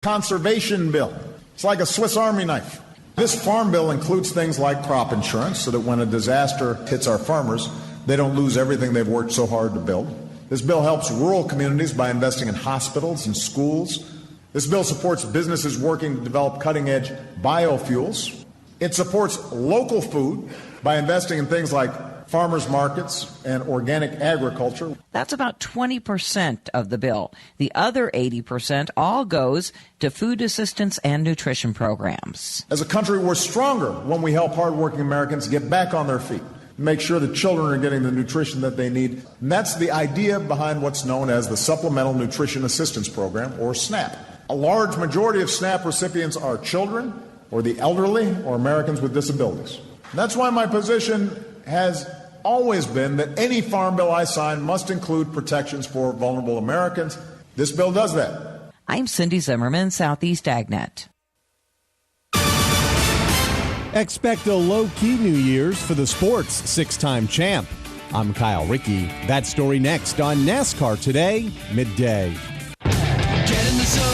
Conservation bill. It's like a Swiss Army knife. This farm bill includes things like crop insurance so that when a disaster hits our farmers, they don't lose everything they've worked so hard to build. This bill helps rural communities by investing in hospitals and schools. This bill supports businesses working to develop cutting-edge biofuels. It supports local food by investing in things like farmers markets and organic agriculture. That's about 20% of the bill. The other 80% all goes to food assistance and nutrition programs. As a country, we're stronger when we help hardworking Americans get back on their feet, make sure that children are getting the nutrition that they need. And that's the idea behind what's known as the Supplemental Nutrition Assistance Program, or SNAP. A large majority of SNAP recipients are children, or the elderly, or Americans with disabilities. That's why my position has always been that any farm bill I sign must include protections for vulnerable Americans. This bill does that. I'm Cindy Zimmerman, Southeast AgNet. Expect a low-key New Year's for the sport's six-time champ. I'm Kyle Rickey. That story next on NASCAR Today, midday. Get in the zone.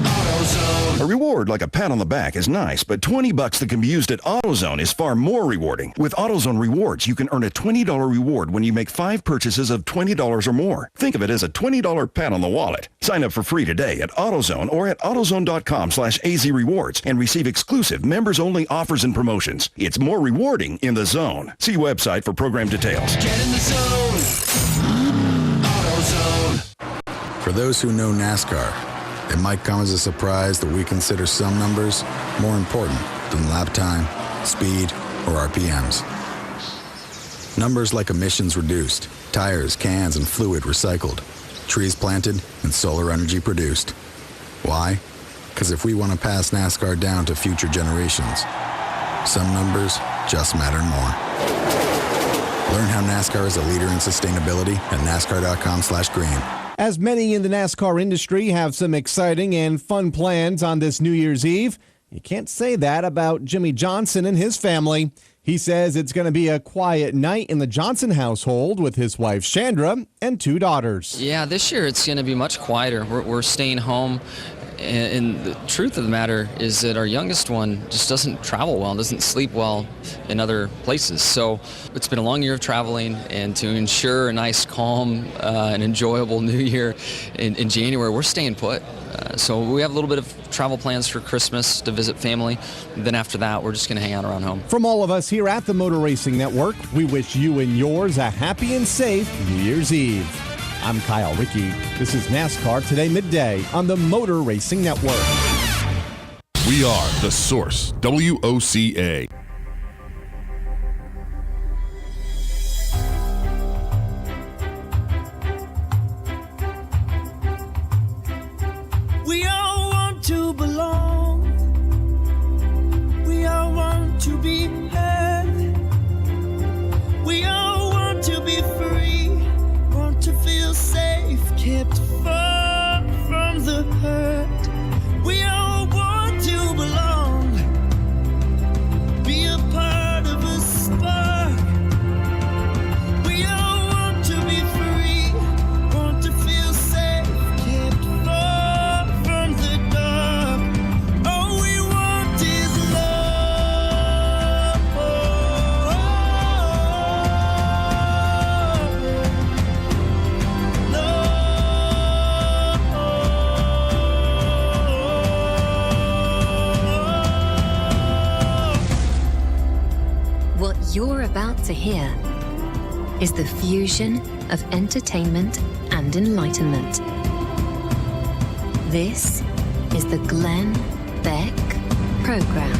AutoZone. A reward like a pat on the back is nice, but $20 that can be used at AutoZone is far more rewarding. With AutoZone Rewards, you can earn a $20 reward when you make 5 purchases of $20 or more. Think of it as a $20 pat on the wallet. Sign up for free today at AutoZone or at AutoZone.com/AZ Rewards and receive exclusive members-only offers and promotions. It's more rewarding in the zone. See website for program details. Get in the zone. AutoZone. For those who know NASCAR, it might come as a surprise that we consider some numbers more important than lap time, speed, or RPMs. Numbers like emissions reduced, tires, cans, and fluid recycled, trees planted, and solar energy produced. Why? Because if we want to pass NASCAR down to future generations, some numbers just matter more. Learn how NASCAR is a leader in sustainability at NASCAR.com/green. As many in the NASCAR industry have some exciting and fun plans on this New Year's Eve, you can't say that about Jimmy Johnson and his family. He says it's going to be a quiet night in the Johnson household with his wife Chandra and 2 daughters. Yeah, this year it's going to be much quieter. We're staying home. And the truth of the matter is that our youngest one just doesn't travel well, doesn't sleep well in other places. So it's been a long year of traveling, and to ensure a nice, calm, and enjoyable New Year in January, we're staying put. So we have a little bit of travel plans for Christmas to visit family. Then after that, we're just going to hang out around home. From all of us here at the Motor Racing Network, we wish you and yours a happy and safe New Year's Eve. I'm Kyle Rickey. This is NASCAR Today Midday on the Motor Racing Network. We are The Source, WOCA. We all want to belong. We all want to be heard. We all want to be free. Want to feel safe, kept far from the hurt. We all want to belong, be a part of a spark. We all want to be free, want to feel safe, kept far from the dark. All we want is love. What you're about to hear is the fusion of entertainment and enlightenment. This is the Glenn Beck Program.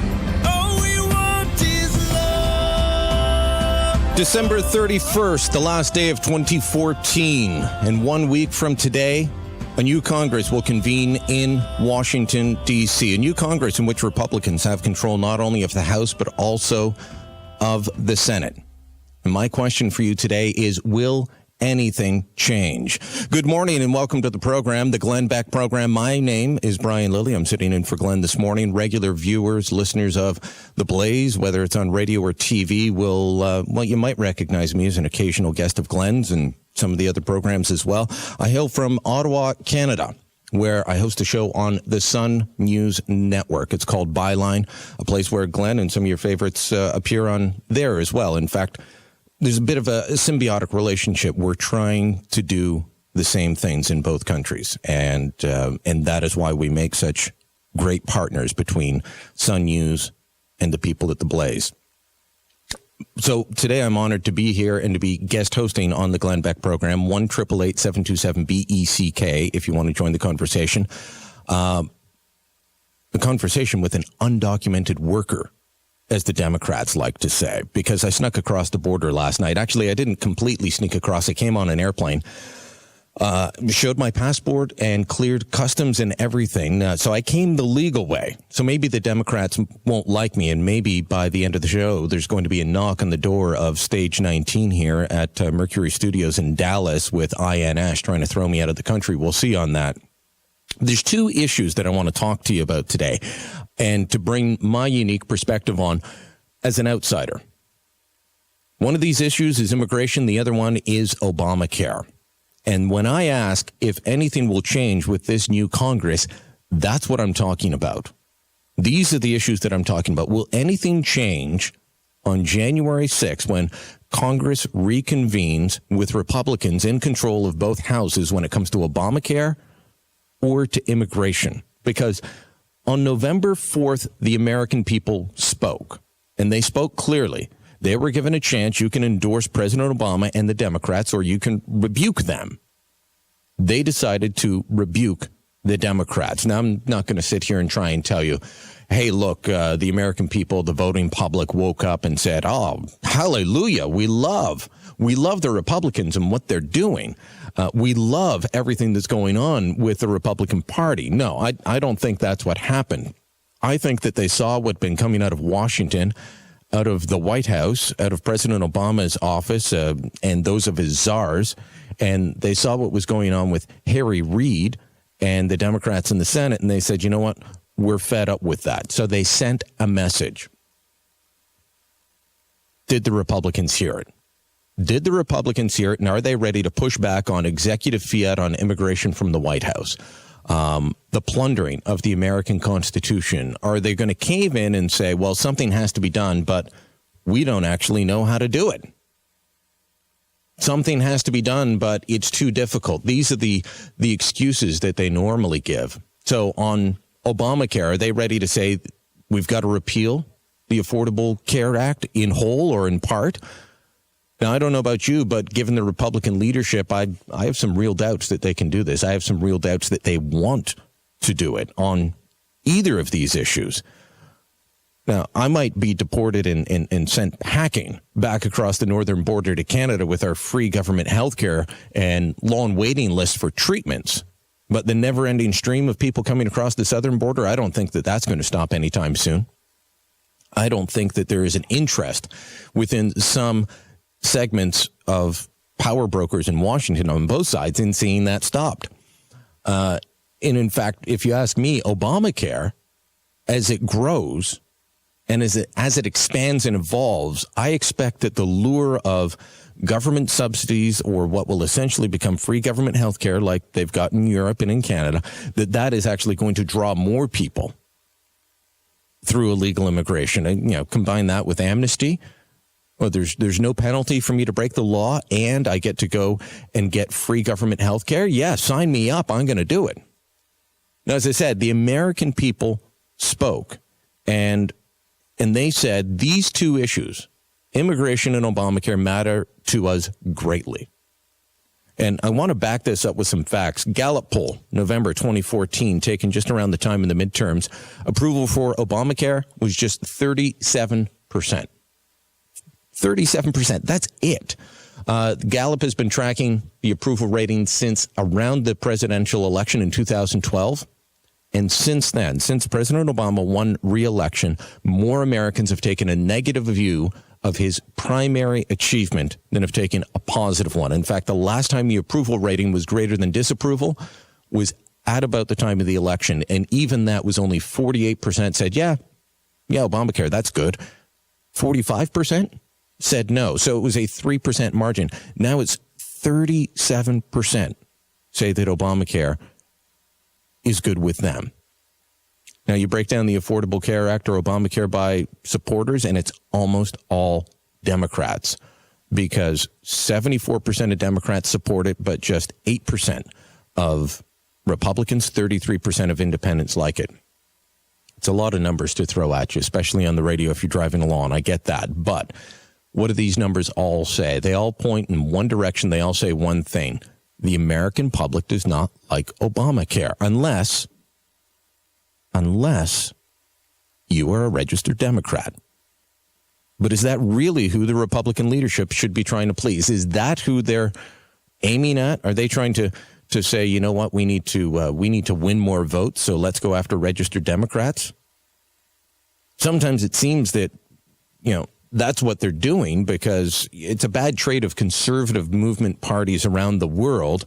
All we want is love. December 31st, the last day of 2014, and 1 week from today, a new Congress will convene in Washington, D.C., a new Congress in which Republicans have control not only of the House, but also of the Senate. And my question for you today is, will anything change? Good morning and welcome to the program, the Glenn Beck Program. My name is Brian Lilly. I'm sitting in for Glenn this morning. Regular viewers, listeners of The Blaze, whether it's on radio or TV, will, you might recognize me as an occasional guest of Glenn's and some of the other programs as well. I hail from Ottawa, Canada. where I host a show on the Sun News Network. It's called Byline, a place where Glenn and some of your favorites appear on there as well. In fact, there's a bit of a symbiotic relationship. We're trying to do the same things in both countries, and that is why we make such great partners between Sun News and the people at the Blaze. So today I'm honored to be here and to be guest hosting on the Glenn Beck program, 1-888-727-BECK, if you want to join the conversation. A conversation with an undocumented worker, as the Democrats like to say, because I snuck across the border last night. Actually, I didn't completely sneak across. I came on an airplane, showed my passport and cleared customs and everything. So I came the legal way. So maybe the Democrats won't like me, and maybe by the end of the show, there's going to be a knock on the door of Stage 19 here at Mercury Studios in Dallas with INS trying to throw me out of the country. We'll see on that. There's two issues that I want to talk to you about today, and to bring my unique perspective on as an outsider. One of these issues is immigration. The other one is Obamacare. And when I ask if anything will change with this new Congress, that's what I'm talking about. These are the issues that I'm talking about. Will anything change on January 6th when Congress reconvenes with Republicans in control of both houses when it comes to Obamacare or to immigration? Because on November 4th, the American people spoke, and they spoke clearly. They were given a chance. You can endorse President Obama and the Democrats, or you can rebuke them. They decided to rebuke the Democrats. Now, I'm not going to sit here and try and tell you, hey, look, the American people, the voting public woke up and said, oh, hallelujah, we love the Republicans and what they're doing. We love everything that's going on with the Republican Party. No, I don't think that's what happened. I think that they saw what'd been coming out of Washington, out of the White House, out of President Obama's office, and those of his czars, and they saw what was going on with Harry Reid and the Democrats in the Senate, and they said, you know what, we're fed up with that. So they sent a message. Did the Republicans hear it? Did the Republicans hear it, and are they ready to push back on executive fiat on immigration from the White House? The plundering of the American Constitution? Are they going to cave in and say, well, something has to be done, but we don't actually know how to do it? Something has to be done, but it's too difficult. These are the excuses that they normally give. So on Obamacare, are they ready to say we've got to repeal the Affordable Care Act in whole or in part? Now, I don't know about you, but given the Republican leadership, I have some real doubts that they can do this. I have some real doubts that they want to do it on either of these issues. Now, I might be deported and sent packing back across the northern border to Canada with our free government health care and long waiting lists for treatments. But the never-ending stream of people coming across the southern border, I don't think that that's going to stop anytime soon. I don't think that there is an interest within some segments of power brokers in Washington on both sides in seeing that stopped. And in fact, if you ask me, Obamacare, as it grows and as it expands and evolves, I expect that the lure of government subsidies, or what will essentially become free government health care like they've got in Europe and in Canada, that is actually going to draw more people through illegal immigration. And, combine that with amnesty. Well, there's no penalty for me to break the law, and I get to go and get free government health care. Yeah, sign me up. I'm going to do it. Now, as I said, the American people spoke, and they said these two issues, immigration and Obamacare, matter to us greatly. And I want to back this up with some facts. Gallup poll, November 2014, taken just around the time of the midterms. Approval for Obamacare was just 37%. 37%. That's it. Gallup has been tracking the approval rating since around the presidential election in 2012. And since then, since President Obama won re-election, more Americans have taken a negative view of his primary achievement than have taken a positive one. In fact, the last time the approval rating was greater than disapproval was at about the time of the election. And even that was only 48% said, yeah, Obamacare, that's good. 45% said no. So it was a 3% margin. Now it's 37% say that Obamacare is good with them. Now, you break down the Affordable Care Act or Obamacare by supporters, and it's almost all Democrats, because 74% of Democrats support it, but just 8% of Republicans, 33% of independents like it. It's a lot of numbers to throw at you, especially on the radio if you're driving along. I get that. But what do these numbers all say? They all point in one direction. They all say one thing. The American public does not like Obamacare unless you are a registered Democrat. But is that really who the Republican leadership should be trying to please? Is that who they're aiming at? Are they trying to say, you know what, we need to win more votes, so let's go after registered Democrats? Sometimes it seems that, that's what they're doing, because it's a bad trait of conservative movement parties around the world,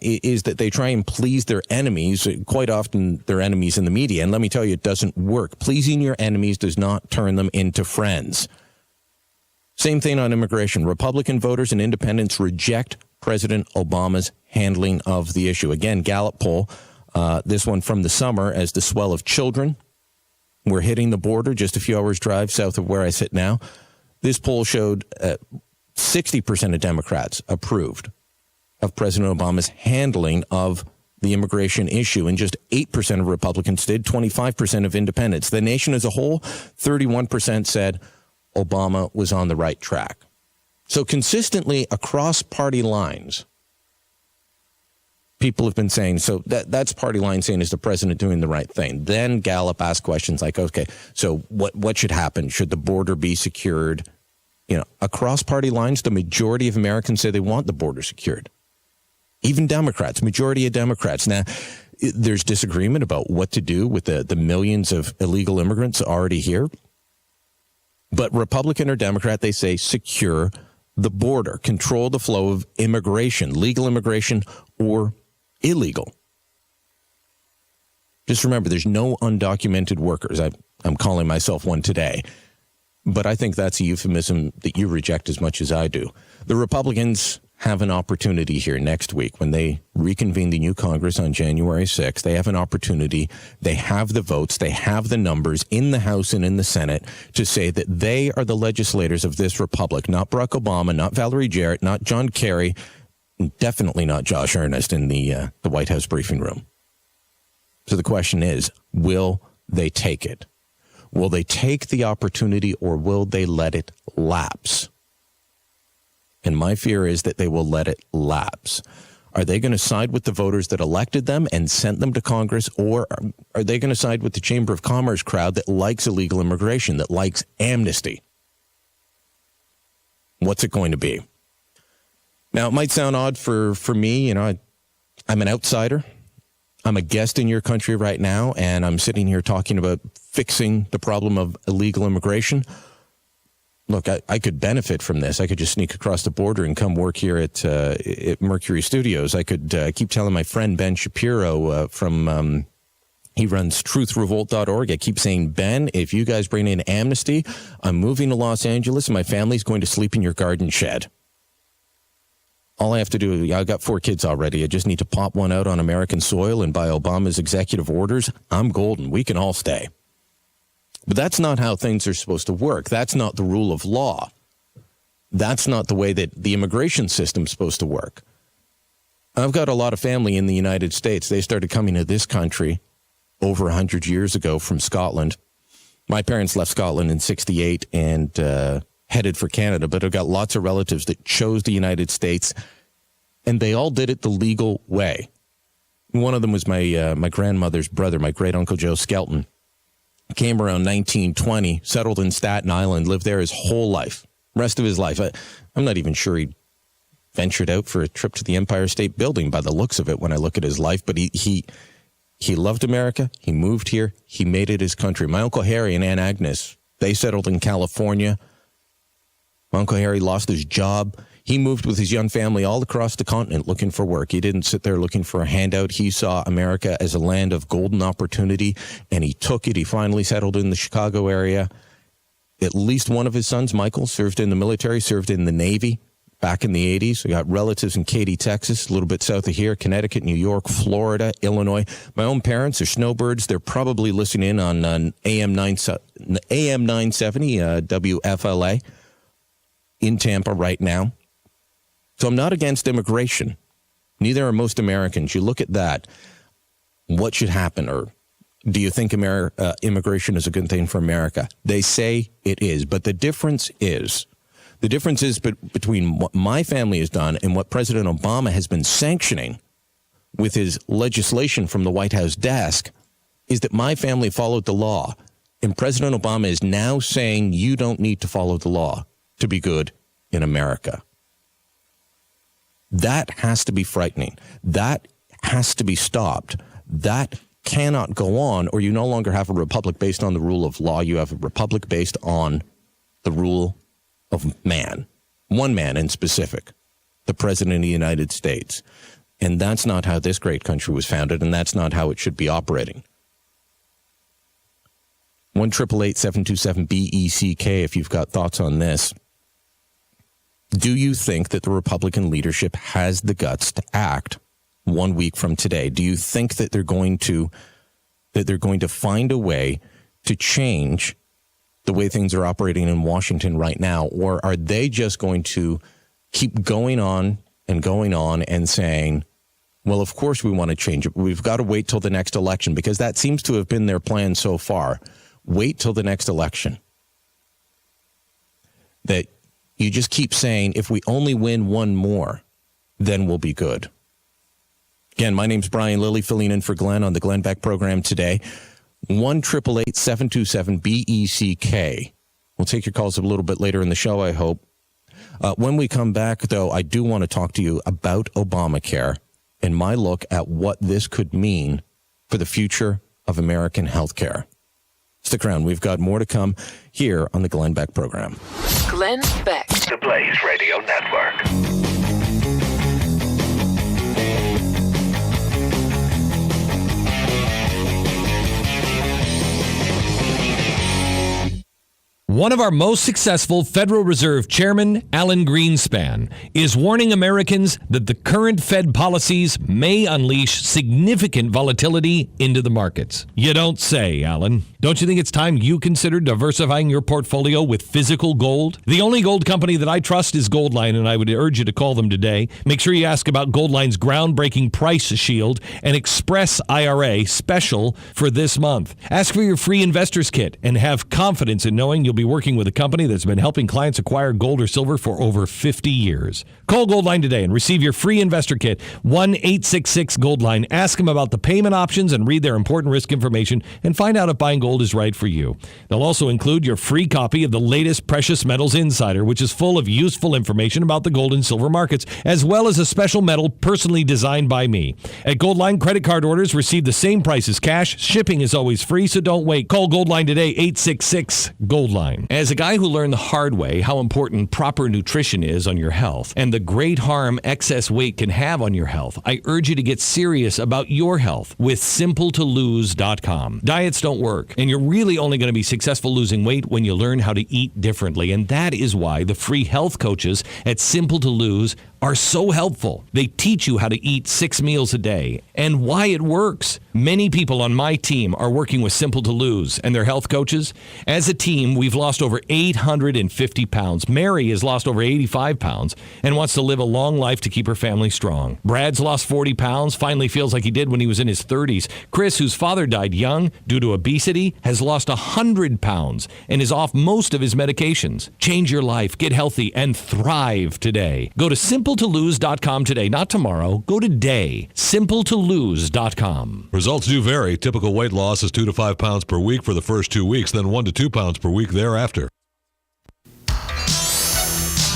is that they try and please their enemies, quite often their enemies in the media. And let me tell you, it doesn't work. Pleasing your enemies does not turn them into friends. Same thing on immigration. Republican voters and independents reject President Obama's handling of the issue. Again, Gallup poll, this one from the summer, as the swell of children were hitting the border just a few hours' drive south of where I sit now. This poll showed 60% of Democrats approved of President Obama's handling of the immigration issue, and just 8% of Republicans did, 25% of independents. The nation as a whole, 31% said Obama was on the right track. So consistently across party lines, people have been saying, so that's party line saying, is the president doing the right thing? Then Gallup asked questions like, okay, so what should happen? Should the border be secured? Across party lines, the majority of Americans say they want the border secured. Even Democrats, majority of Democrats. Now, there's disagreement about what to do with the millions of illegal immigrants already here. But Republican or Democrat, they say secure the border, control the flow of immigration, legal immigration or illegal. Just remember, there's no undocumented workers. I'm calling myself one today. But I think that's a euphemism that you reject as much as I do. The Republicans have an opportunity here next week when they reconvene the new Congress on January 6th. They have an opportunity. They have the votes. They have the numbers in the House and in the Senate to say that they are the legislators of this republic, not Barack Obama, not Valerie Jarrett, not John Kerry, definitely not Josh Earnest in the White House briefing room. So the question is, will they take it? Will they take the opportunity, or will they let it lapse? And my fear is that they will let it lapse. Are they going to side with the voters that elected them and sent them to Congress, or are they going to side with the Chamber of Commerce crowd that likes illegal immigration, that likes amnesty? What's it going to be? Now, it might sound odd for me. I'm an outsider. I'm a guest in your country right now, and I'm sitting here talking about fixing the problem of illegal immigration. Look, I could benefit from this. I could just sneak across the border and come work here at Mercury Studios. I could keep telling my friend Ben Shapiro he runs truthrevolt.org. I keep saying, Ben, if you guys bring in amnesty, I'm moving to Los Angeles and my family's going to sleep in your garden shed. All I have to do, I've got 4 kids already. I just need to pop one out on American soil, and by Obama's executive orders, I'm golden. We can all stay. But that's not how things are supposed to work. That's not the rule of law. That's not the way that the immigration system's supposed to work. I've got a lot of family in the United States. They started coming to this country over 100 years ago from Scotland. My parents left Scotland in 1968 and headed for Canada, but I've got lots of relatives that chose the United States, and they all did it the legal way. One of them was my grandmother's brother, my great-uncle Joe Skelton. Came around 1920, settled in Staten Island, lived there his whole life, rest of his life. I'm not even sure he ventured out for a trip to the Empire State Building by the looks of it when I look at his life, but he loved America. He moved here. He made it his country. My Uncle Harry and Aunt Agnes, they settled in California. My Uncle Harry lost his job. He moved with his young family all across the continent looking for work. He didn't sit there looking for a handout. He saw America as a land of golden opportunity, and he took it. He finally settled in the Chicago area. At least one of his sons, Michael, served in the military, served in the Navy. back in the 80s. We got relatives in Katy, Texas, a little bit south of here, Connecticut, New York, Florida, Illinois. My own parents are snowbirds. They're probably listening in on AM 970 WFLA in Tampa right now. So I'm not against immigration. Neither are most Americans. You look at that. What should happen? Or do you think immigration is a good thing for America? They say it is. But the difference is between what my family has done and what President Obama has been sanctioning with his legislation from the White House desk is that my family followed the law. And President Obama is now saying you don't need to follow the law to be good in America. That has to be frightening. That has to be stopped. That cannot go on, or you no longer have a republic based on the rule of law. You have a republic based on the rule of man, one man in specific, the President of the United States. And that's not how this great country was founded, and that's not how it should be operating. 1-888-727-BECK if you've got thoughts on this. Do you think that the Republican leadership has the guts to act 1 week from today? Do you think that they're going to find a way to change the way things are operating in Washington right now? Or are they just going to keep going on and saying, well, of course we want to change it. We've got to wait till the next election, because that seems to have been their plan so far. Wait till the next election. That you just keep saying, if we only win one more, then we'll be good. Again, my name's Brian Lilly, filling in for Glenn on the Glenn Beck program today. 1-888-727-BECK. We'll take your calls a little bit later in the show, I hope. When we come back, though, I do want to talk to you about Obamacare and my look at what this could mean for the future of American healthcare. Stick around. We've got more to come here on the Glenn Beck program. Glenn Beck. The Blaze Radio Network. One of our most successful Federal Reserve Chairman, Alan Greenspan, is warning Americans that the current Fed policies may unleash significant volatility into the markets. You don't say, Alan. Don't you think it's time you consider diversifying your portfolio with physical gold? The only gold company that I trust is Goldline, and I would urge you to call them today. Make sure you ask about Goldline's groundbreaking Price Shield and Express IRA special for this month. Ask for your free investor's kit and have confidence in knowing you'll be working with a company that's been helping clients acquire gold or silver for over 50 years. Call Goldline today and receive your free investor kit. 1-866-GOLDLINE. Ask them about the payment options and read their important risk information and find out if buying gold is right for you. They'll also include your free copy of the latest Precious Metals Insider, which is full of useful information about the gold and silver markets, as well as a special medal personally designed by me. At Goldline, credit card orders receive the same price as cash. Shipping is always free, so don't wait. Call Goldline today, 866-GOLDLINE. As a guy who learned the hard way how important proper nutrition is on your health and the great harm excess weight can have on your health, I urge you to get serious about your health with SimpleToLose.com. Diets don't work, and you're really only going to be successful losing weight when you learn how to eat differently, and that is why the free health coaches at Simple to Lose are so helpful. They teach you how to eat 6 meals a day and why it works. Many people on my team are working with Simple to Lose and their health coaches. As a team, we've lost over 850 pounds. Mary has lost over 85 pounds and wants to live a long life to keep her family strong. Brad's lost 40 pounds, finally feels like he did when he was in his 30s. Chris, whose father died young due to obesity, has lost 100 pounds and is off most of his medications. Change your life, get healthy, and thrive today. Go to SimpleToLose.com today, not tomorrow. Go today. SimpleToLose.com. Results do vary. Typical weight loss is 2 to 5 pounds per week for the first 2 weeks, then 1 to 2 pounds per week thereafter.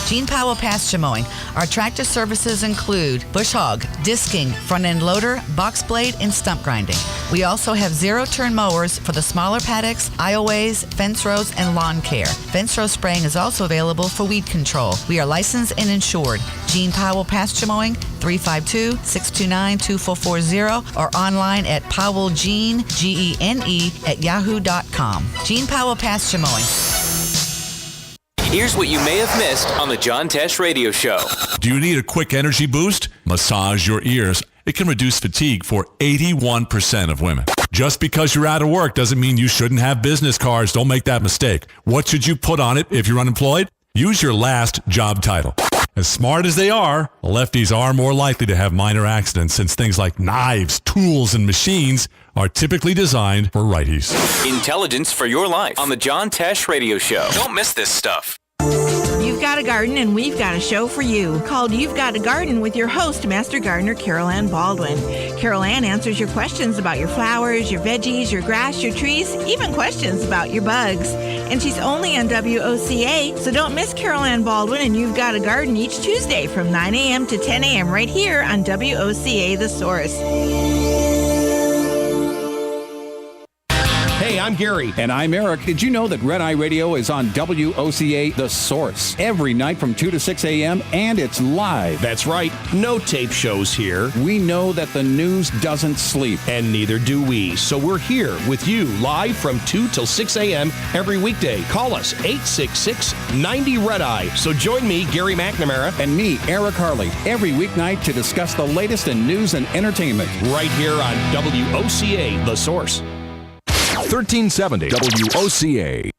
Gene Powell Pasture Mowing. Our tractor services include bush hog, disking, front end loader, box blade, and stump grinding. We also have zero-turn mowers for the smaller paddocks, aisleways, fence rows, and lawn care. Fence row spraying is also available for weed control. We are licensed and insured. Gene Powell Pasture Mowing, 352-629-2440, or online at powellgene, Gene, @yahoo.com. Gene Powell Pasture Mowing. Here's what you may have missed on the John Tesh Radio Show. Do you need a quick energy boost? Massage your ears. It can reduce fatigue for 81% of women. Just because you're out of work doesn't mean you shouldn't have business cards. Don't make that mistake. What should you put on it if you're unemployed? Use your last job title. As smart as they are, lefties are more likely to have minor accidents since things like knives, tools, and machines are typically designed for righties. Intelligence for your life on the John Tesh Radio Show. Don't miss this stuff. You've got a garden and we've got a show for you called You've Got a Garden with your host, Master Gardener Carol Ann Baldwin. Carol Ann answers your questions about your flowers, your veggies, your grass, your trees, even questions about your bugs. And she's only on WOCA, so don't miss Carol Ann Baldwin and You've Got a Garden each Tuesday from 9 a.m. to 10 a.m. right here on WOCA The Source. Hey, I'm Gary. And I'm Eric. Did you know that Red Eye Radio is on WOCA The Source every night from 2 to 6 a.m. and it's live? That's right. No tape shows here. We know that the news doesn't sleep. And neither do we. So we're here with you live from 2 till 6 a.m. every weekday. Call us 866-90-RED-EYE. So join me, Gary McNamara. And me, Eric Harley, every weeknight to discuss the latest in news and entertainment. Right here on WOCA The Source. 1370 WOCA.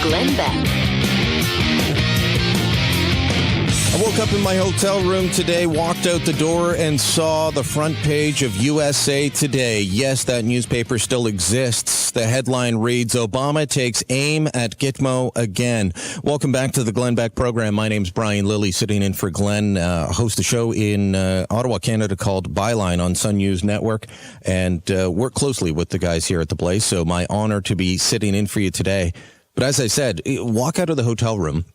Glenn Beck. I woke up in my hotel room today, walked out the door, and saw the front page of USA Today. Yes, that newspaper still exists. The headline reads, Obama takes aim at Gitmo again. Welcome back to the Glenn Beck program. My name's Brian Lilly, sitting in for Glenn. Host a show in Ottawa, Canada called Byline on Sun News Network, and work closely with the guys here at the Blaze. So my honor to be sitting in for you today. But as I said, walk out of the hotel room,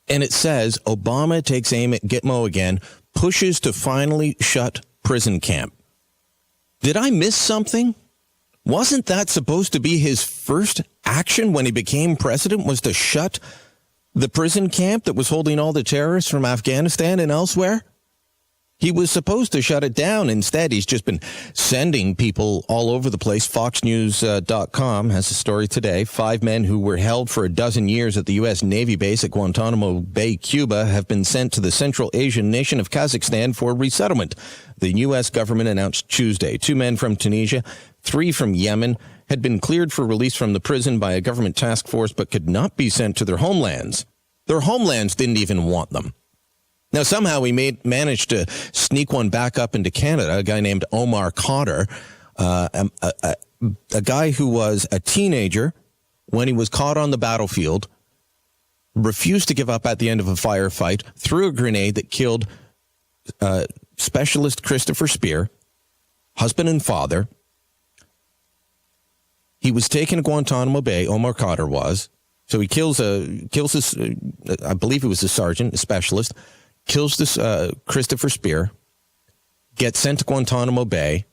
and it says, Obama takes aim at Gitmo again, pushes to finally shut prison camp. Did I miss something? Wasn't that supposed to be his first action when he became president, was to shut the prison camp that was holding all the terrorists from Afghanistan and elsewhere? He was supposed to shut it down. Instead, he's just been sending people all over the place. FoxNews.com has a story today. 5 men who were held for a dozen years at the U.S. Navy base at Guantanamo Bay, Cuba, have been sent to the Central Asian nation of Kazakhstan for resettlement. The U.S. government announced Tuesday 2 men from Tunisia, 3 from Yemen, had been cleared for release from the prison by a government task force but could not be sent to their homelands. Their homelands didn't even want them. Now, somehow we managed to sneak one back up into Canada, a guy named Omar Khadr, a guy who was a teenager when he was caught on the battlefield, refused to give up at the end of a firefight, threw a grenade that killed Specialist Christopher Speer, husband and father. He was taken to Guantanamo Bay, Omar Khadr was. So he kills this, I believe he was a sergeant, a specialist, kills this Christopher Speer, gets sent to Guantanamo Bay,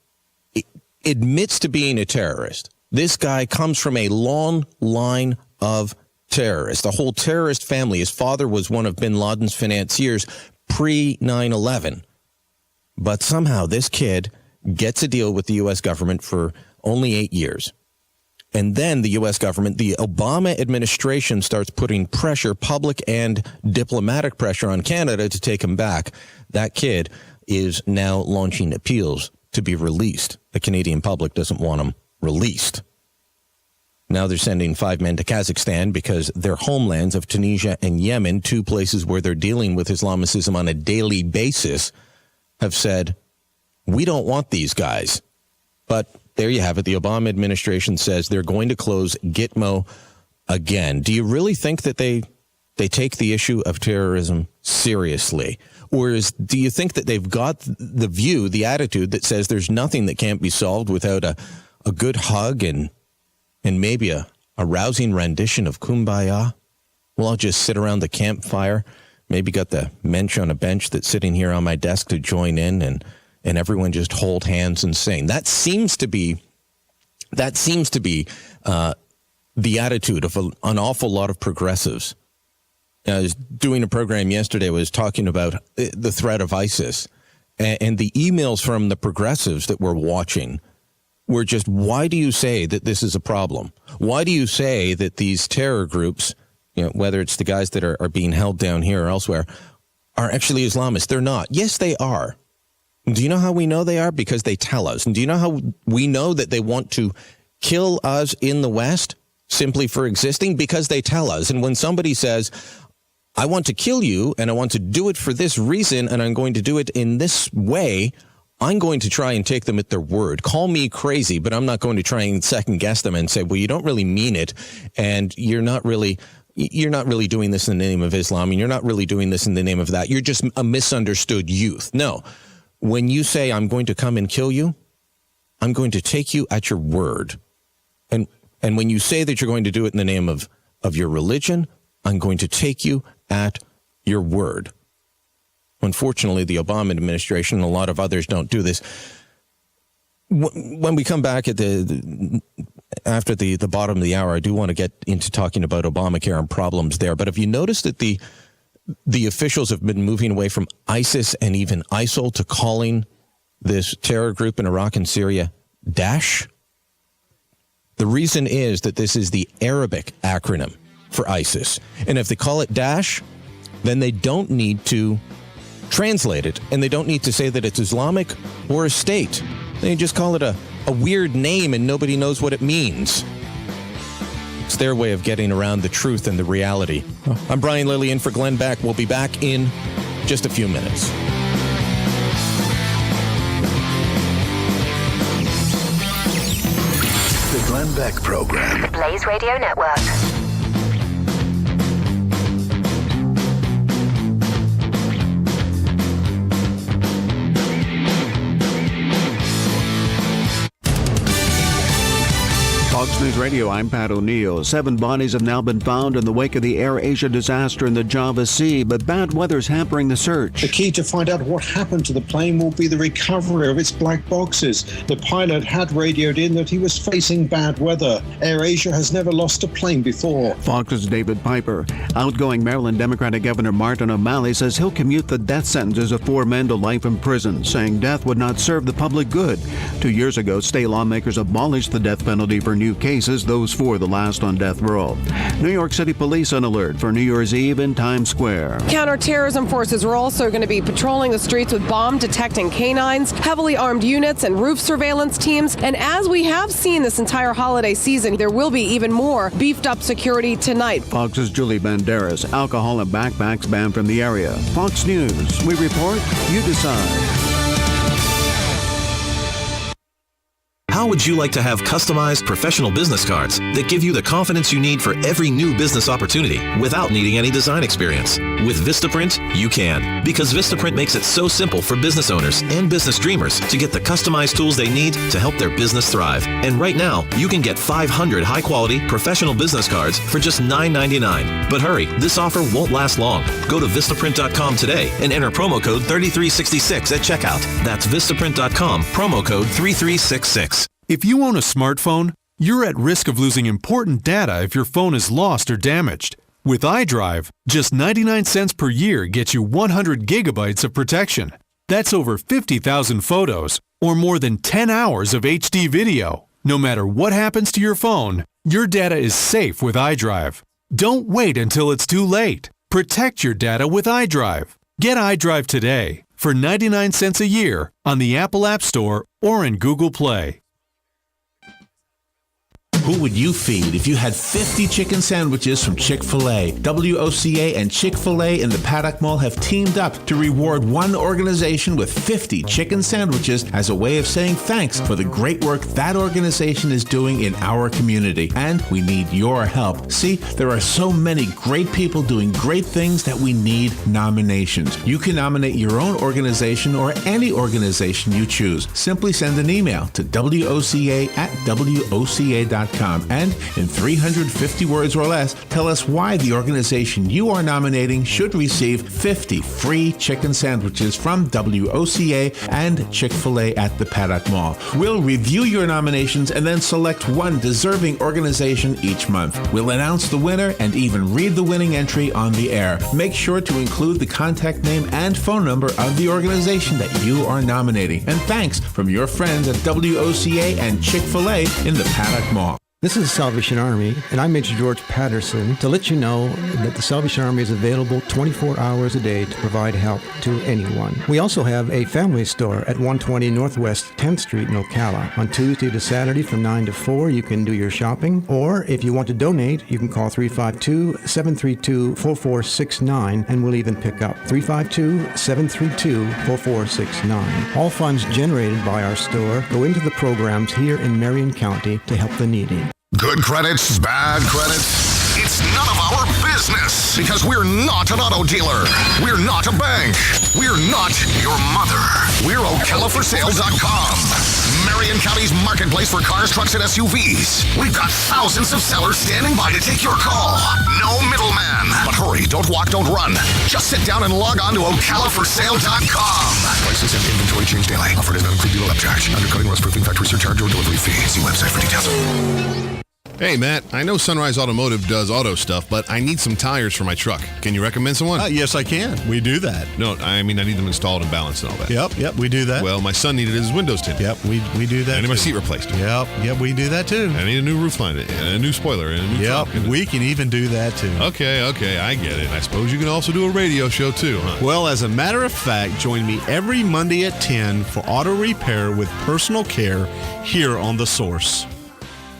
admits to being a terrorist. This guy comes from a long line of terrorists, a whole terrorist family. His father was one of bin Laden's financiers pre-9/11. But somehow this kid gets a deal with the U.S. government for only 8 years. And then the U.S. government, the Obama administration, starts putting pressure, public and diplomatic pressure on Canada to take him back. That kid is now launching appeals to be released. The Canadian public doesn't want him released. Now they're sending 5 men to Kazakhstan because their homelands of Tunisia and Yemen, 2 places where they're dealing with Islamicism on a daily basis, have said, we don't want these guys. But there you have it. The Obama administration says they're going to close Gitmo again. Do you really think that they take the issue of terrorism seriously? Or do you think that they've got the view, the attitude that says there's nothing that can't be solved without a good hug and maybe a rousing rendition of Kumbaya? We'll all just sit around the campfire, maybe got the mensch on a bench that's sitting here on my desk to join in, and everyone just hold hands and sing. That seems to be the attitude of an awful lot of progressives. I was doing a program yesterday, was talking about the threat of ISIS, and the emails from the progressives that we're watching were just, why do you say that this is a problem? Why do you say that these terror groups, whether it's the guys that are being held down here or elsewhere, are actually Islamists? They're not. Yes, they are. Do you know how we know they are? Because they tell us. And do you know how we know that they want to kill us in the West simply for existing? Because they tell us. And when somebody says, I want to kill you and I want to do it for this reason and I'm going to do it in this way, I'm going to try and take them at their word. Call me crazy, but I'm not going to try and second guess them and say, well, you don't really mean it and you're not really doing this in the name of Islam and you're not really doing this in the name of that. You're just a misunderstood youth. No. When you say I'm going to come and kill you, I'm going to take you at your word. And when you say that you're going to do it in the name of your religion, I'm going to take you at your word. Unfortunately, the Obama administration and a lot of others don't do this. When we come back at after the bottom of the hour, I do want to get into talking about Obamacare and problems there. But have you noticed that the officials have been moving away from ISIS and even ISIL to calling this terror group in Iraq and Syria Daesh? The reason is that this is the Arabic acronym for ISIS. And if they call it Daesh, then they don't need to translate it, and they don't need to say that it's Islamic or a state. They just call it a weird name and nobody knows what it means. It's their way of getting around the truth and the reality. I'm Brian Lilly in for Glenn Beck. We'll be back in just a few minutes. The Glenn Beck Program. The Blaze Radio Network. Fox News Radio, I'm Pat O'Neill. 7 bodies have now been found in the wake of the AirAsia disaster in the Java Sea, but bad weather's hampering the search. The key to find out what happened to the plane will be the recovery of its black boxes. The pilot had radioed in that he was facing bad weather. AirAsia has never lost a plane before. Fox's David Piper. Outgoing Maryland Democratic Governor Martin O'Malley says he'll commute the death sentences of 4 men to life in prison, saying death would not serve the public good. 2 years ago, state lawmakers abolished the death penalty for new cases, those 4 the last on death row. New York City police on alert for New Year's Eve in Times Square. Counterterrorism forces were also going to be patrolling the streets with bomb-detecting canines, heavily armed units, and roof surveillance teams. And as we have seen this entire holiday season, there will be even more beefed-up security tonight. Fox's Julie Banderas. Alcohol and backpacks banned from the area. Fox News. We report, you decide. How would you like to have customized professional business cards that give you the confidence you need for every new business opportunity without needing any design experience? With Vistaprint, you can, because Vistaprint makes it so simple for business owners and business dreamers to get the customized tools they need to help their business thrive. And right now, you can get 500 high-quality professional business cards for just $9.99. But hurry, this offer won't last long. Go to Vistaprint.com today and enter promo code 3366 at checkout. That's Vistaprint.com, promo code 3366. If you own a smartphone, you're at risk of losing important data if your phone is lost or damaged. With iDrive, just 99 cents per year gets you 100 gigabytes of protection. That's over 50,000 photos, or more than 10 hours of HD video. No matter what happens to your phone, your data is safe with iDrive. Don't wait until it's too late. Protect your data with iDrive. Get iDrive today for 99 cents a year on the Apple App Store or in Google Play. Who would you feed if you had 50 chicken sandwiches from Chick-fil-A? WOCA and Chick-fil-A in the Paddock Mall have teamed up to reward one organization with 50 chicken sandwiches as a way of saying thanks for the great work that organization is doing in our community. And we need your help. See, there are so many great people doing great things that we need nominations. You can nominate your own organization or any organization you choose. Simply send an email to WOCA@WOCA.com. patacmall.com and in 350 words or less, tell us why the organization you are nominating should receive 50 free chicken sandwiches from WOCA and Chick-fil-A at the Paddock Mall. We'll review your nominations and then select one deserving organization each month. We'll announce the winner and even read the winning entry on the air. Make sure to include the contact name and phone number of the organization that you are nominating. And thanks from your friends at WOCA and Chick-fil-A in the Paddock Mall. This is the Salvation Army, and I'm Major George Patterson to let you know that the Salvation Army is available 24 hours a day to provide help to anyone. We also have a family store at 120 Northwest 10th Street in Ocala. On Tuesday to Saturday from 9 to 4, you can do your shopping, or if you want to donate, you can call 352-732-4469, and we'll even pick up 352-732-4469. All funds generated by our store go into the programs here in Marion County to help the needy. Good credits, bad credits. It's none of our business because we're not an auto dealer. We're not a bank. We're not your mother. We're OcalaForSale.com. Marion County's marketplace for cars, trucks, and SUVs. We've got thousands of sellers standing by to take your call. No middleman. But hurry, don't walk, don't run. Just sit down and log on to OcalaForSale.com. Prices and inventory change daily. Offer does not include dealer upcharge. Undercutting, rust proofing, factory surcharge, or delivery fee. See website for details. Hey, Matt, I know Sunrise Automotive does auto stuff, but I need some tires for my truck. Can you recommend someone? Yes, I can. We do that. No, I mean, I need them installed and balanced and all that. Yep, we do that. Well, my son needed his windows tinted. Yep, we do that. I need my seat replaced. Yep, we do that too. I need a new roof line, and a new spoiler, and a new trunk. We can even do that too. Okay, I get it. I suppose you can also do a radio show too, huh? Well, as a matter of fact, join me every Monday at 10 for auto repair with personal care here on The Source.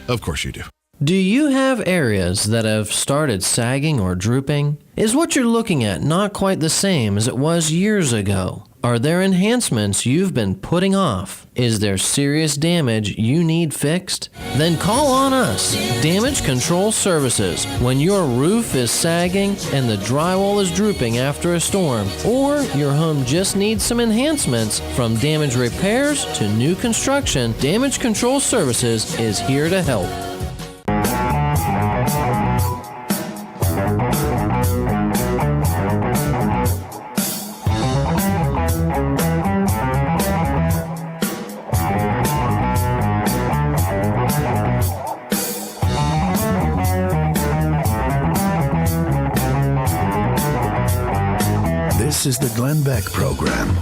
Of course you do. Do you have areas that have started sagging or drooping? Is what you're looking at not quite the same as it was years ago? Are there enhancements you've been putting off? Is there serious damage you need fixed? Then call on us, Damage Control Services, when your roof is sagging and the drywall is drooping after a storm, or your home just needs some enhancements. From damage repairs to new construction, Damage Control Services is here to help. This is the Glenn Beck Program.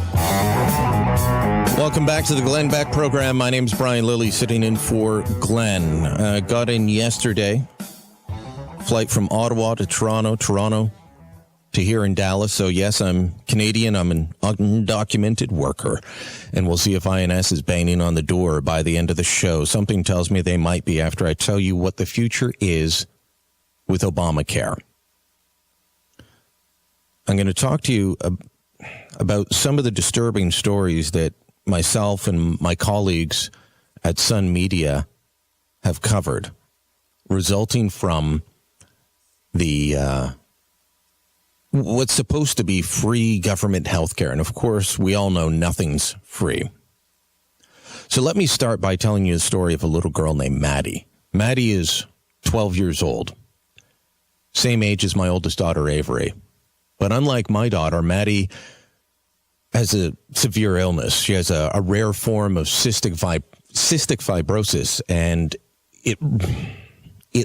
Welcome back to the Glenn Beck Program. My name's Brian Lilly, sitting in for Glenn. Got in yesterday. Flight from Ottawa to Toronto to here in Dallas. So yes, I'm Canadian. I'm an undocumented worker. And we'll see if INS is banging on the door by the end of the show. Something tells me they might be after I tell you what the future is with Obamacare. I'm going to talk to you about some of the disturbing stories that myself and my colleagues at Sun Media have covered, resulting from the what's supposed to be free government health care. And of course, we all know nothing's free. So let me start by telling you the story of a little girl named Maddie. Maddie is 12 years old, same age as my oldest daughter, Avery. But unlike my daughter, Maddie has a severe illness. She has a rare form of cystic fibrosis, and it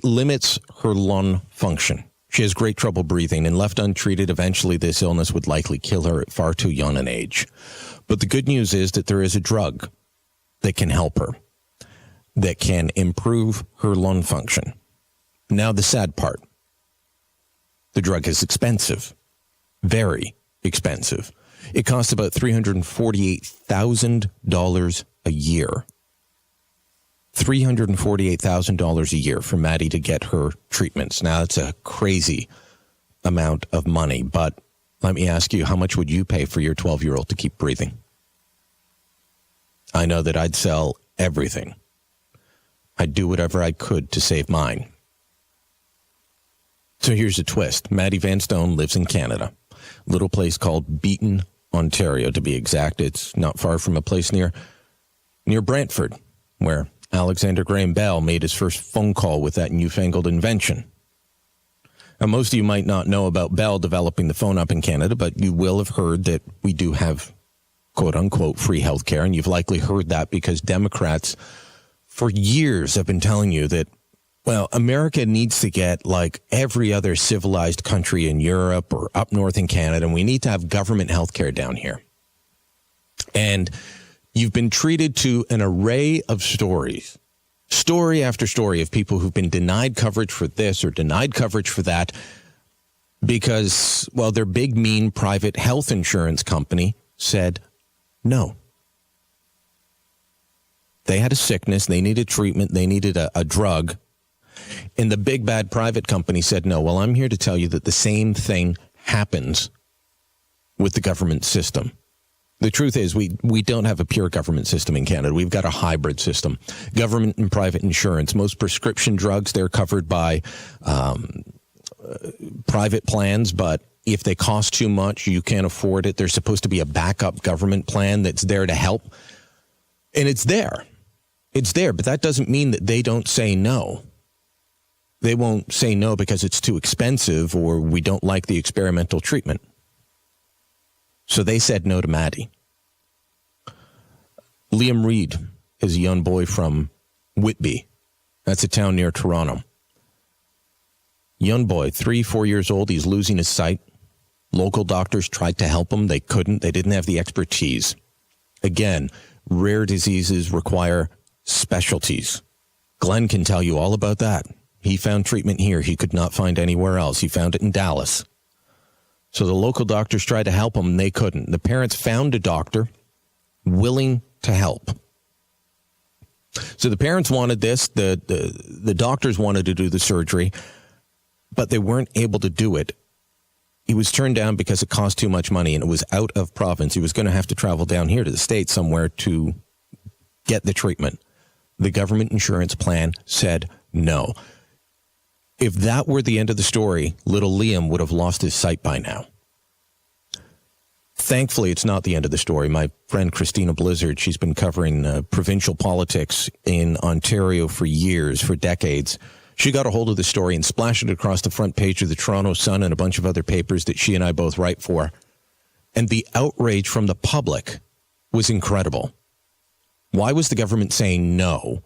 limits her lung function. She has great trouble breathing, and left untreated, eventually this illness would likely kill her at far too young an age. But the good news is that there is a drug that can help her, that can improve her lung function. Now, the sad part, the drug is expensive. Very expensive. It costs about $348,000 a year. $348,000 a year for Maddie to get her treatments. Now, that's a crazy amount of money, but let me ask you, how much would you pay for your 12-year-old to keep breathing? I know that I'd sell everything. I'd do whatever I could to save mine. So here's a twist. Maddie Van Stone lives in Canada. Little place called Beaton, Ontario, to be exact. It's not far from a place near Brantford, where Alexander Graham Bell made his first phone call with that newfangled invention. Now, most of you might not know about Bell developing the phone up in Canada, but you will have heard that we do have, quote-unquote, free health care, and you've likely heard that because Democrats for years have been telling you that, well, America needs to get like every other civilized country in Europe or up north in Canada, and we need to have government health care down here. And you've been treated to an array of stories, story after story of people who've been denied coverage for this or denied coverage for that because, well, their big, mean private health insurance company said no. They had a sickness, they needed treatment, they needed a drug, and the big, bad private company said no. Well, I'm here to tell you that the same thing happens with the government system. The truth is we don't have a pure government system in Canada. We've got a hybrid system. Government and private insurance. Most prescription drugs, they're covered by private plans, but if they cost too much, you can't afford it. There's supposed to be a backup government plan that's there to help. And it's there. It's there, but that doesn't mean that they don't say no. They won't say no because it's too expensive or we don't like the experimental treatment. So they said no to Maddie. Liam Reed is a young boy from Whitby. That's a town near Toronto. Young boy, 3-4 years old. He's losing his sight. Local doctors tried to help him. They couldn't. They didn't have the expertise. Again, rare diseases require specialties. Glenn can tell you all about that. He found treatment here he could not find anywhere else. He found it in Dallas. So the local doctors tried to help him, and they couldn't. The parents found a doctor willing to help. So the parents wanted this. The doctors wanted to do the surgery, but they weren't able to do it. He was turned down because it cost too much money, and it was out of province. He was going to have to travel down here to the States somewhere to get the treatment. The government insurance plan said no. If that were the end of the story, little Liam would have lost his sight by now. Thankfully, it's not the end of the story. My friend Christina Blizzard, she's been covering provincial politics in Ontario for years, for decades. She got a hold of the story and splashed it across the front page of the Toronto Sun and a bunch of other papers that she and I both write for. And the outrage from the public was incredible. Why was the government saying no?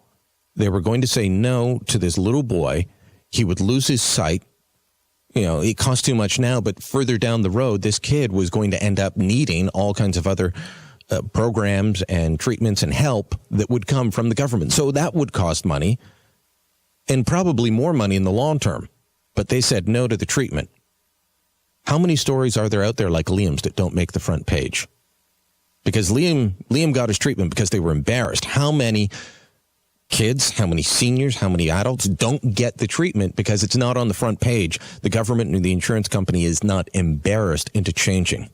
They were going to say no to this little boy. He would lose his sight. You know, it costs too much now, but further down the road, this kid was going to end up needing all kinds of other programs and treatments and help that would come from the government. So that would cost money and probably more money in the long term. But they said no to the treatment. How many stories are there out there like Liam's that don't make the front page? Because Liam got his treatment because they were embarrassed. How many kids, how many seniors, how many adults don't get the treatment because it's not on the front page? The government and the insurance company is not embarrassed into changing.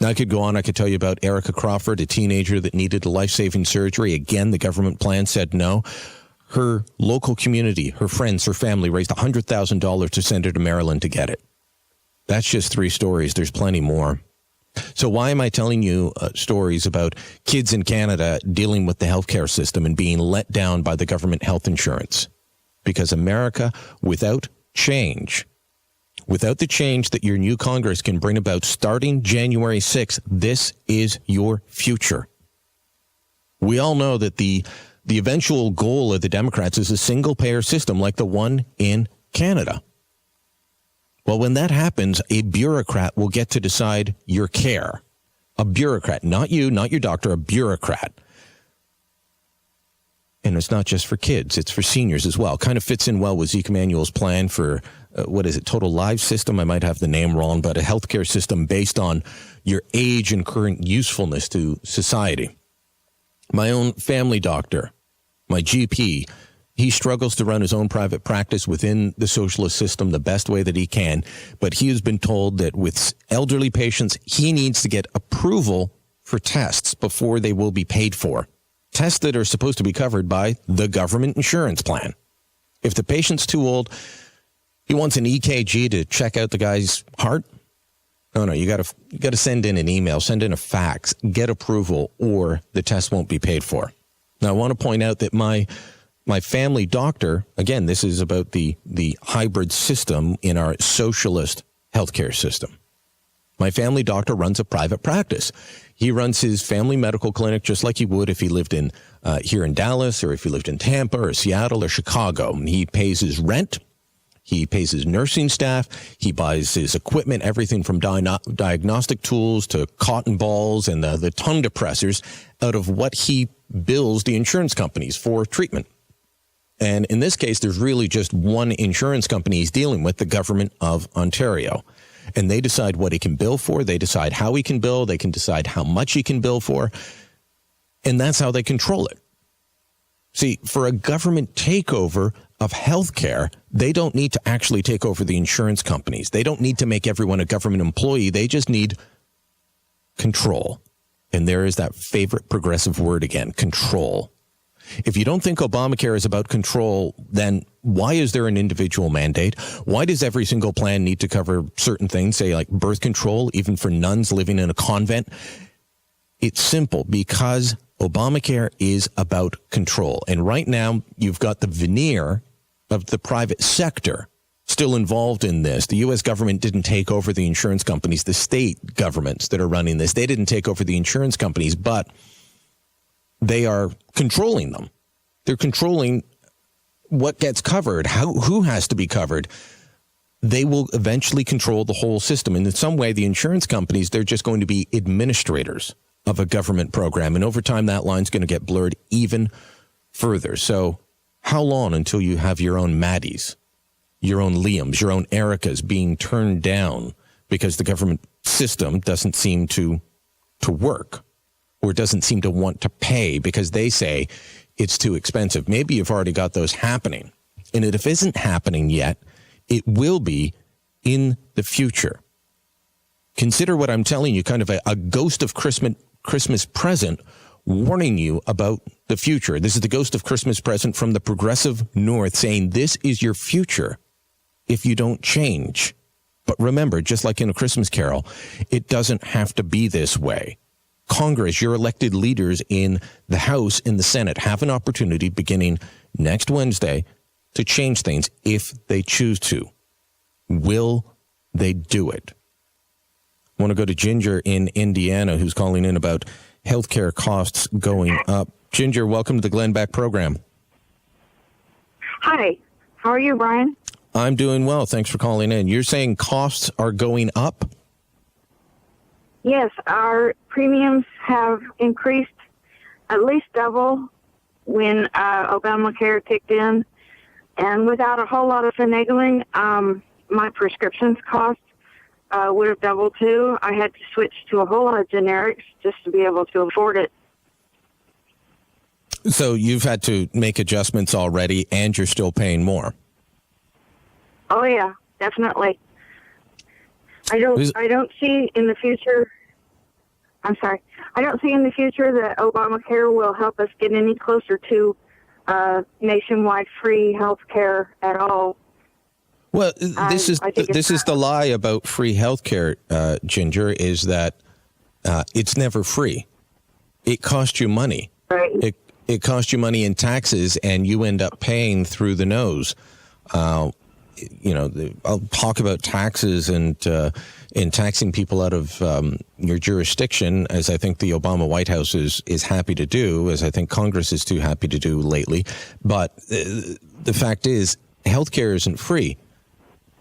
Now, I could go on. I could tell you about Erica Crawford, a teenager that needed a life-saving surgery. Again, the government plan said no. Her local community, her friends, her family raised $100,000 to send her to Maryland to get it. That's just 3 stories. There's plenty more. So why am I telling you stories about kids in Canada dealing with the healthcare system and being let down by the government health insurance? Because America, without change, without the change that your new Congress can bring about starting January 6th, this is your future. We all know that the eventual goal of the Democrats is a single-payer system like the one in Canada. Well, when that happens, a bureaucrat will get to decide your care. A bureaucrat, not you, not your doctor, a bureaucrat. And it's not just for kids, it's for seniors as well. Kind of fits in well with Zeke Emanuel's plan for, Total Lives System? I might have the name wrong, but a healthcare system based on your age and current usefulness to society. My own family doctor, my GP, he struggles to run his own private practice within the socialist system the best way that he can. But he has been told that with elderly patients, he needs to get approval for tests before they will be paid for. Tests that are supposed to be covered by the government insurance plan. If the patient's too old, he wants an EKG to check out the guy's heart. No, you got to send in an email, send in a fax, get approval, or the test won't be paid for. Now, I want to point out that my family doctor, again, this is about the hybrid system in our socialist healthcare system. My family doctor runs a private practice. He runs his family medical clinic just like he would if he lived in here in Dallas, or if he lived in Tampa or Seattle or Chicago. He pays his rent. He pays his nursing staff. He buys his equipment, everything from diagnostic tools to cotton balls and the tongue depressors out of what he bills the insurance companies for treatment. And in this case, there's really just one insurance company he's dealing with, the government of Ontario. And they decide what he can bill for. They decide how he can bill. They can decide how much he can bill for. And that's how they control it. See, for a government takeover of healthcare, they don't need to actually take over the insurance companies. They don't need to make everyone a government employee. They just need control. And there is that favorite progressive word again, control. If you don't think Obamacare is about control, then why is there an individual mandate? Why does every single plan need to cover certain things, say like birth control, even for nuns living in a convent? It's simple, because Obamacare is about control. And right now, you've got the veneer of the private sector still involved in this. The U.S. government didn't take over the insurance companies. The state governments that are running this, they didn't take over the insurance companies, but they are controlling them. They're controlling what gets covered, who has to be covered. They will eventually control the whole system. And in some way, the insurance companies, they're just going to be administrators of a government program. And over time, that line's going to get blurred even further. So how long until you have your own Maddies, your own Liams, your own Ericas being turned down because the government system doesn't seem to work, or doesn't seem to want to pay because they say it's too expensive? Maybe you've already got those happening. And if it isn't happening yet, it will be in the future. Consider what I'm telling you, kind of a ghost of Christmas present warning you about the future. This is the ghost of Christmas present from the progressive North saying this is your future if you don't change. But remember, just like in A Christmas Carol, it doesn't have to be this way. Congress, your elected leaders in the House, in the Senate, have an opportunity beginning next Wednesday to change things if they choose to. Will they do it? I want to go to Ginger in Indiana, who's calling in about healthcare costs going up. Ginger, welcome to the Glenn Beck program. Hi. How are you, Brian? I'm doing well. Thanks for calling in. You're saying costs are going up? Yes, our premiums have increased at least double when Obamacare kicked in. And without a whole lot of finagling, my prescriptions cost would have doubled too. I had to switch to a whole lot of generics just to be able to afford it. So you've had to make adjustments already, and you're still paying more. Oh yeah, definitely. I don't see in the future. I'm sorry. I don't see in the future that Obamacare will help us get any closer to nationwide free health care at all. Well, this is the lie about free health care, Ginger, is that it's never free. It costs you money. Right. It costs you money in taxes, and you end up paying through the nose. I'll talk about taxes and taxing people out of your jurisdiction, as I think the Obama White House is happy to do, as I think Congress is too happy to do lately. But the fact is, healthcare isn't free.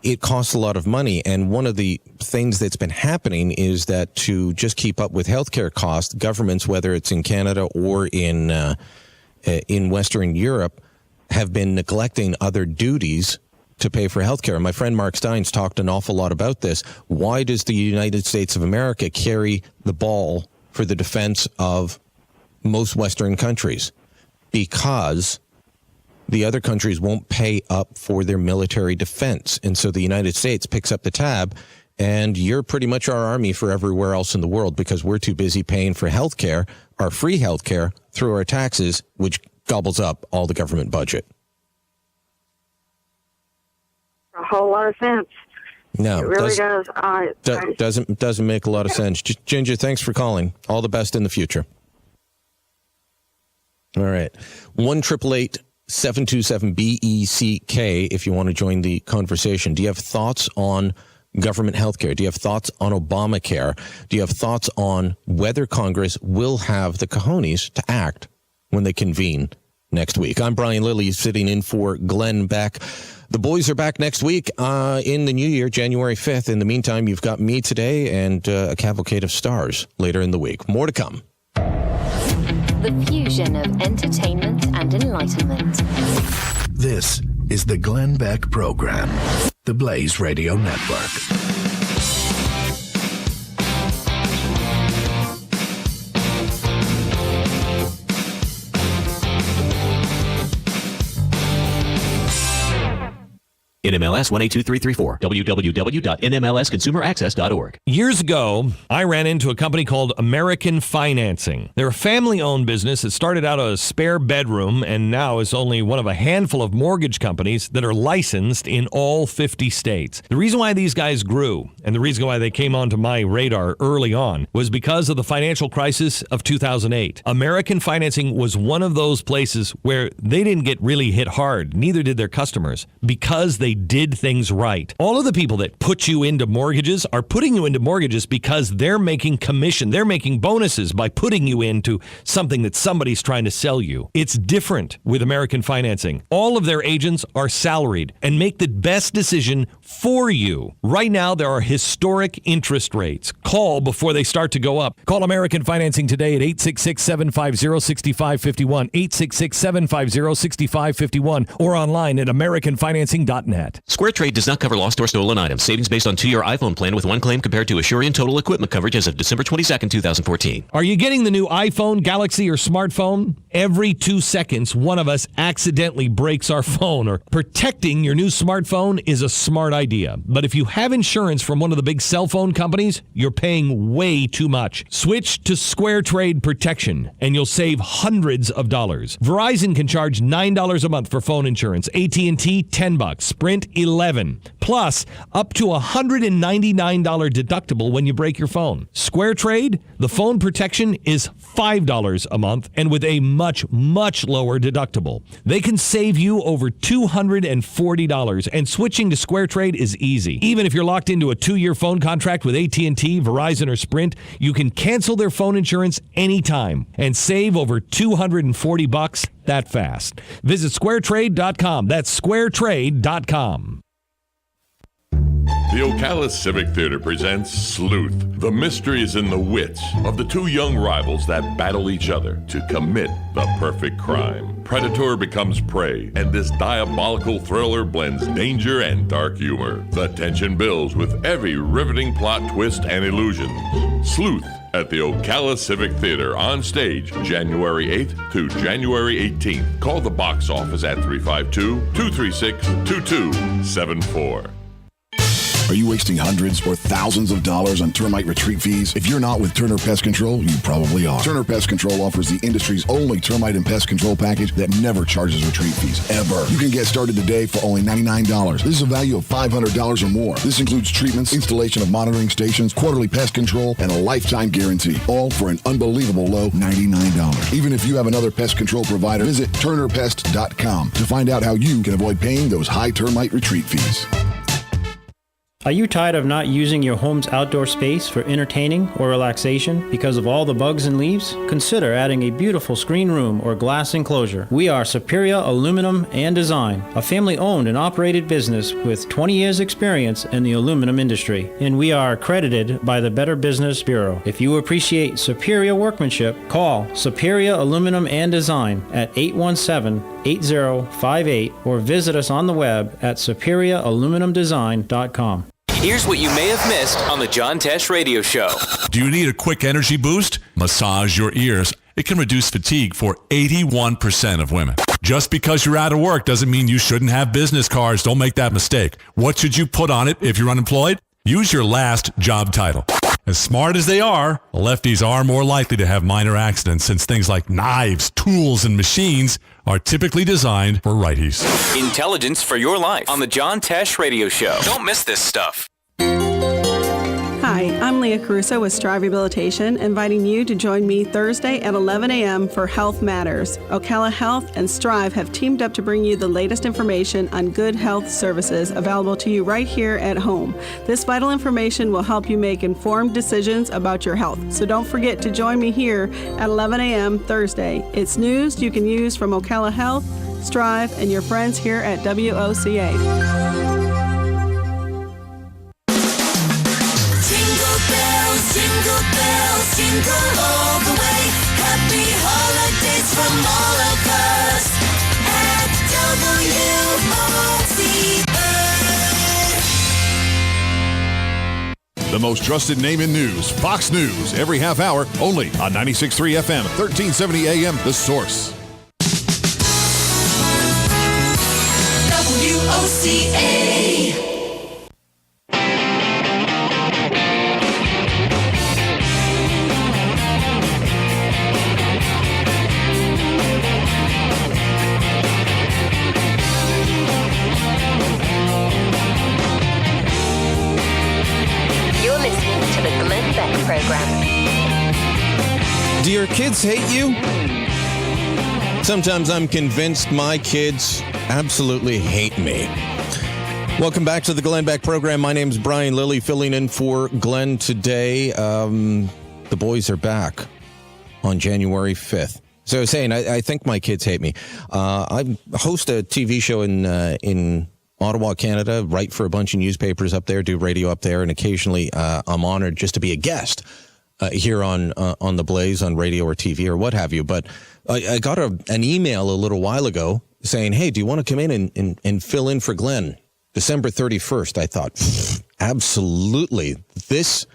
It costs a lot of money. And one of the things that's been happening is that to just keep up with healthcare costs, governments, whether it's in Canada or in Western Europe, have been neglecting other duties to pay for healthcare. My friend Mark Steins talked an awful lot about this. Why does the United States of America carry the ball for the defense of most Western countries? Because the other countries won't pay up for their military defense. And so the United States picks up the tab, and you're pretty much our army for everywhere else in the world because we're too busy paying for healthcare, our free healthcare, through our taxes, which gobbles up all the government budget. A whole lot of sense. No, it really does. Doesn't make a lot of sense. Ginger, thanks for calling. All the best in the future. All right. 1-888-727-BECK if you want to join the conversation. Do you have thoughts on government health care? Do you have thoughts on Obamacare? Do you have thoughts on whether Congress will have the cojones to act when they convene next week? I'm Brian Lilly, sitting in for Glenn Beck. The boys are back next week in the new year, January 5th. In the meantime, you've got me today and a cavalcade of stars later in the week. More to come. The fusion of entertainment and enlightenment. This is the Glenn Beck Program, the Blaze Radio Network. NMLS 182334, www.nmlsconsumeraccess.org. Years ago, I ran into a company called American Financing. They're a family-owned business that started out a spare bedroom and now is only one of a handful of mortgage companies that are licensed in all 50 states. The reason why these guys grew and the reason why they came onto my radar early on was because of the financial crisis of 2008. American Financing was one of those places where they didn't get really hit hard, neither did their customers, because they did things right. All of the people that put you into mortgages are putting you into mortgages because they're making commission. They're making bonuses by putting you into something that somebody's trying to sell you. It's different with American Financing. All of their agents are salaried and make the best decision for you. Right now, there are historic interest rates. Call before they start to go up. Call American Financing today at 866-750-6551, 866-750-6551, or online at AmericanFinancing.net. SquareTrade does not cover lost or stolen items. Savings based on 2-year iPhone plan with one claim compared to Assurian total equipment coverage as of December 22nd, 2014. Are you getting the new iPhone, Galaxy, or smartphone? Every 2 seconds, one of us accidentally breaks our phone, or protecting your new smartphone is a smart idea. But if you have insurance from one of the big cell phone companies, you're paying way too much. Switch to SquareTrade Protection, and you'll save hundreds of dollars. Verizon can charge $9 a month for phone insurance. AT&T, $10. Sprint, $11. Plus, up to $199 deductible when you break your phone. SquareTrade, the phone protection is $5 a month, and with a much, much lower deductible. They can save you over $240, and switching to SquareTrade is easy. Even if you're locked into a 2-year phone contract with AT&T, Verizon, or Sprint, you can cancel their phone insurance anytime and save over $240 that fast. Visit SquareTrade.com. That's SquareTrade.com. The Ocala Civic Theater presents Sleuth. The mystery is in the wits of the two young rivals that battle each other to commit the perfect crime. Predator becomes prey, and this diabolical thriller blends danger and dark humor. The tension builds with every riveting plot twist and illusion. Sleuth at the Ocala Civic Theater on stage January 8th to January 18th. Call the box office at 352-236-2274. Are you wasting hundreds or thousands of dollars on termite retreat fees? If you're not with Turner Pest Control, you probably are. Turner Pest Control offers the industry's only termite and pest control package that never charges retreat fees, ever. You can get started today for only $99. This is a value of $500 or more. This includes treatments, installation of monitoring stations, quarterly pest control, and a lifetime guarantee, all for an unbelievable low $99. Even if you have another pest control provider, visit turnerpest.com to find out how you can avoid paying those high termite retreat fees. Are you tired of not using your home's outdoor space for entertaining or relaxation because of all the bugs and leaves? Consider adding a beautiful screen room or glass enclosure. We are Superior Aluminum and Design, a family-owned and operated business with 20 years experience in the aluminum industry, and we are accredited by the Better Business Bureau. If you appreciate superior workmanship, call Superior Aluminum and Design at 817-8058 or visit us on the web at superiораluminumdesign.com. Here's what you may have missed on the John Tesh Radio Show. Do you need a quick energy boost? Massage your ears. It can reduce fatigue for 81% of women. Just because you're out of work doesn't mean you shouldn't have business cards. Don't make that mistake. What should you put on it if you're unemployed? Use your last job title. As smart as they are, lefties are more likely to have minor accidents since things like knives, tools, and machines are typically designed for righties. Intelligence for your life on the John Tesh Radio Show. Don't miss this stuff. Hi, Hi, I'm Leah Caruso with Strive Rehabilitation, inviting you to join me Thursday at 11 a.m. for Health Matters. Ocala Health and Strive have teamed up to bring you the latest information on good health services available to you right here at home. This vital information will help you make informed decisions about your health. So don't forget to join me here at 11 a.m. Thursday. It's news you can use from Ocala Health, Strive, and your friends here at WOCA. Jingle bells, jingle all the way. Happy holidays from all of us at WOCA. The most trusted name in news, Fox News, every half hour, only on 96.3 FM, 1370 AM, The Source. WOCA. Do your kids hate you? Sometimes I'm convinced my kids absolutely hate me. Welcome back to the Glenn Beck program. My name's Brian Lilly, filling in for Glenn today. The boys are back on January 5th. So I was saying, I think my kids hate me. I host a TV show in Ottawa, Canada, write for a bunch of newspapers up there, do radio up there, and occasionally I'm honored just to be a guest here on the Blaze on radio or TV or what have you. But I got an email a little while ago saying, hey, do you want to come in and fill in for Glenn December 31st? I thought, absolutely. This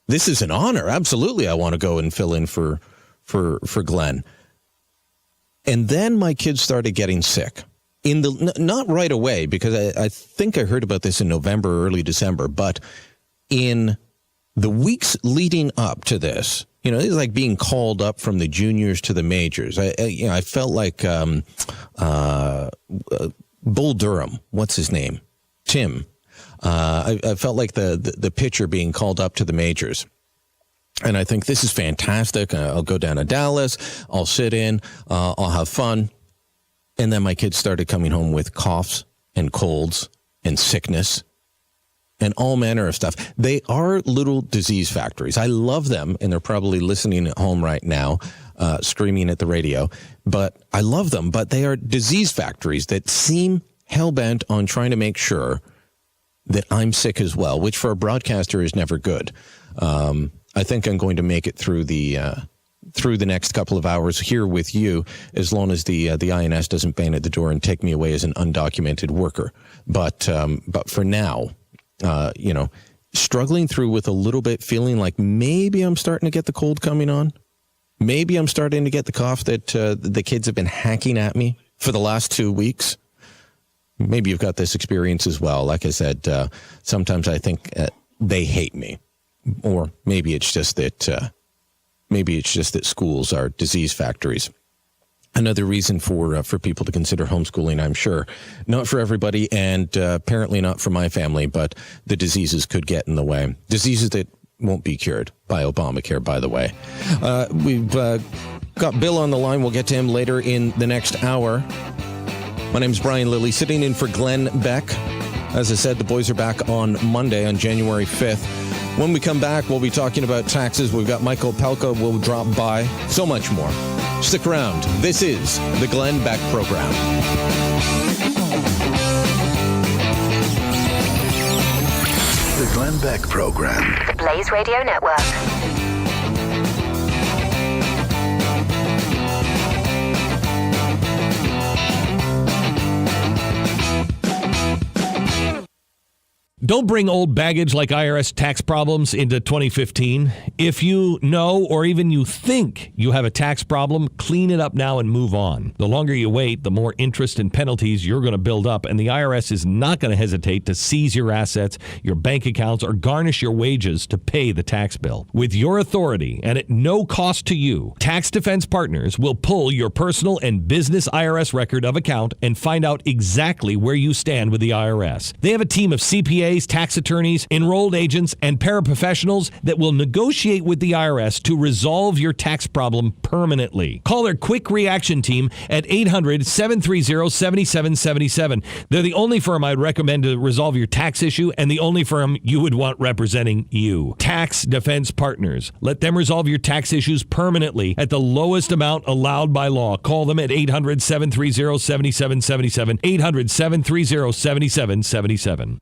is an honor. Absolutely. I want to go and fill in for Glenn. And then my kids started getting sick. Not right away, because I think I heard about this in November, early December, but in the weeks leading up to this, it's like being called up from the juniors to the majors. I felt like Bull Durham. What's his name? Tim. I felt like the pitcher being called up to the majors. And I think this is fantastic. I'll go down to Dallas. I'll sit in. I'll have fun. And then my kids started coming home with coughs and colds and sickness and all manner of stuff. They are little disease factories. I love them, and they're probably listening at home right now, screaming at the radio. But I love them, but they are disease factories that seem hell-bent on trying to make sure that I'm sick as well, which for a broadcaster is never good. I think I'm going to make it through the next couple of hours here with you, as long as the INS doesn't bang at the door and take me away as an undocumented worker. But for now, struggling through with a little bit, feeling like maybe I'm starting to get the cold coming on. Maybe I'm starting to get the cough that the kids have been hacking at me for the last 2 weeks. Maybe you've got this experience as well. Like I said, sometimes I think they hate me, or maybe it's just that schools are disease factories. Another reason for people to consider homeschooling, I'm sure. Not for everybody, and apparently not for my family, but the diseases could get in the way. Diseases that won't be cured by Obamacare, by the way. We've got Bill on the line. We'll get to him later in the next hour. My name's Brian Lilly, sitting in for Glenn Beck. As I said, the boys are back on Monday, on January 5th. When we come back, we'll be talking about taxes. We've got Michael Pelka will drop by. So much more. Stick around. This is the Glenn Beck Program. The Glenn Beck Program. The Blaze Radio Network. Don't bring old baggage like IRS tax problems into 2015. If you know, or even you think you have a tax problem, clean it up now and move on. The longer you wait, the more interest and penalties you're going to build up, and the IRS is not going to hesitate to seize your assets, your bank accounts, or garnish your wages to pay the tax bill. With your authority and at no cost to you, Tax Defense Partners will pull your personal and business IRS record of account and find out exactly where you stand with the IRS. They have a team of CPAs CPAs, tax attorneys, enrolled agents, and paraprofessionals that will negotiate with the IRS to resolve your tax problem permanently. Call their quick reaction team at 800-730-7777. They're the only firm I'd recommend to resolve your tax issue and the only firm you would want representing you. Tax Defense Partners. Let them resolve your tax issues permanently at the lowest amount allowed by law. Call them at 800-730-7777. 800-730-7777.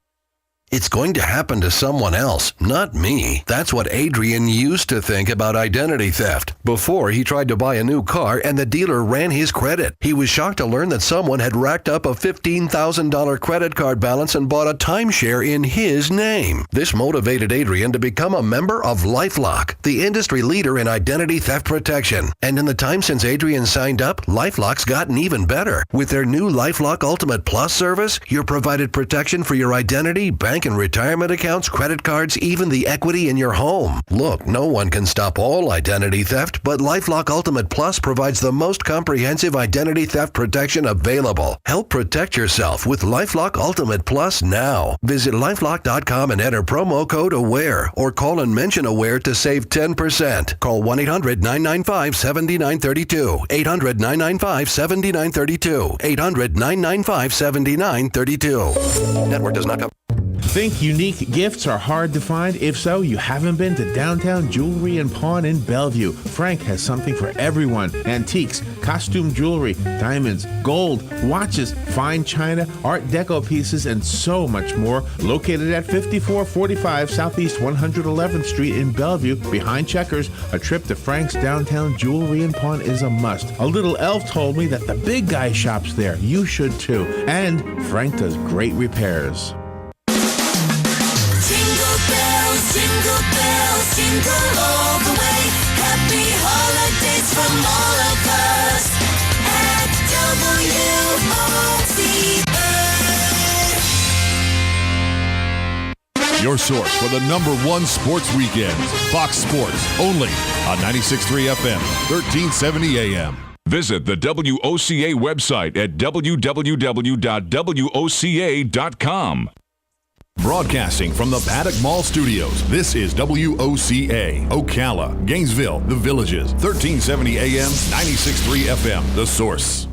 It's going to happen to someone else, not me. That's what Adrian used to think about identity theft before he tried to buy a new car and the dealer ran his credit. He was shocked to learn that someone had racked up a $15,000 credit card balance and bought a timeshare in his name. This motivated Adrian to become a member of LifeLock, the industry leader in identity theft protection. And in the time since Adrian signed up, LifeLock's gotten even better. With their new LifeLock Ultimate Plus service, you're provided protection for your identity, bank and retirement accounts, credit cards, even the equity in your home. Look, no one can stop all identity theft, but LifeLock Ultimate Plus provides the most comprehensive identity theft protection available. Help protect yourself with LifeLock Ultimate Plus now. Visit LifeLock.com and enter promo code AWARE or call and mention AWARE to save 10%. Call 1-800-995-7932. 800-995-7932. 800-995-7932. Network does not cover. Think unique gifts are hard to find? If so, you haven't been to Downtown Jewelry and Pawn in Bellevue. Frank has something for everyone. Antiques, costume jewelry, diamonds, gold, watches, fine china, art deco pieces, and so much more. Located at 5445 Southeast 111th Street in Bellevue, behind Checkers, a trip to Frank's Downtown Jewelry and Pawn is a must. A little elf told me that the big guy shops there. You should too. And Frank does great repairs. Jingle bells, jingle all the way. Happy holidays from all of us at WOCA. Your source for the #1 sports weekends. Fox Sports, only on 96.3 FM, 1370 AM. Visit the WOCA website at www.woca.com. Broadcasting from the Paddock Mall Studios, this is WOCA, Ocala, Gainesville, The Villages, 1370 AM, 96.3 FM, The Source.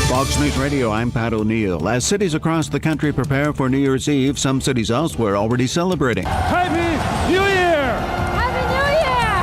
Fox News Radio, I'm Pat O'Neill. As cities across the country prepare for New Year's Eve, some cities elsewhere already celebrating. Happy New Year!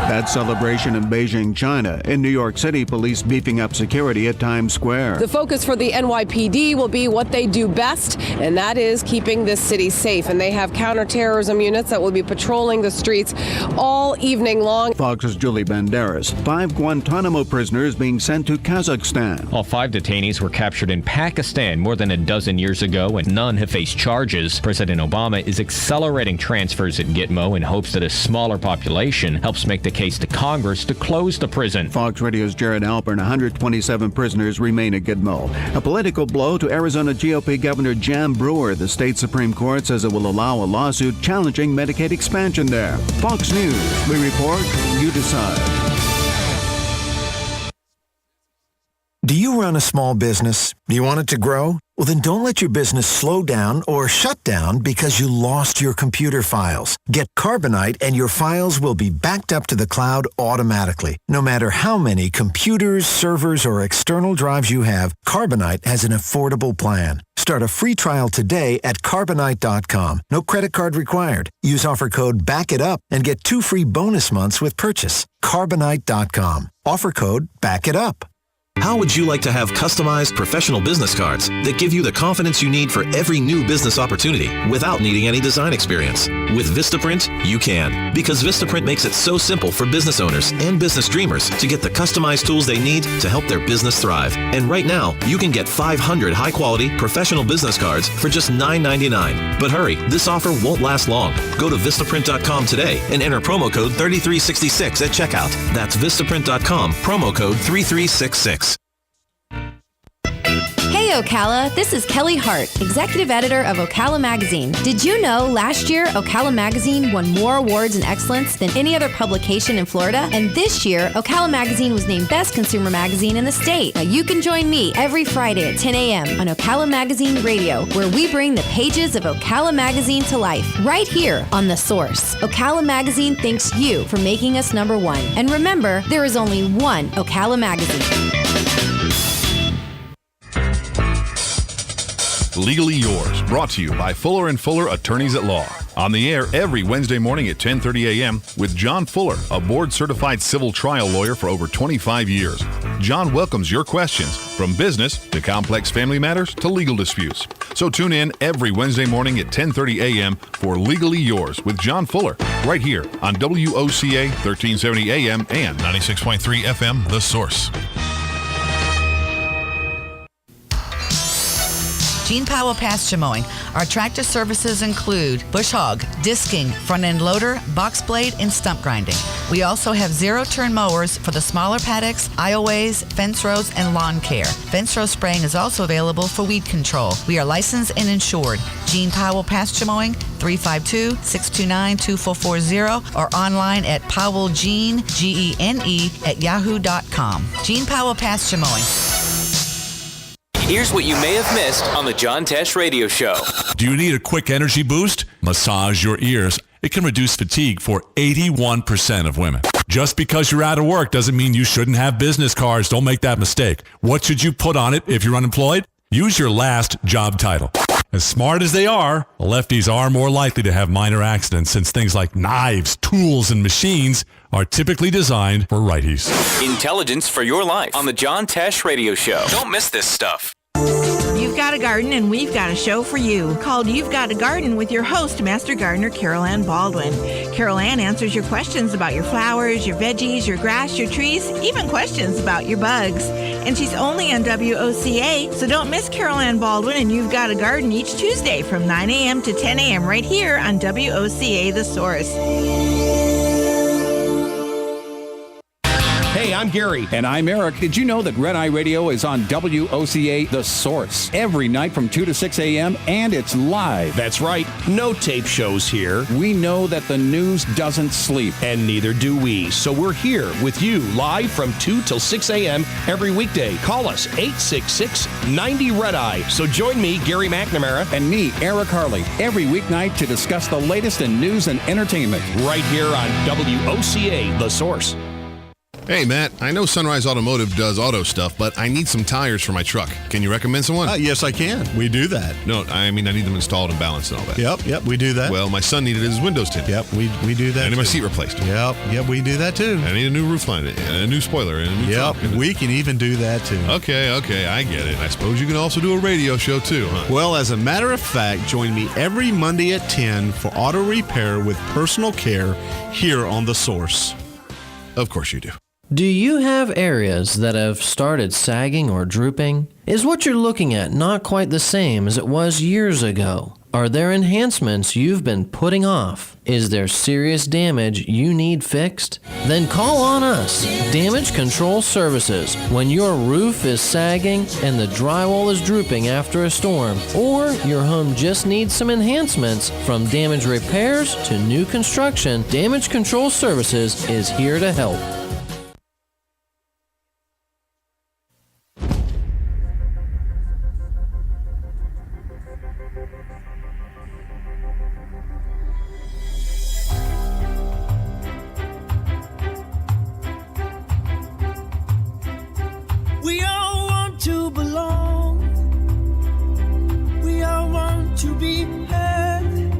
That celebration in Beijing, China. In New York City, police beefing up security at Times Square. The focus for the NYPD will be what they do best, and that is keeping this city safe. And they have counterterrorism units that will be patrolling the streets all evening long. Fox's Julie Banderas. 5 Guantanamo prisoners being sent to Kazakhstan. All 5 detainees were captured in Pakistan more than a dozen years ago, and none have faced charges. President Obama is accelerating transfers at Gitmo in hopes that a smaller population helps make the case to Congress to close the prison. Fox Radio's Jared Alpern. 127 prisoners remain at Gitmo. A political blow to Arizona GOP Governor Jan Brewer. The state Supreme Court says it will allow a lawsuit challenging Medicaid expansion there. Fox News. We report, you decide. Do you run a small business? Do you want it to grow? Well, then don't let your business slow down or shut down because you lost your computer files. Get Carbonite and your files will be backed up to the cloud automatically. No matter how many computers, servers, or external drives you have, Carbonite has an affordable plan. Start a free trial today at Carbonite.com. No credit card required. Use offer code BACKITUP and get 2 free bonus months with purchase. Carbonite.com. Offer code BACKITUP. How would you like to have customized professional business cards that give you the confidence you need for every new business opportunity without needing any design experience? With Vistaprint, you can. Because Vistaprint makes it so simple for business owners and business dreamers to get the customized tools they need to help their business thrive. And right now, you can get 500 high-quality professional business cards for just $9.99. But hurry, this offer won't last long. Go to Vistaprint.com today and enter promo code 3366 at checkout. That's Vistaprint.com, promo code 3366. Hey Ocala, this is Kelly Hart, Executive Editor of Ocala Magazine. Did you know last year Ocala Magazine won more awards in excellence than any other publication in Florida? And this year, Ocala Magazine was named Best Consumer Magazine in the state. Now you can join me every Friday at 10 a.m. on Ocala Magazine Radio, where we bring the pages of Ocala Magazine to life, right here on The Source. Ocala Magazine thanks you for making us number one. And remember, there is only one Ocala Magazine. Legally Yours, brought to you by Fuller & Fuller Attorneys at Law. On the air every Wednesday morning at 10:30 a.m. with John Fuller, a board-certified civil trial lawyer for over 25 years. John welcomes your questions, from business to complex family matters to legal disputes. So tune in every Wednesday morning at 10:30 a.m. for Legally Yours with John Fuller, right here on WOCA 1370 a.m. and 96.3 FM, The Source. Gene Powell Pasture Mowing. Our tractor services include bush hog, disking, front end loader, box blade, and stump grinding. We also have zero-turn mowers for the smaller paddocks, aisleways, fence rows, and lawn care. Fence row spraying is also available for weed control. We are licensed and insured. Gene Powell Pasture Mowing, 352-629-2440, or online at powellgene, Gene, at yahoo.com. Gene Powell Pasture Mowing. Here's what you may have missed on the John Tesh Radio Show. Do you need a quick energy boost? Massage your ears. It can reduce fatigue for 81% of women. Just because you're out of work doesn't mean you shouldn't have business cards. Don't make that mistake. What should you put on it if you're unemployed? Use your last job title. As smart as they are, lefties are more likely to have minor accidents since things like knives, tools, and machines are typically designed for righties. Intelligence for your life on the John Tesh Radio Show. Don't miss this stuff. You've got a garden, and we've got a show for you called You've Got a Garden with your host, Master Gardener Carol Ann Baldwin. Carol Ann answers your questions about your flowers, your veggies, your grass, your trees, even questions about your bugs. And she's only on WOCA, so don't miss Carol Ann Baldwin and You've Got a Garden each Tuesday from 9 a.m. to 10 a.m. right here on WOCA The Source. Hey, I'm Gary. And I'm Eric. Did you know that Red Eye Radio is on WOCA The Source every night from 2 to 6 a.m. and it's live? That's right. No tape shows here. We know that the news doesn't sleep. And neither do we. So we're here with you live from 2 till 6 a.m. every weekday. Call us 866-90-RED-EYE. So join me, Gary McNamara. And me, Eric Harley, every weeknight to discuss the latest in news and entertainment. Right here on WOCA The Source. Hey, Matt, I know Sunrise Automotive does auto stuff, but I need some tires for my truck. Can you recommend someone? Yes, I can. We do that. No, I mean, I need them installed and balanced and all that. Yep, we do that. Well, my son needed his windows tinted. Yep, we do that. I need too. my seat replaced. Yep, we do that too. I need a new roof line, and a new spoiler, and a new Yep, trunk. we can even do that too. Okay, I get it. I suppose you can also do a radio show too, huh? Well, as a matter of fact, join me every Monday at 10 for auto repair with personal care here on The Source. Of course you do. Do you have areas that have started sagging or drooping? Is what you're looking at not quite the same as it was years ago? Are there enhancements you've been putting off? Is there serious damage you need fixed? Then call on us, Damage Control Services, when your roof is sagging and the drywall is drooping after a storm, or your home just needs some enhancements. From damage repairs to new construction, Damage Control Services is here to help. We all want to belong. We all want to be heard.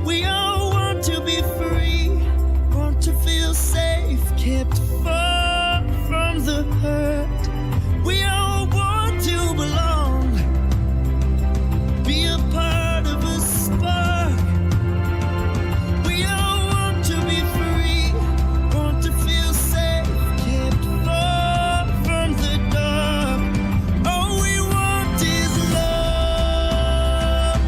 We all want to be free. Want to feel safe, kept far from the hurt. We all want to belong. Be a part of a spark. We all want to be free. Want to feel safe, kept far from the dark. All we want is love.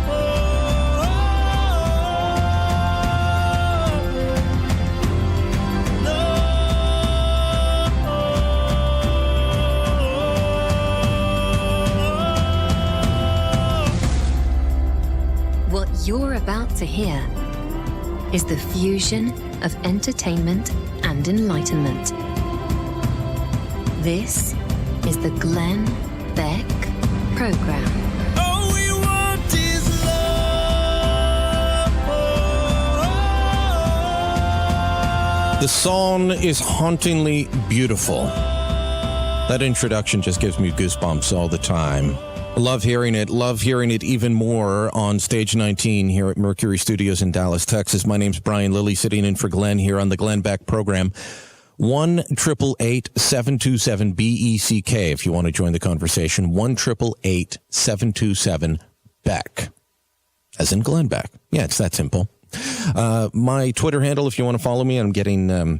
Love. about to hear is the fusion of entertainment and enlightenment. This is the Glenn Beck Program. All we want is love. The song is hauntingly beautiful. That introduction just gives me goosebumps all the time. Love hearing it even more on Stage 19 here at Mercury Studios in Dallas, Texas. My name's Brian Lilly, sitting in for Glenn here on the Glenn Beck Program. 1-888-727-BECK if you want to join the conversation. 1-888-727-BECK. As in Glenn Beck. Yeah, it's that simple. My Twitter handle, if you want to follow me, I'm getting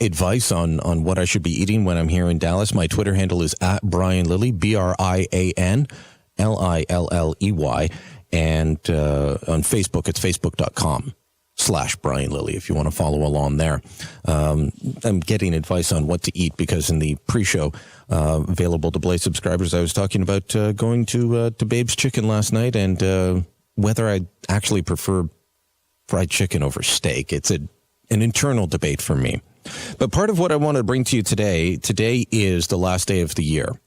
advice on what I should be eating when I'm here in Dallas. My Twitter handle is @BrianLilly, BrianLilley. And on Facebook, it's facebook.com/Brian Lilly if you want to follow along there. I'm getting advice on what to eat because in the pre-show available to Blaze subscribers, I was talking about going to Babe's Chicken last night and whether I actually prefer fried chicken over steak. It's an internal debate for me. But part of what I want to bring to you today is the last day of the year,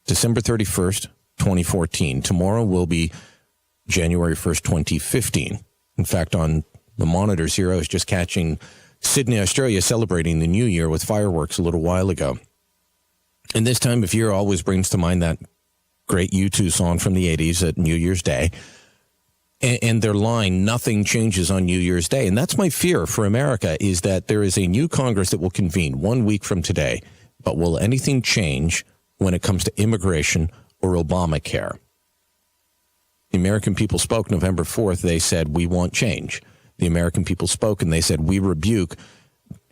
December 31st, 2014. Tomorrow will be January 1st, 2015. In fact, on the monitors here, I was just catching Sydney, Australia celebrating the new year with fireworks a little while ago. And this time of year always brings to mind that great U2 song from the 80s at New Year's Day. And their line, nothing changes on New Year's Day. And that's my fear for America, is that there is a new Congress that will convene 1 week from today. But will anything change when it comes to immigration or Obamacare? The American people spoke November 4th. They said, we want change. The American people spoke and they said, we rebuke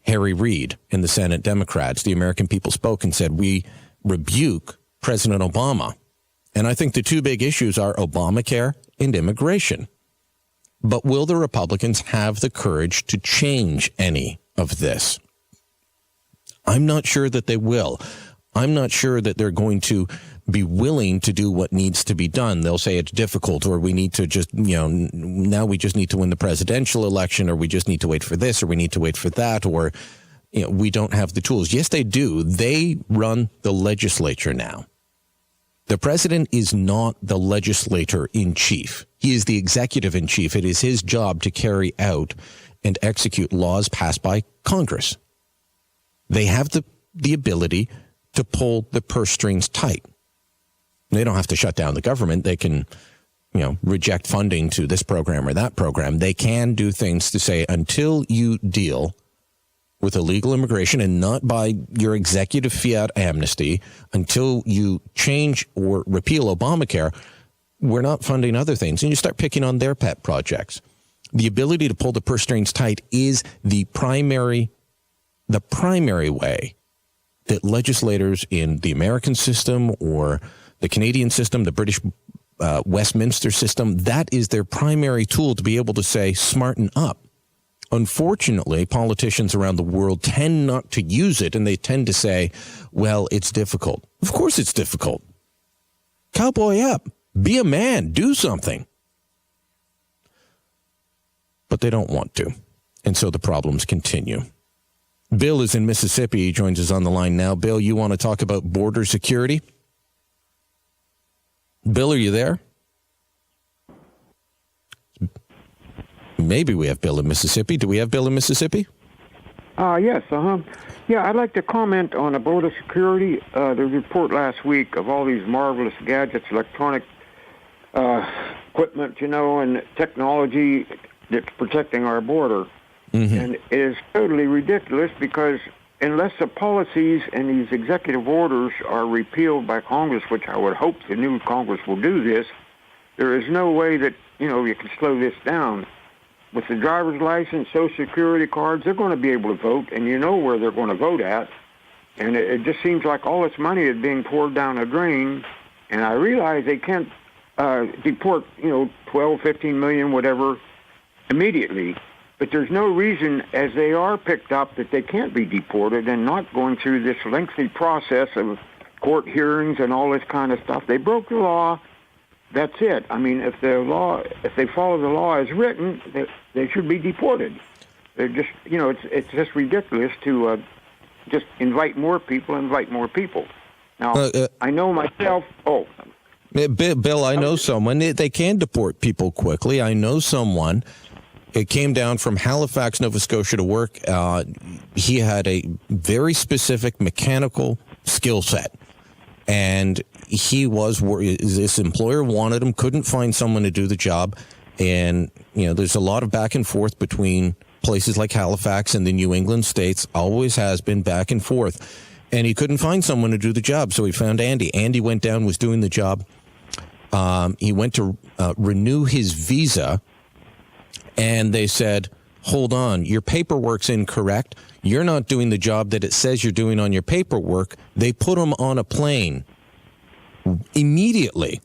Harry Reid and the Senate Democrats. The American people spoke and said, we rebuke President Obama. And I think the two big issues are Obamacare and immigration. But will the Republicans have the courage to change any of this? I'm not sure that they will. I'm not sure that they're going to be willing to do what needs to be done. They'll say it's difficult, or we need to just, now we just need to win the presidential election, or we just need to wait for this, or we need to wait for that, or we don't have the tools. Yes, they do. They run the legislature now. The president is not the legislator in chief. He is the executive in chief. It is his job to carry out and execute laws passed by Congress. They have the ability to pull the purse strings tight. They don't have to shut down the government. They can, reject funding to this program or that program. They can do things to say, until you deal with illegal immigration and not by your executive fiat amnesty, until you change or repeal Obamacare, we're not funding other things. And you start picking on their pet projects. The ability to pull the purse strings tight is the primary way that legislators in the American system or the Canadian system, the British Westminster system, that is their primary tool to be able to say, smarten up. Unfortunately, politicians around the world tend not to use it, and they tend to say, well, it's difficult. Of course it's difficult. Cowboy up. Be a man. Do something. But they don't want to, and so the problems continue. Bill is in Mississippi. He joins us on the line now. Bill, you want to talk about border security? Bill, are you there? Maybe we have Bill in Mississippi. Do we have Bill in Mississippi? Yes, Yeah, I'd like to comment on the border security. The report last week of all these marvelous gadgets, electronic equipment, and technology that's protecting our border. Mm-hmm. And it is totally ridiculous because unless the policies and these executive orders are repealed by Congress, which I would hope the new Congress will do this, there is no way that, you can slow this down. With the driver's license, Social Security cards, they're going to be able to vote, and you know where they're going to vote at. And it just seems like all this money is being poured down a drain. And I realize they can't deport, 12, 15 million, whatever, immediately. But there's no reason, as they are picked up, that they can't be deported and not going through this lengthy process of court hearings and all this kind of stuff. They broke the law. that's it. I mean, if they follow the law as written, they should be deported. They're just, it's just ridiculous to just invite more people. Now, I know myself. Oh, Bill, I know someone. They can deport people quickly. I know someone. It came down from Halifax, Nova Scotia to work. He had a very specific mechanical skill set. And this employer wanted him, couldn't find someone to do the job. And, there's a lot of back and forth between places like Halifax and the New England states, always has been back and forth. And he couldn't find someone to do the job. So he found Andy. Andy went down, was doing the job. He went to renew his visa. And they said, hold on, your paperwork's incorrect. You're not doing the job that it says you're doing on your paperwork. They put him on a plane immediately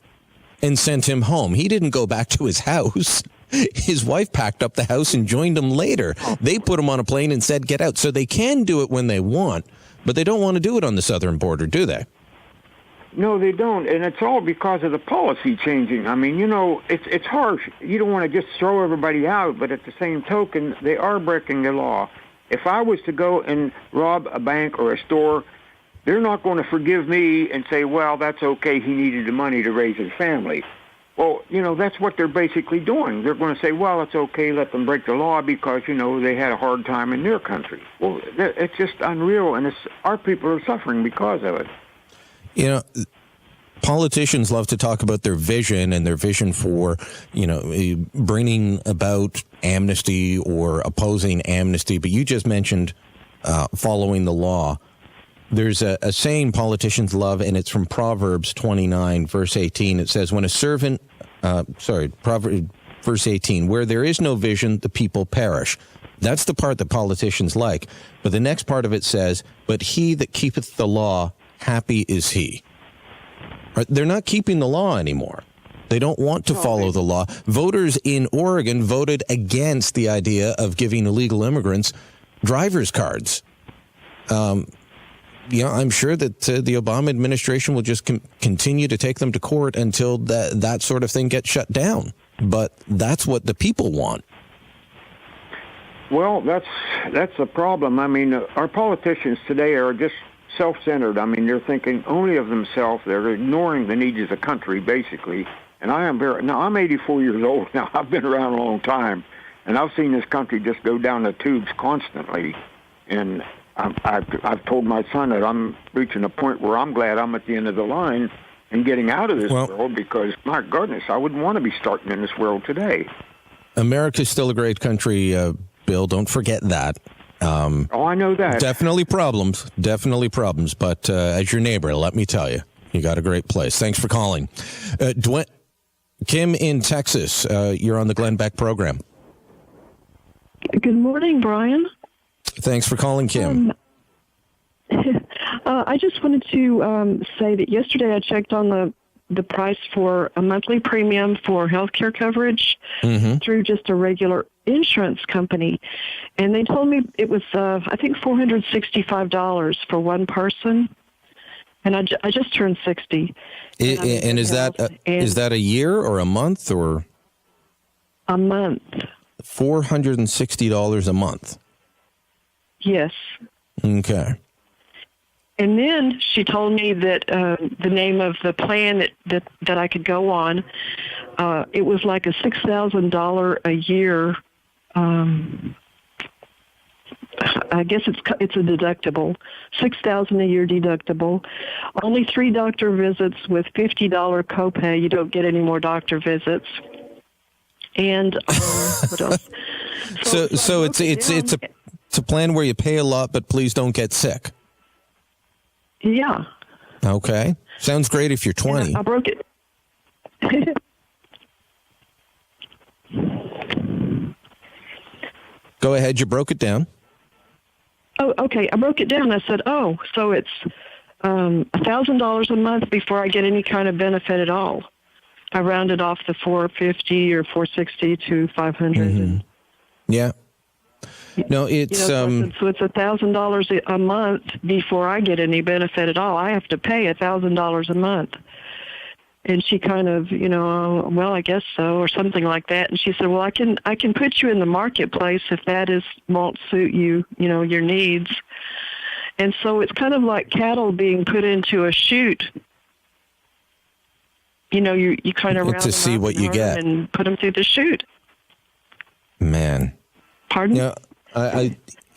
and sent him home. He didn't go back to his house. His wife packed up the house and joined him later. They put him on a plane and said, get out. So they can do it when they want, but they don't want to do it on the southern border, do they? No, they don't, and it's all because of the policy changing. I mean, it's harsh. You don't want to just throw everybody out, but at the same token, they are breaking the law. If I was to go and rob a bank or a store, they're not going to forgive me and say, well, that's okay, he needed the money to raise his family. Well, that's what they're basically doing. They're going to say, well, it's okay, let them break the law because, they had a hard time in their country. Well, it's just unreal, and our people are suffering because of it. Politicians love to talk about their vision and their vision for, bringing about amnesty or opposing amnesty. But you just mentioned following the law. There's a saying politicians love, and it's from Proverbs 29, verse 18. It says, Proverbs verse 18, where there is no vision, the people perish. That's the part that politicians like. But the next part of it says, but he that keepeth the law, happy is he. They're not keeping the law anymore. They don't want to follow the law. Voters in Oregon voted against the idea of giving illegal immigrants driver's cards. I'm sure that the Obama administration will just continue to take them to court until that sort of thing gets shut down. But that's what the people want. Well, that's the problem. I mean, our politicians today are just self-centered. I mean, they're thinking only of themselves. They're ignoring the needs of the country, basically. And I'm 84 years old now. I've been around a long time, and I've seen this country just go down the tubes constantly. And I've told my son that I'm reaching a point where I'm glad I'm at the end of the line and getting out of this world because, my goodness, I wouldn't want to be starting in this world today. America's still a great country, Bill. Don't forget that. I know that. Definitely problems. But as your neighbor, let me tell you, you got a great place. Thanks for calling. Kim in Texas, you're on the Glenn Beck program. Good morning, Brian. Thanks for calling, Kim. I just wanted to say that yesterday I checked on the price for a monthly premium for health care coverage through just a regular insurance company, and they told me it was I think $465 for one person, and I just turned 60. And is that a year or a month or a month? $460 a month. Yes. Okay. And then she told me that the name of the plan that I could go on, it was like a $6,000 a year. I guess it's a deductible, $6,000 a year deductible. Only 3 doctor visits with $50 copay. You don't get any more doctor visits. And what else? So it's a plan where you pay a lot, but please don't get sick. Yeah. Okay. Sounds great if you're 20. I broke it. Go ahead. You broke it down. Oh, okay. I broke it down. I said, so it's $1,000 a month before I get any kind of benefit at all. I rounded off the $450 or $460 to $500. Yeah. No, it's so it's $1,000 a month before I get any benefit at all. I have to pay $1,000 a month. And she kind of, well, I guess so, or something like that. And she said, well, I can put you in the marketplace if that won't suit you, your needs. And so it's kind of like cattle being put into a chute. You kind of round to see what you get and put them through the chute. Man. Pardon? Yeah,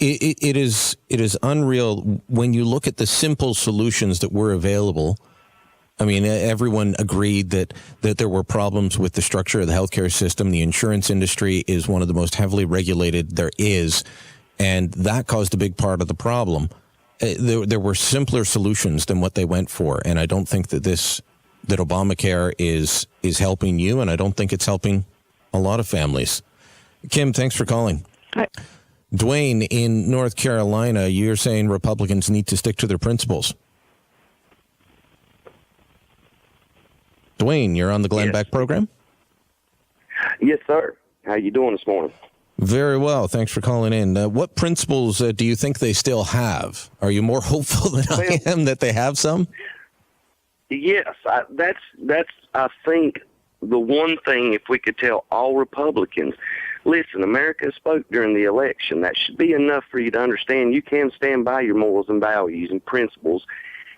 it is unreal when you look at the simple solutions that were available. I mean, everyone agreed that there were problems with the structure of the healthcare system. The insurance industry is one of the most heavily regulated there is, and that caused a big part of the problem. There were simpler solutions than what they went for, and I don't think that Obamacare is helping you, and I don't think it's helping a lot of families. Kim, thanks for calling. Hi. Dwayne, in North Carolina, you're saying Republicans need to stick to their principles. Dwayne, you're on the Glenn Beck program? Yes, sir. How you doing this morning? Very well. Thanks for calling in. What principles do you think they still have? Are you more hopeful than I am that they have some? Yes, that's I think the one thing, if we could tell all Republicans, listen, America spoke during the election. That should be enough for you to understand you can stand by your morals and values and principles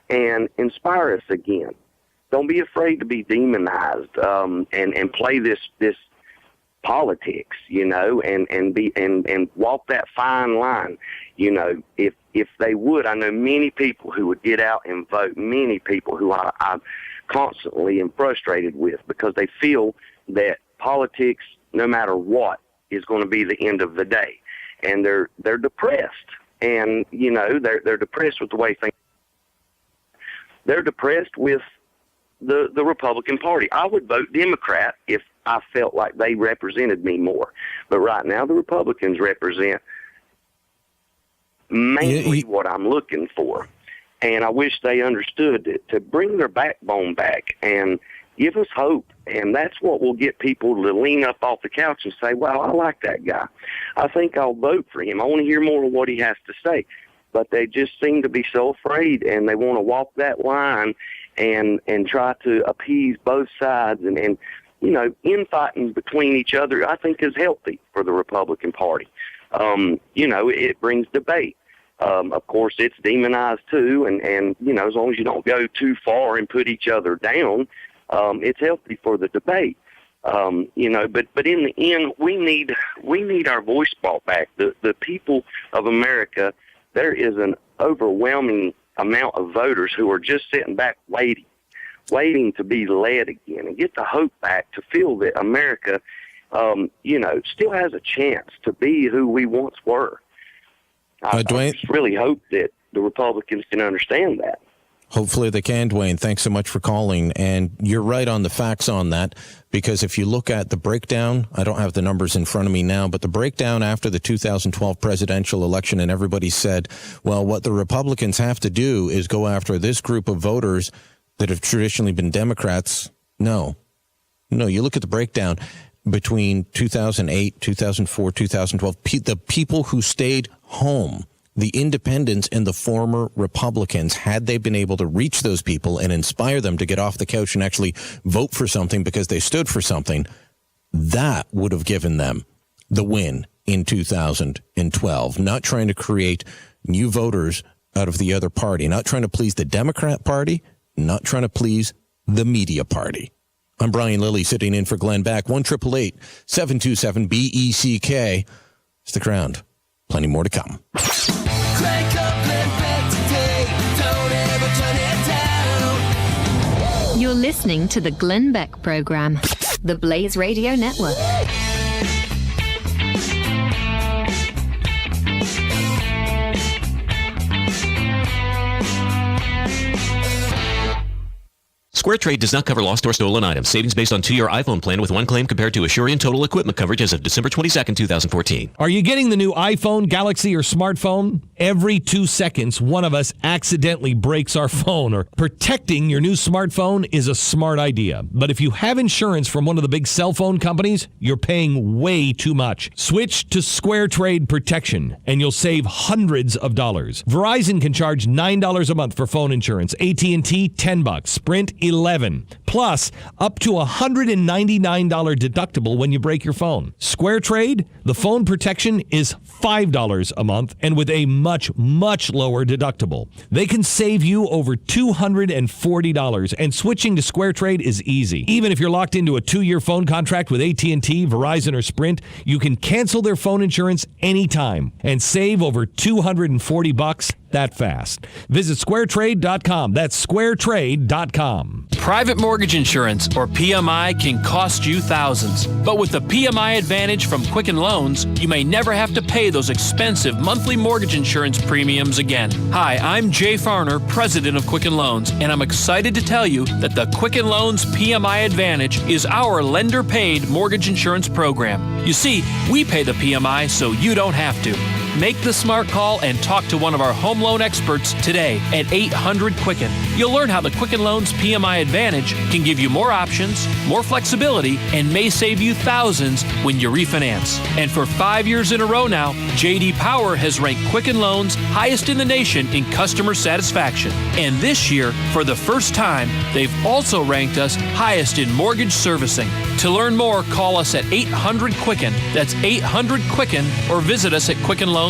and inspire us again. Don't be afraid to be demonized and play this politics, and walk that fine line. If they would, I know many people who would get out and vote, many people who I constantly am frustrated with because they feel that politics, no matter what, is going to be the end of the day. And they're depressed. And, they're depressed with the way things. They're depressed with the Republican Party. I would vote Democrat if I felt like they represented me more. But right now, the Republicans represent mainly what I'm looking for. And I wish they understood it, to bring their backbone back and give us hope. And that's what will get people to lean up off the couch and say, wow, I like that guy. I think I'll vote for him. I want to hear more of what he has to say. But they just seem to be so afraid, and they want to walk that line and try to appease both sides. And infighting between each other, I think, is healthy for the Republican Party. It brings debate. Of course, it's demonized too, and as long as you don't go too far and put each other down, it's healthy for the debate. But in the end, we need our voice brought back. The people of America, there is an overwhelming amount of voters who are just sitting back waiting to be led again and get the hope back to feel that America, still has a chance to be who we once were. I just really hope that the Republicans can understand that. Hopefully they can, Dwayne. Thanks so much for calling. And you're right on the facts on that, because if you look at the breakdown, I don't have the numbers in front of me now, but the breakdown after the 2012 presidential election, and everybody said, well, what the Republicans have to do is go after this group of voters that have traditionally been Democrats. No, you look at the breakdown between 2008, 2004, 2012, the people who stayed home, the independents and the former Republicans, had they been able to reach those people and inspire them to get off the couch and actually vote for something because they stood for something, that would have given them the win in 2012. Not trying to create new voters out of the other party, not trying to please the Democrat Party, not trying to please the media party. I'm Brian Lilly, sitting in for Glenn Beck. 1-888-727-BECK. Stick around. Plenty more to come. Crank up Glenn Beck today. Don't ever turn it down. You're listening to the Glenn Beck Program, the Blaze Radio Network. SquareTrade does not cover lost or stolen items. Savings based on 2-year iPhone plan with one claim compared to Assurian total equipment coverage as of December 22nd, 2014. Are you getting the new iPhone, Galaxy, or smartphone? Every 2 seconds, one of us accidentally breaks our phone, or protecting your new smartphone is a smart idea. But if you have insurance from one of the big cell phone companies, you're paying way too much. Switch to SquareTrade Protection, and you'll save hundreds of dollars. Verizon can charge $9 a month for phone insurance. AT&T, $10. Sprint, $11. Plus, up to $199 deductible when you break your phone. Square Trade, the phone protection is $5 a month and with a much, much lower deductible. They can save you over $240, and switching to Square Trade is easy. Even if you're locked into a 2-year phone contract with AT&T, Verizon, or Sprint, you can cancel their phone insurance anytime and save over $240 that fast. Visit squaretrade.com. That's squaretrade.com. Private mortgage insurance, or PMI, can cost you thousands. But with the PMI Advantage from Quicken Loans, you may never have to pay those expensive monthly mortgage insurance premiums again. Hi, I'm Jay Farner, president of Quicken Loans, and I'm excited to tell you that the Quicken Loans PMI Advantage is our lender-paid mortgage insurance program. You see, we pay the PMI so you don't have to. Make the smart call and talk to one of our home loan experts today at 800-QUICKEN. You'll learn how the Quicken Loans PMI Advantage can give you more options, more flexibility, and may save you thousands when you refinance. And for 5 years in a row now, J.D. Power has ranked Quicken Loans highest in the nation in customer satisfaction. And this year, for the first time, they've also ranked us highest in mortgage servicing. To learn more, call us at 800-QUICKEN. That's 800-QUICKEN, or visit us at QuickenLoans.com.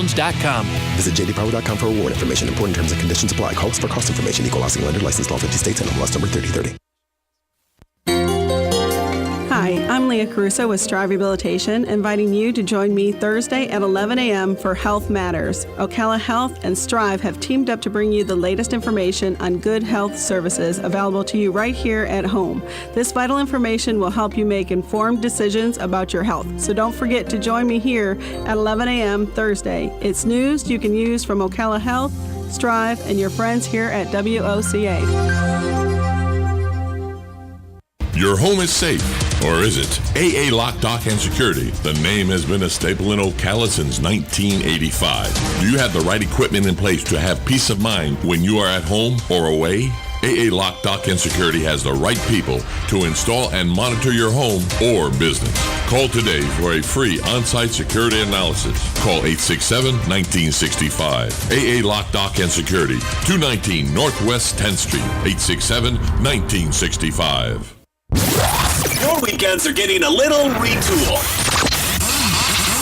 Visit jdpower.com for award information. Important terms and conditions apply. Call us for cost information. Equal housing lender. Licensed in all 50 states and MLS number 3030. Hi, I'm Leah Caruso with Strive Rehabilitation, inviting you to join me Thursday at 11 a.m. for Health Matters. Ocala Health and Strive have teamed up to bring you the latest information on good health services available to you right here at home. This vital information will help you make informed decisions about your health. So don't forget to join me here at 11 a.m. Thursday. It's news you can use from Ocala Health, Strive, and your friends here at WOCA. Your home is safe, or is it? AA Lock, Dock, and Security. The name has been a staple in Ocala since 1985. Do you have the right equipment in place to have peace of mind when you are at home or away? AA Lock, Dock, and Security has the right people to install and monitor your home or business. Call today for a free on-site security analysis. Call 867-1965. AA Lock, Dock, and Security, 219 Northwest 10th Street, 867-1965. Your weekends are getting a little retool.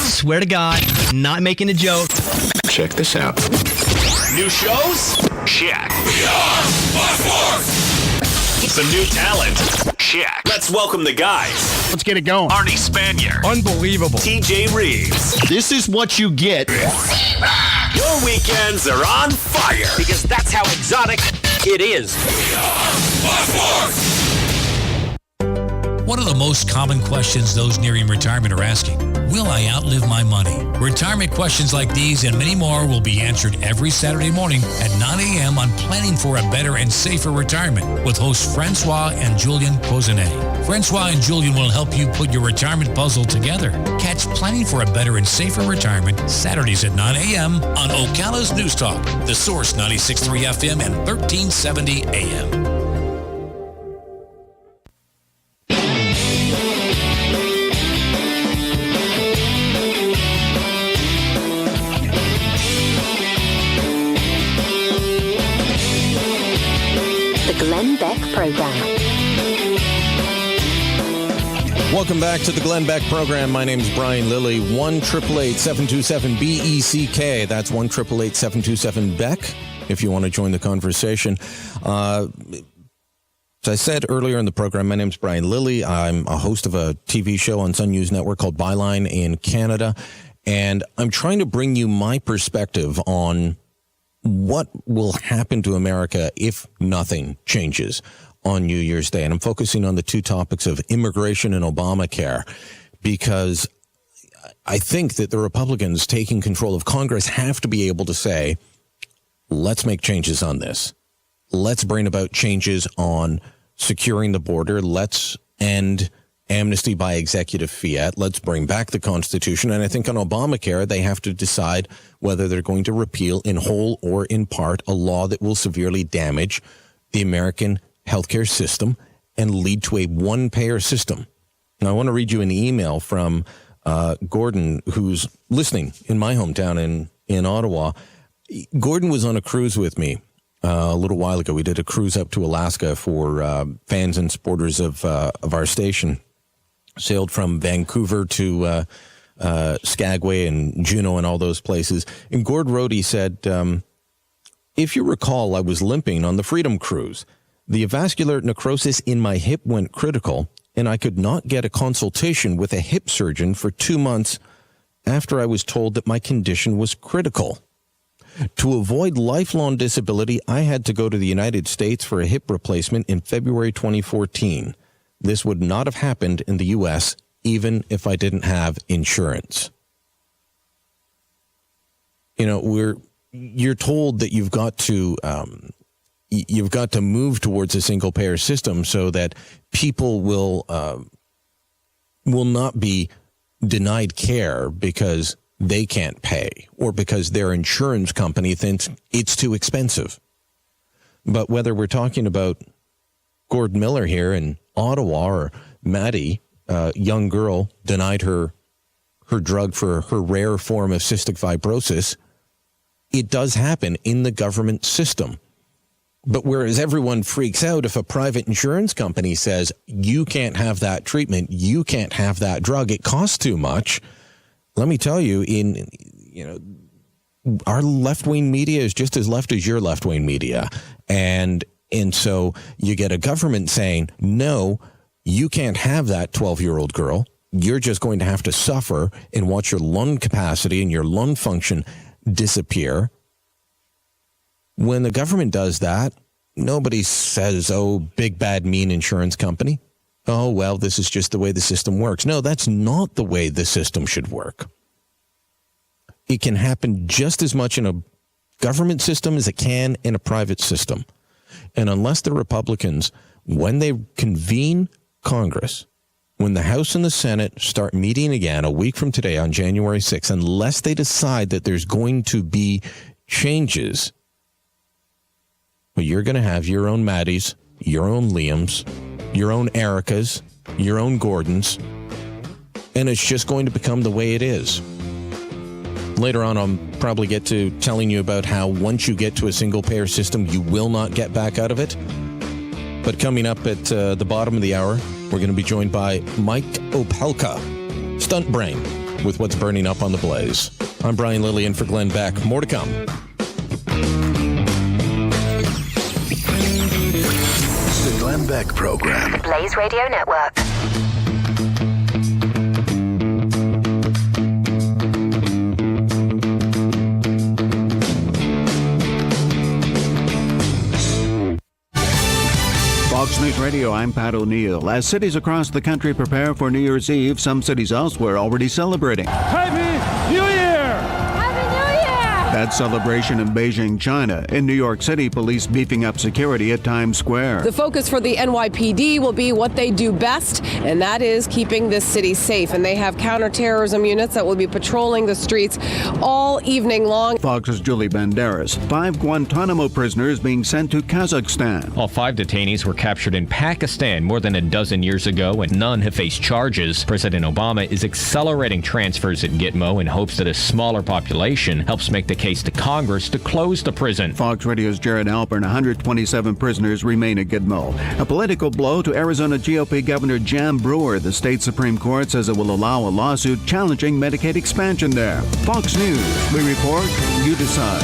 Swear to God, not making a joke. Check this out. New shows? Check. Some new talent? Check. Let's welcome the guys. Let's get it going. Arnie Spanier. Unbelievable. TJ Reeves. This is what you get. Your weekends are on fire. Because that's how exotic it is. One of the most common questions those nearing retirement are asking, will I outlive my money? Retirement questions like these and many more will be answered every Saturday morning at 9 a.m. on Planning for a Better and Safer Retirement with hosts Francois and Julian Pozenet. Francois and Julian will help you put your retirement puzzle together. Catch Planning for a Better and Safer Retirement Saturdays at 9 a.m. on Ocala's News Talk, The Source 96.3 FM and 1370 AM. Glenn Beck Program. Welcome back to the Glenn Beck Program. My name is Brian Lilly. 1-888-727-BECK. That's 1-888-727-BECK if you want to join the conversation. As I said earlier in the program, my name is Brian Lilly. I'm a host of a TV show on Sun News Network called Byline in Canada, and I'm trying to bring you my perspective on what will happen to America if nothing changes on New Year's Day. And I'm focusing on the two topics of immigration and Obamacare, because I think that the Republicans taking control of Congress have to be able to say, let's make changes on this. Let's bring about changes on securing the border. Let's end amnesty by executive fiat. Let's bring back the Constitution. And I think on Obamacare, they have to decide whether they're going to repeal in whole or in part a law that will severely damage the American healthcare system and lead to a one-payer system. Now, I want to read you an email from Gordon, who's listening in my hometown in Ottawa. Gordon was on a cruise with me a little while ago. We did a cruise up to Alaska for fans and supporters of our station. Sailed from Vancouver to Skagway and Juneau and all those places. And Gord Rohde said, if you recall, I was limping on the Freedom Cruise. The avascular necrosis in my hip went critical, and I could not get a consultation with a hip surgeon for 2 months after I was told that my condition was critical. To avoid lifelong disability, I had to go to the United States for a hip replacement in February 2014. This would not have happened in the U.S. even if I didn't have insurance. You know, you're told that you've got to move towards a single payer system so that people will not be denied care because they can't pay or because their insurance company thinks it's too expensive. But whether we're talking about Gord Miller here in Ottawa or Maddie, a young girl denied her drug for her rare form of cystic fibrosis, it does happen in the government system. But whereas everyone freaks out if a private insurance company says, you can't have that treatment, you can't have that drug, it costs too much. Let me tell you, our left-wing media is just as left as your left-wing media. And so you get a government saying, no, you can't have that 12-year-old girl. You're just going to have to suffer and watch your lung capacity and your lung function disappear. When the government does that, nobody says, oh, big, bad, mean insurance company. Oh, well, this is just the way the system works. No, that's not the way the system should work. It can happen just as much in a government system as it can in a private system. And unless the Republicans, when they convene Congress, when the House and the Senate start meeting again a week from today on January 6th, unless they decide that there's going to be changes, well, you're going to have your own Maddies, your own Liams, your own Ericas, your own Gordons, and it's just going to become the way it is. Later on, I'll probably get to telling you about how once you get to a single-payer system, you will not get back out of it. But coming up at the bottom of the hour, we're going to be joined by Mike Opelka, Stunt Brain, with what's burning up on the Blaze. I'm Brian Lillian for Glenn Beck. More to come. The Glenn Beck Program. Blaze Radio Network. Fox News Radio, I'm Pat O'Neill. As cities across the country prepare for New Year's Eve, some cities elsewhere already celebrating. Happy New Year! Happy New Year! That celebration in Beijing, China. In New York City, police beefing up security at Times Square. The focus for the NYPD will be what they do best, and that is keeping this city safe. And they have counterterrorism units that will be patrolling the streets all evening long. Fox's Julie Banderas. 5 Guantanamo prisoners being sent to Kazakhstan. All 5 detainees were captured in Pakistan more than a dozen years ago, and none have faced charges. President Obama is accelerating transfers at Gitmo in hopes that a smaller population helps make the case to Congress to close the prison. Fox Radio's Jared Alpern. 127 prisoners remain at Gitmo. A political blow to Arizona GOP Governor Jan Brewer. The state Supreme Court says it will allow a lawsuit challenging Medicaid expansion there. Fox News. We report, you decide.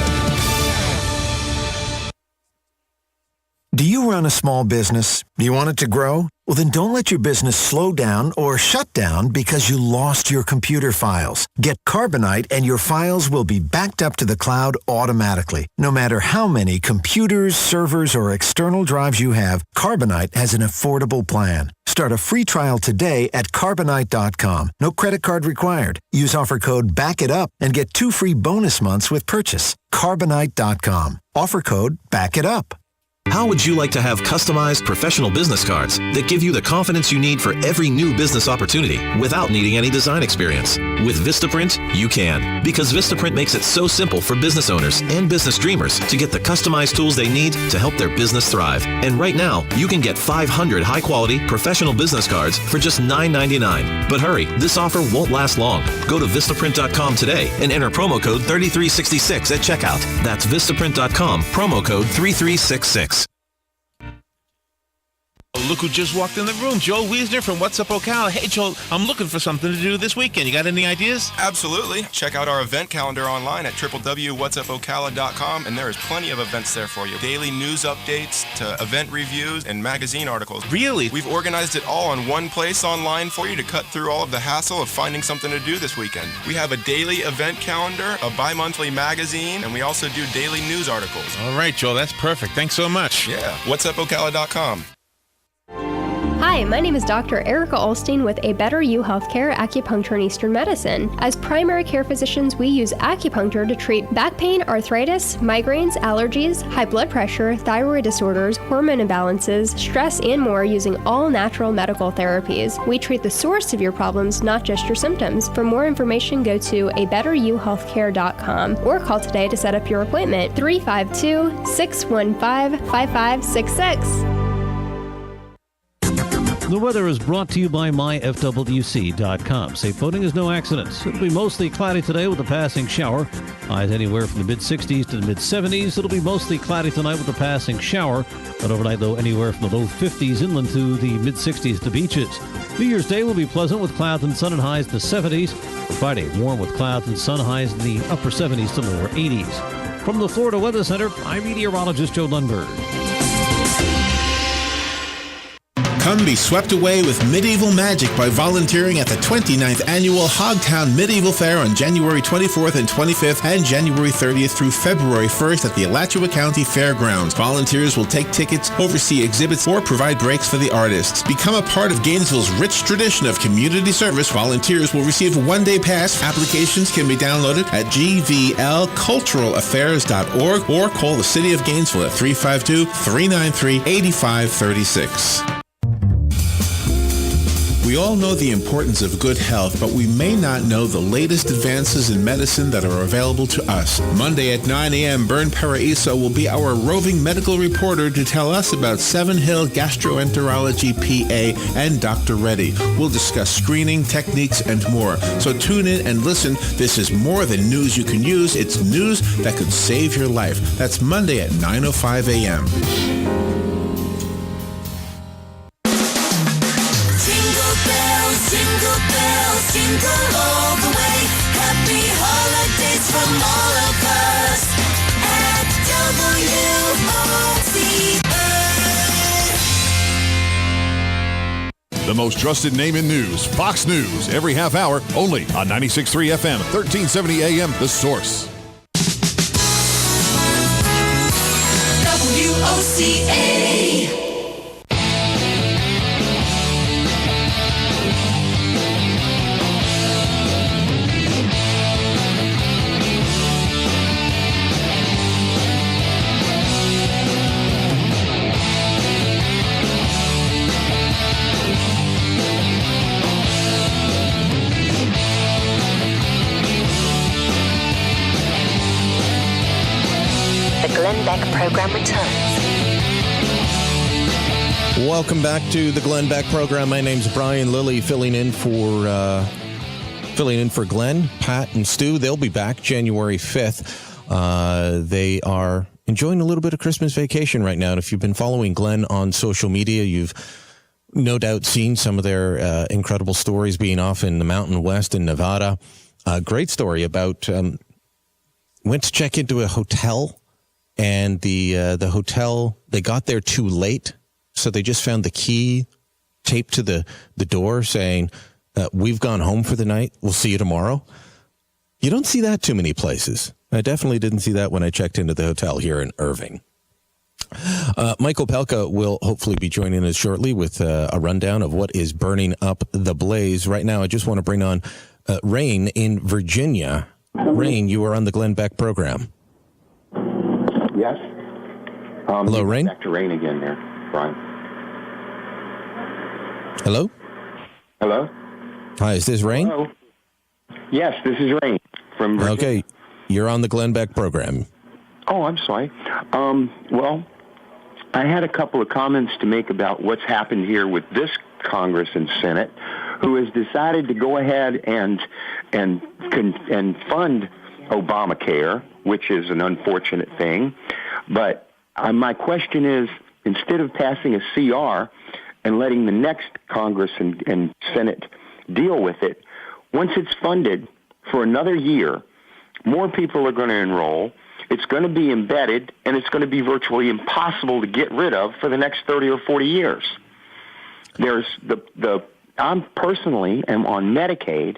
Do you run a small business? Do you want it to grow? Well, then don't let your business slow down or shut down because you lost your computer files. Get Carbonite and your files will be backed up to the cloud automatically. No matter how many computers, servers, or external drives you have, Carbonite has an affordable plan. Start a free trial today at Carbonite.com. No credit card required. Use offer code BACKITUP and get 2 free bonus months with purchase. Carbonite.com. Offer code BACKITUP. How would you like to have customized professional business cards that give you the confidence you need for every new business opportunity without needing any design experience? With Vistaprint, you can, because Vistaprint makes it so simple for business owners and business dreamers to get the customized tools they need to help their business thrive. And right now, you can get 500 high-quality professional business cards for just $9.99. But hurry, this offer won't last long. Go to Vistaprint.com today and enter promo code 3366 at checkout. That's Vistaprint.com, promo code 3366. Look who just walked in the room. Joel Wiesner from What's Up Ocala. Hey, Joel, I'm looking for something to do this weekend. You got any ideas? Absolutely. Check out our event calendar online at www.whatsupocala.com, and there is plenty of events there for you. Daily news updates to event reviews and magazine articles. Really? We've organized it all in one place online for you to cut through all of the hassle of finding something to do this weekend. We have a daily event calendar, a bi-monthly magazine, and we also do daily news articles. All right, Joel, that's perfect. Thanks so much. Yeah. Whatsupocala.com. Hi, my name is Dr. Erica Olstein with A Better You Healthcare Acupuncture and Eastern Medicine. As primary care physicians, we use acupuncture to treat back pain, arthritis, migraines, allergies, high blood pressure, thyroid disorders, hormone imbalances, stress, and more using all natural medical therapies. We treat the source of your problems, not just your symptoms. For more information, go to abetteryouhealthcare.com or call today to set up your appointment. 352-615-5566. The weather is brought to you by myfwc.com. Safe boating is no accident. It'll be mostly cloudy today with a passing shower. Highs anywhere from the mid-60s to the mid-70s. It'll be mostly cloudy tonight with a passing shower. But overnight, though, anywhere from the low 50s inland to the mid-60s to beaches. New Year's Day will be pleasant with clouds and sun and highs in the 70s. Friday, warm with clouds and sun, highs in the upper 70s to lower 80s. From the Florida Weather Center, I'm meteorologist Joe Lundberg. Come be swept away with medieval magic by volunteering at the 29th Annual Hogtown Medieval Fair on January 24th and 25th and January 30th through February 1st at the Alachua County Fairgrounds. Volunteers will take tickets, oversee exhibits, or provide breaks for the artists. Become a part of Gainesville's rich tradition of community service. Volunteers will receive a one-day pass. Applications can be downloaded at gvlculturalaffairs.org or call the City of Gainesville at 352-393-8536. We all know the importance of good health, but we may not know the latest advances in medicine that are available to us. Monday at 9 a.m., Bern Paraiso will be our roving medical reporter to tell us about Seven Hill Gastroenterology PA and Dr. Reddy. We'll discuss screening, techniques, and more. So tune in and listen. This is more than news you can use. It's news that could save your life. That's Monday at 9:05 a.m. Jingle all the way. Happy holidays from all of us at WOCA. The most trusted name in news, Fox News, every half hour, only on 96.3 FM, 1370 AM, The Source. WOCA. Glenn Beck program returns. Welcome back to the Glenn Beck program. My name's Brian Lilly, filling in for Glenn, Pat, and Stu. They'll be back January 5th. They are enjoying a little bit of Christmas vacation right now. And if you've been following Glenn on social media, you've no doubt seen some of their incredible stories being off in the Mountain West in Nevada. Great story about went to check into a hotel. And the hotel, they got there too late, so they just found the key taped to the door saying, we've gone home for the night. We'll see you tomorrow. You don't see that too many places. I definitely didn't see that when I checked into the hotel here in Irving. Michael Pelka will hopefully be joining us shortly with a rundown of what is burning up the blaze. Right now, I just want to bring on Rain in Virginia. Rain, you are on the Glenn Beck program. Yes. Hello, Rain. Back to Rain again there, Brian. Hello? Hello? Hi, is this Rain? Hello? Yes, this is Rain from Virginia. Okay, you're on the Glenn Beck program. Oh, I'm sorry. Well, I had a couple of comments to make about what's happened here with this Congress and Senate, who has decided to go ahead and fund Obamacare, which is an unfortunate thing. But my question is, instead of passing a CR and letting the next Congress and Senate deal with it, once it's funded for another year, more people are going to enroll. It's going to be embedded, and it's going to be virtually impossible to get rid of for the next 30 or 40 years. There's I'm personally am on Medicaid,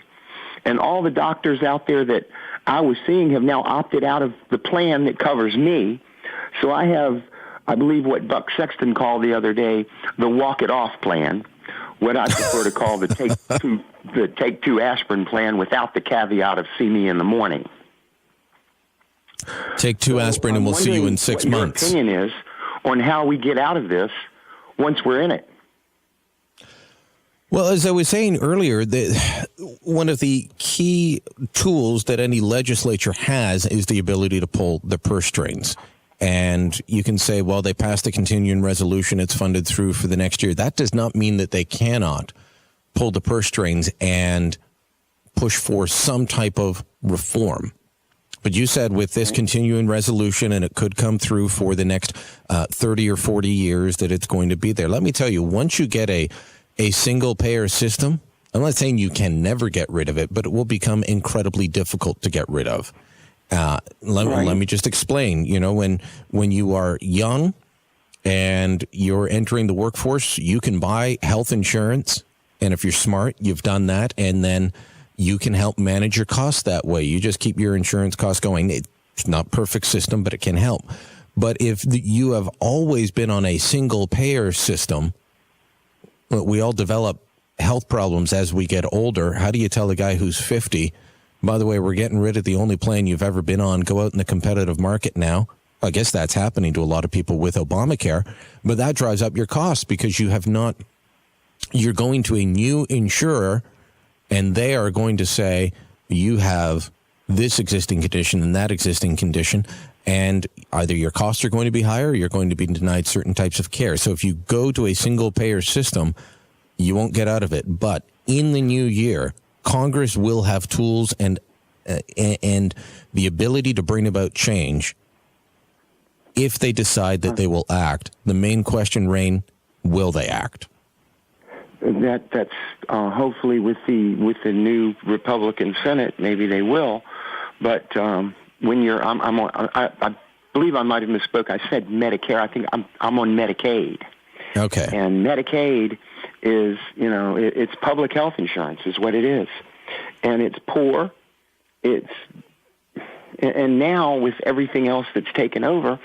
and all the doctors out there that I was seeing have now opted out of the plan that covers me. So I have, I believe, what Buck Sexton called the other day the walk it off plan, what I prefer to call the take two aspirin plan without the caveat of see me in the morning. Take 2 aspirin and we'll see you in 6 months. What your opinion is on how we get out of this once we're in it. Well, as I was saying earlier, one of the key tools that any legislature has is the ability to pull the purse strings. And you can say, well, they passed a continuing resolution, it's funded through for the next year. That does not mean that they cannot pull the purse strings and push for some type of reform. But you said with this continuing resolution, and it could come through for the next 30 or 40 years, that it's going to be there. Let me tell you, once you get a single-payer system, I'm not saying you can never get rid of it, but it will become incredibly difficult to get rid of. Let me just explain. You know, when you are young and you're entering the workforce, you can buy health insurance, and if you're smart, you've done that, and then you can help manage your costs that way. You just keep your insurance costs going. It's not a perfect system, but it can help. But if you have always been on a single-payer system, we all develop health problems as we get older. How do you tell a guy who's 50, by the way, we're getting rid of the only plan you've ever been on, go out in the competitive market now? I guess that's happening to a lot of people with Obamacare, but that drives up your costs because you're going to a new insurer, and they are going to say, you have this existing condition and that existing condition, and either your costs are going to be higher or you're going to be denied certain types of care. So if you go to a single-payer system, you won't get out of it. But in the new year, Congress will have tools and the ability to bring about change if they decide that they will act. The main question, Rain, will they act? That's hopefully with the new Republican Senate, maybe they will. But when you're, I believe I might have misspoke. I said Medicare. I think I'm on Medicaid. Okay. And Medicaid is, it's public health insurance is what it is, and it's poor. And now with everything else that's taken over,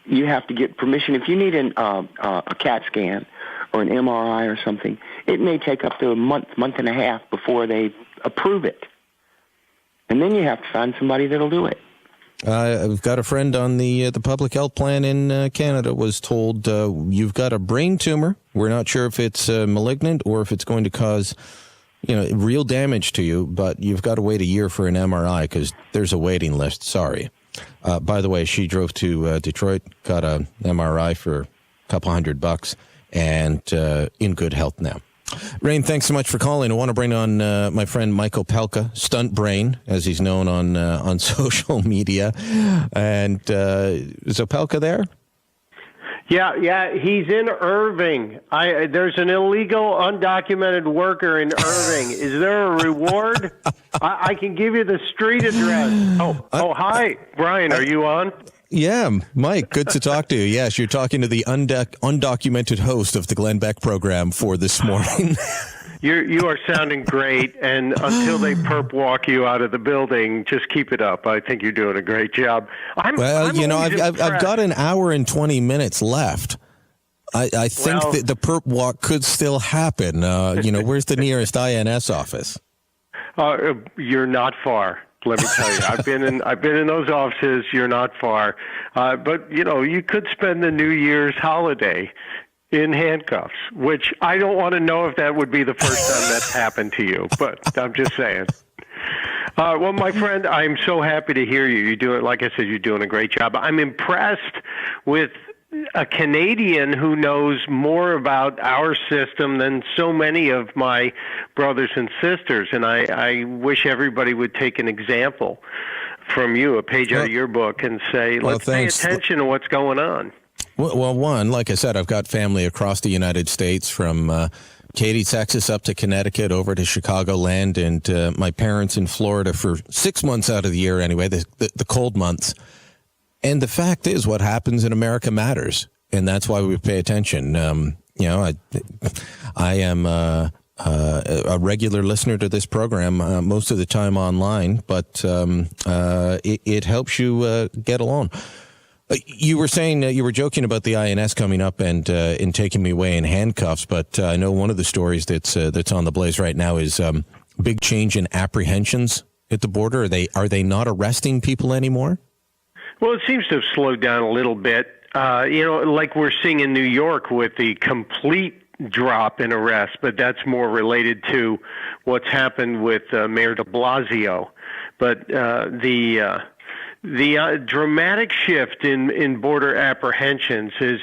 you have to get permission. If you need a CAT scan or an MRI or something, it may take up to a month and a half before they approve it. And then you have to find somebody that'll do it. I've got a friend on the public health plan in Canada was told, you've got a brain tumor. We're not sure if it's malignant or if it's going to cause, real damage to you, but you've got to wait a year for an MRI because there's a waiting list. Sorry. By the way, she drove to Detroit, got an MRI for a couple $100, and in good health now. Rain, thanks so much for calling. I want to bring on my friend Michael Pelka, Stunt Brain, as he's known on social media. And is Pelka there? Yeah, he's in Irving. There's an illegal, undocumented worker in Irving. Is there a reward? I can give you the street address. Hi, Brian. Are you on? Yeah, Mike, good to talk to you. Yes, you're talking to the undocumented host of the Glenn Beck program for this morning. You are sounding great, and until they perp walk you out of the building, just keep it up. I think you're doing a great job. I've got an hour and 20 minutes left. I think that the perp walk could still happen. Where's the nearest INS office? You're not far. Let me tell you, I've been in those offices. You're not far, but you could spend the New Year's holiday in handcuffs, which I don't want to know if that would be the first time that's happened to you, but I'm just saying. Well, my friend, I'm so happy to hear you. Like I said, you're doing a great job. I'm impressed with a Canadian who knows more about our system than so many of my brothers and sisters. And I wish everybody would take an example from you, a page out of your book, and say, let's pay attention to what's going on. Well, one, like I said, I've got family across the United States from Katy, Texas, up to Connecticut, over to Chicagoland, and my parents in Florida for 6 months out of the year anyway, the cold months. And the fact is, what happens in America matters, and that's why we pay attention. I am a regular listener to this program most of the time online, but it helps you get along. You were saying you were joking about the INS coming up and in taking me away in handcuffs, but I know one of the stories that's on the Blaze right now is big change in apprehensions at the border. Are they not arresting people anymore? Well, it seems to have slowed down a little bit. Like we're seeing in New York with the complete drop in arrests, but that's more related to what's happened with Mayor de Blasio. But the dramatic shift in border apprehensions is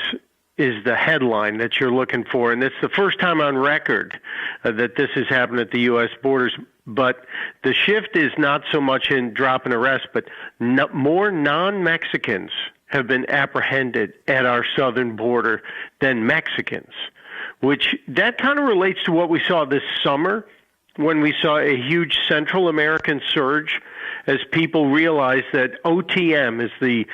the headline that you're looking for, and it's the first time on record that this has happened at the U.S. borders. But the shift is not so much in drop in arrests, but more non-Mexicans have been apprehended at our southern border than Mexicans, which that kind of relates to what we saw this summer when we saw a huge Central American surge as people realized that OTM is the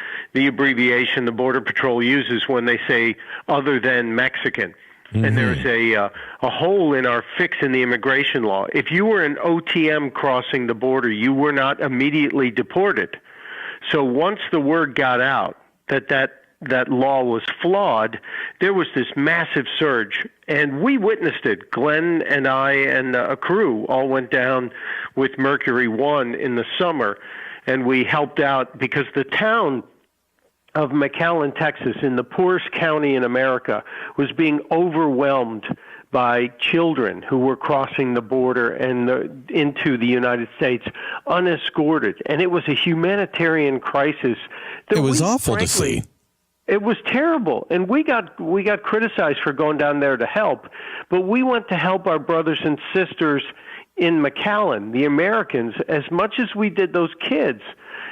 abbreviation the Border Patrol uses when they say other than Mexican. Mm-hmm. And there's a hole in our fix in the immigration law. If you were an OTM crossing the border, you were not immediately deported. So once the word got out that law was flawed, there was this massive surge. And we witnessed it. Glenn and I and a crew all went down with Mercury One in the summer, and we helped out because the town of McAllen, Texas, in the poorest county in America, was being overwhelmed by children who were crossing the border and into the United States unescorted. And it was a humanitarian crisis. It was awful to see. It was terrible, and we got criticized for going down there to help, but we went to help our brothers and sisters in McAllen, the Americans, as much as we did those kids,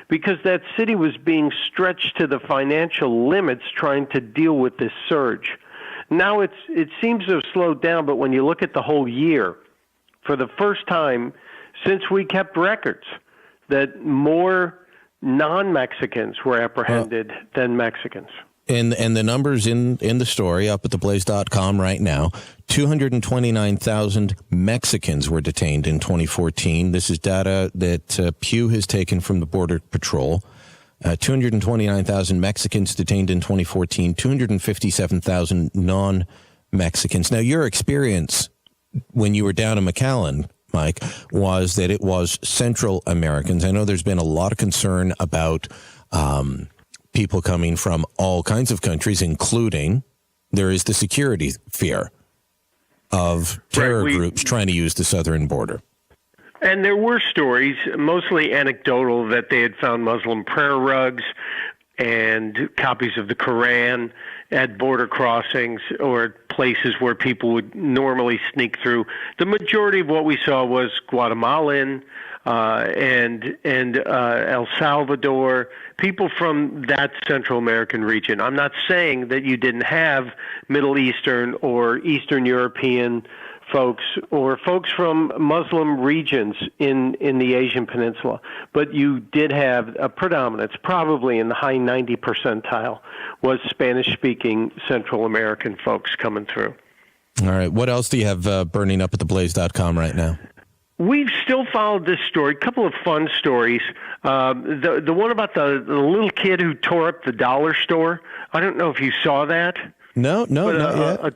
because that city was being stretched to the financial limits trying to deal with this surge. Now it seems to have slowed down, but when you look at the whole year, for the first time since we kept records, that more non-Mexicans were apprehended than Mexicans. And the numbers in the story up at theblaze.com right now, 229,000 Mexicans were detained in 2014. This is data that Pew has taken from the Border Patrol. 229,000 Mexicans detained in 2014, 257,000 non-Mexicans. Now, your experience when you were down in McAllen, Mike, was that it was Central Americans. I know there's been a lot of concern about people coming from all kinds of countries, including there is the security fear of terror groups trying to use the southern border. And there were stories, mostly anecdotal, that they had found Muslim prayer rugs and copies of the Quran at border crossings or places where people would normally sneak through. The majority of what we saw was Guatemalan and El Salvador, people from that Central American region. I'm not saying that you didn't have Middle Eastern or Eastern European folks or folks from Muslim regions in the Asian Peninsula, but you did have a predominance, probably in the high 90 percentile, was Spanish-speaking Central American folks coming through. All right. What else do you have burning up at theblaze.com right now? We've still followed this story. A couple of fun stories. The one about the little kid who tore up the dollar store. I don't know if you saw that. No, not yet.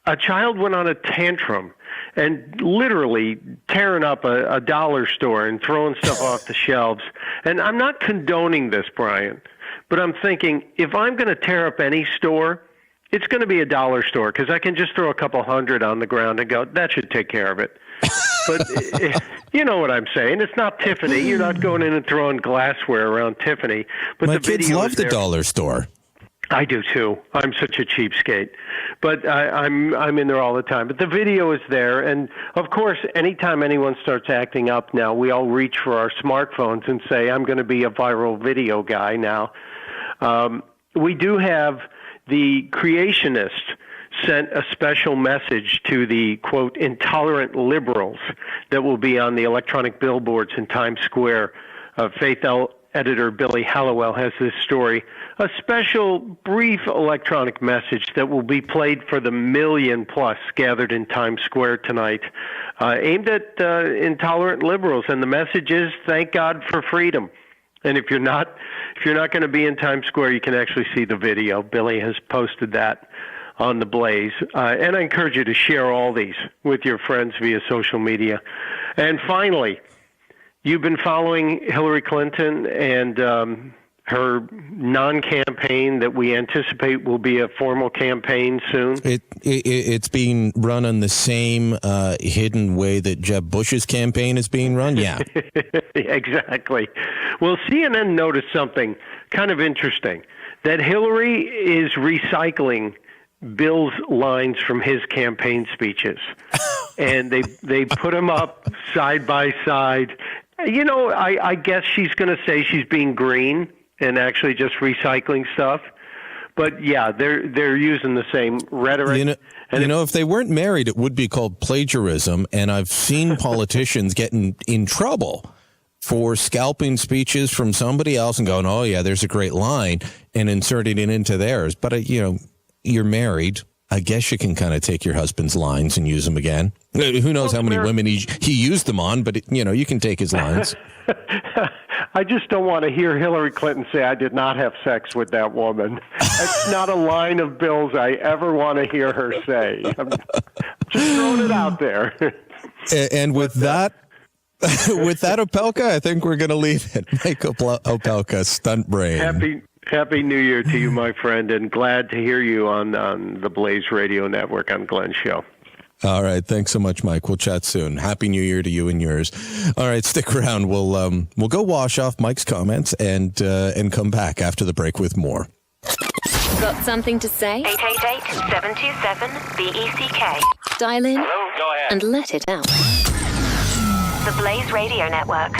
A child went on a tantrum and literally tearing up a dollar store and throwing stuff off the shelves. And I'm not condoning this, Brian, but I'm thinking if I'm going to tear up any store, it's going to be a dollar store because I can just throw a couple hundred on the ground and go, that should take care of it. But you know what I'm saying. It's not Tiffany. You're not going in and throwing glassware around Tiffany. But My the kids video love is the there. dollar store. I do too. I'm such a cheapskate, but I'm in there all the time. But the video is there, and of course, anytime anyone starts acting up now, we all reach for our smartphones and say, "I'm going to be a viral video guy now." We do have the creationist sent a special message to the quote intolerant liberals that will be on the electronic billboards in Times Square. Faith editor Billy Hallowell has this story, a special brief electronic message that will be played for the million plus gathered in Times Square tonight, aimed at intolerant liberals. And the message is, thank God for freedom. And if you're not going to be in Times Square, you can actually see the video. Billy has posted that on the Blaze. And I encourage you to share all these with your friends via social media. And finally, you've been following Hillary Clinton and her non-campaign that we anticipate will be a formal campaign soon. It's being run on the same hidden way that Jeb Bush's campaign is being run. Yeah, exactly. Well, CNN noticed something kind of interesting, that Hillary is recycling Bill's lines from his campaign speeches, and they put them up side by side. You know, I guess she's going to say she's being green and actually just recycling stuff. But yeah, they're using the same rhetoric. You know, if they weren't married, it would be called plagiarism. And I've seen politicians getting in trouble for scalping speeches from somebody else and going, "Oh yeah, there's a great line," and inserting it into theirs. But you're married. I guess you can kind of take your husband's lines and use them again. Who knows how many women he used them on, but you can take his lines. I just don't want to hear Hillary Clinton say, "I did not have sex with that woman." That's not a line of Bill's I ever want to hear her say. I'm just throwing it out there. And with that, Opelka, I think we're going to leave it. Mike Opelka, stunt brain. Happy New Year to you, my friend, and glad to hear you on the Blaze Radio Network on Glenn's show. All right. Thanks so much, Mike. We'll chat soon. Happy New Year to you and yours. All right. Stick around. We'll go wash off Mike's comments and come back after the break with more. Got something to say? 888-727-BECK. Dial in. Hello? Go ahead. And let it out. The Blaze Radio Network.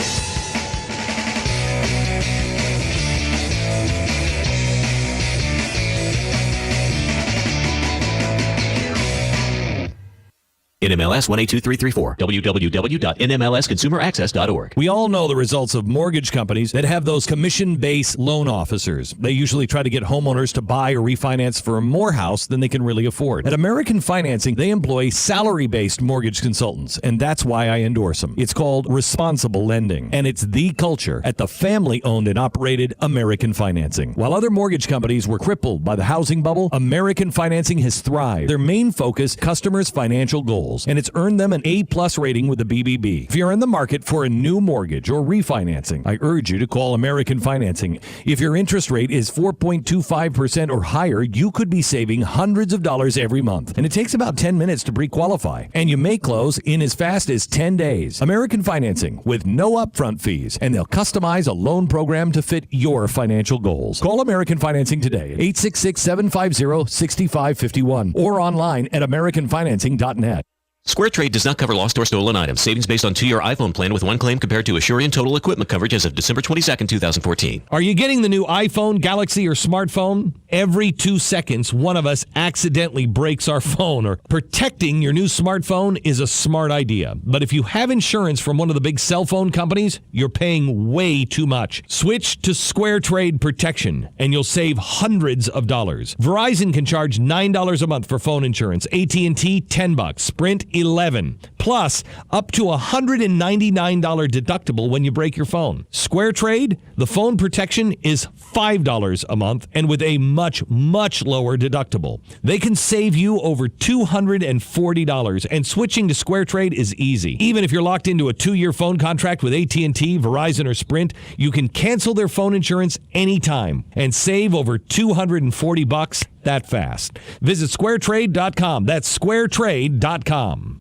NMLS 182334. www.nmlsconsumeraccess.org. We all know the results of mortgage companies that have those commission-based loan officers. They usually try to get homeowners to buy or refinance for more house than they can really afford. At American Financing, they employ salary-based mortgage consultants, and that's why I endorse them. It's called responsible lending, and it's the culture at the family-owned and operated American Financing. While other mortgage companies were crippled by the housing bubble, American Financing has thrived. Their main focus, customers' financial goals. And it's earned them an A+ rating with the BBB. If you're in the market for a new mortgage or refinancing, I urge you to call American Financing. If your interest rate is 4.25% or higher, you could be saving hundreds of dollars every month. And it takes about 10 minutes to pre-qualify. And you may close in as fast as 10 days. American Financing with no upfront fees. And they'll customize a loan program to fit your financial goals. Call American Financing today, 866-750-6551, or online at americanfinancing.net. SquareTrade does not cover lost or stolen items. Savings based on 2-year iPhone plan with one claim compared to Assurion total equipment coverage as of December 22nd, 2014. Are you getting the new iPhone, Galaxy, or smartphone? Every 2 seconds, one of us accidentally breaks our phone, or protecting your new smartphone is a smart idea. But if you have insurance from one of the big cell phone companies, you're paying way too much. Switch to SquareTrade Protection, and you'll save hundreds of dollars. Verizon can charge $9 a month for phone insurance. AT&T, $10. Sprint, 11. Plus, up to $199 deductible when you break your phone. Square Trade, the phone protection is $5 a month and with a much, much lower deductible. They can save you over $240, and switching to Square Trade is easy. Even if you're locked into a 2-year phone contract with AT&T, Verizon, or Sprint, you can cancel their phone insurance anytime and save over $240 that fast. Visit squaretrade.com. That's squaretrade.com.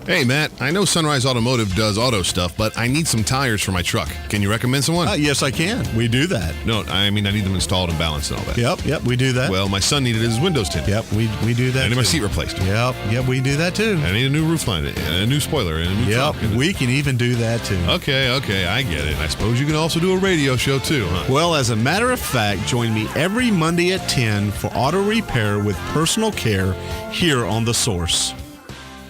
Hey, Matt, I know Sunrise Automotive does auto stuff, but I need some tires for my truck. Can you recommend someone? Yes, I can. We do that. No, I mean, I need them installed and balanced and all that. Yep, we do that. Well, my son needed his windows tinted. Yep, we do that. I need my seat replaced. Yep, we do that too. I need a new roof line, and a new spoiler, and a new trunk. We can even do that too. Okay, I get it. I suppose you can also do a radio show too, huh? Well, as a matter of fact, join me every Monday at 10 for auto repair with personal care here on The Source.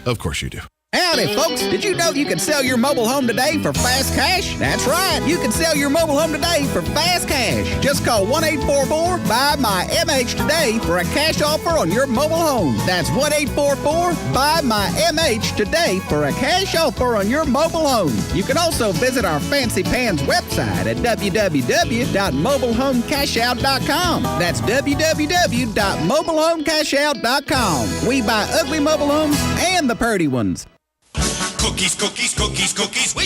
Of course you do. Howdy, folks. Did you know you can sell your mobile home today for fast cash? That's right. You can sell your mobile home today for fast cash. Just call 1-844-BUY-MY-MH today for a cash offer on your mobile home. That's 1-844-BUY-MY-MH today for a cash offer on your mobile home. You can also visit our Fancy Pants website at www.mobilehomecashout.com. That's www.mobilehomecashout.com. We buy ugly mobile homes and the pretty ones. Cookies.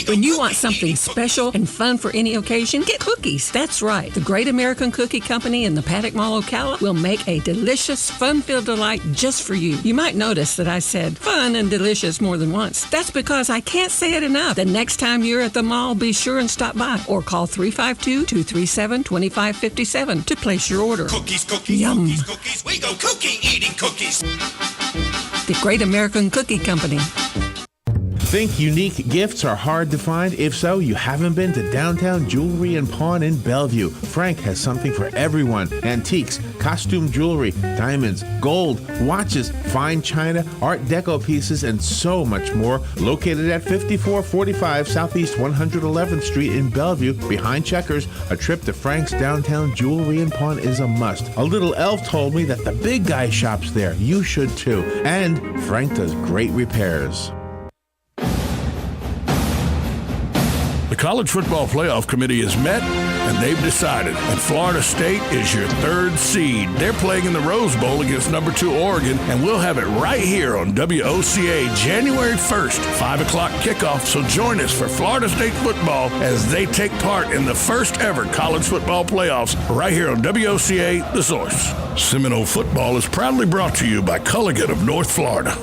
When you want something special and fun for any occasion, get cookies. That's right. The Great American Cookie Company in the Paddock Mall, Ocala will make a delicious, fun-filled delight just for you. You might notice that I said fun and delicious more than once. That's because I can't say it enough. The next time you're at the mall, be sure and stop by or call 352-237-2557 to place your order. Cookies. Yum. Cookies. We go cookie eating cookies. The Great American Cookie Company. Think unique gifts are hard to find? If so, you haven't been to Downtown Jewelry and Pawn in Bellevue. Frank has something for everyone. Antiques, costume jewelry, diamonds, gold, watches, fine china, art deco pieces, and so much more. Located at 5445 Southeast 111th Street in Bellevue, behind Checkers, a trip to Frank's Downtown Jewelry and Pawn is a must. A little elf told me that the big guy shops there. You should too. And Frank does great repairs. The College Football Playoff Committee has met, and they've decided that Florida State is your third seed. They're playing in the Rose Bowl against number 2 Oregon, and we'll have it right here on WOCA January 1st, 5 o'clock kickoff. So join us for Florida State football as they take part in the first ever College Football Playoffs right here on WOCA, The Source. Seminole football is proudly brought to you by Culligan of North Florida.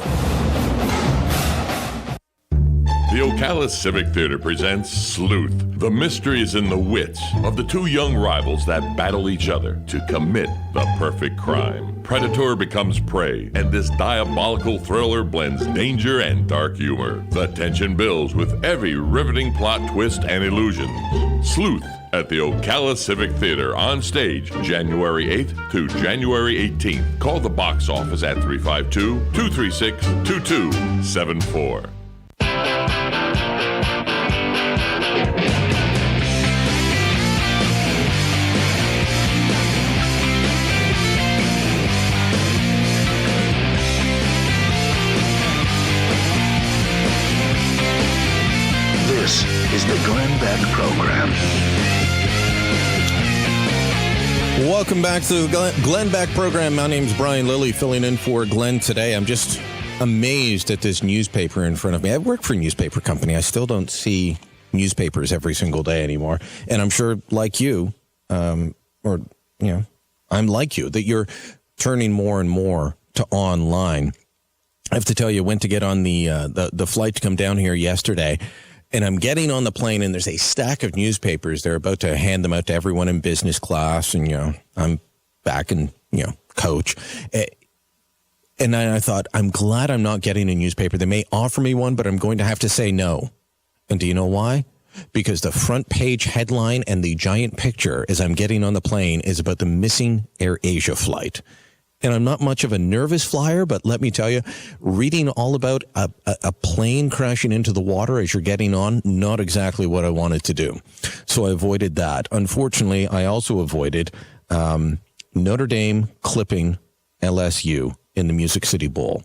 The Ocala Civic Theater presents Sleuth. The mystery is in the wits of the 2 young rivals that battle each other to commit the perfect crime. Predator becomes prey, and this diabolical thriller blends danger and dark humor. The tension builds with every riveting plot twist and illusion. Sleuth at the Ocala Civic Theater on stage January 8th to January 18th. Call the box office at 352-236-2274. This is the Glenn Beck Program. Welcome back to the Glenn Beck Program. My name's Brian Lilly, filling in for Glenn today. I'm just amazed at this newspaper in front of me. I work for a newspaper company. I still don't see newspapers every single day anymore. And I'm sure, like you, I'm like you, that you're turning more and more to online. I have to tell you, I went to get on the flight to come down here yesterday, and I'm getting on the plane, and there's a stack of newspapers. They're about to hand them out to everyone in business class, and, I'm back in, coach. And then I thought, I'm glad I'm not getting a newspaper. They may offer me one, but I'm going to have to say no. And do you know why? Because the front page headline and the giant picture as I'm getting on the plane is about the missing Air Asia flight. And I'm not much of a nervous flyer, but let me tell you, reading all about a plane crashing into the water as you're getting on, not exactly what I wanted to do. So I avoided that. Unfortunately, I also avoided Notre Dame clipping LSU in the Music City Bowl.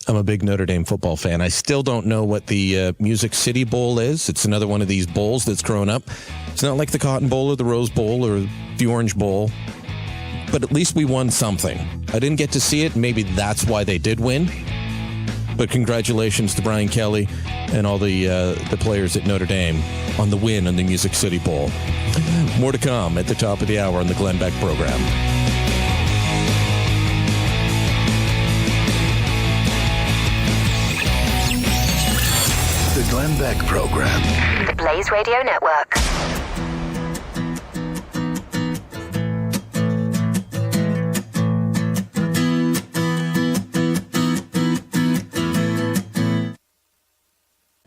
I'm a big Notre Dame football fan. I still don't know what the Music City Bowl is. It's another one of these bowls that's grown up. It's not like the Cotton Bowl or the Rose Bowl or the Orange Bowl, but at least we won something. I didn't get to see it. Maybe that's why they did win. But congratulations to Brian Kelly and all the players at Notre Dame on the win on the Music City Bowl. More to come at the top of the hour on the Glenn Beck program. The Glenn Beck program. The Blaze Radio Network.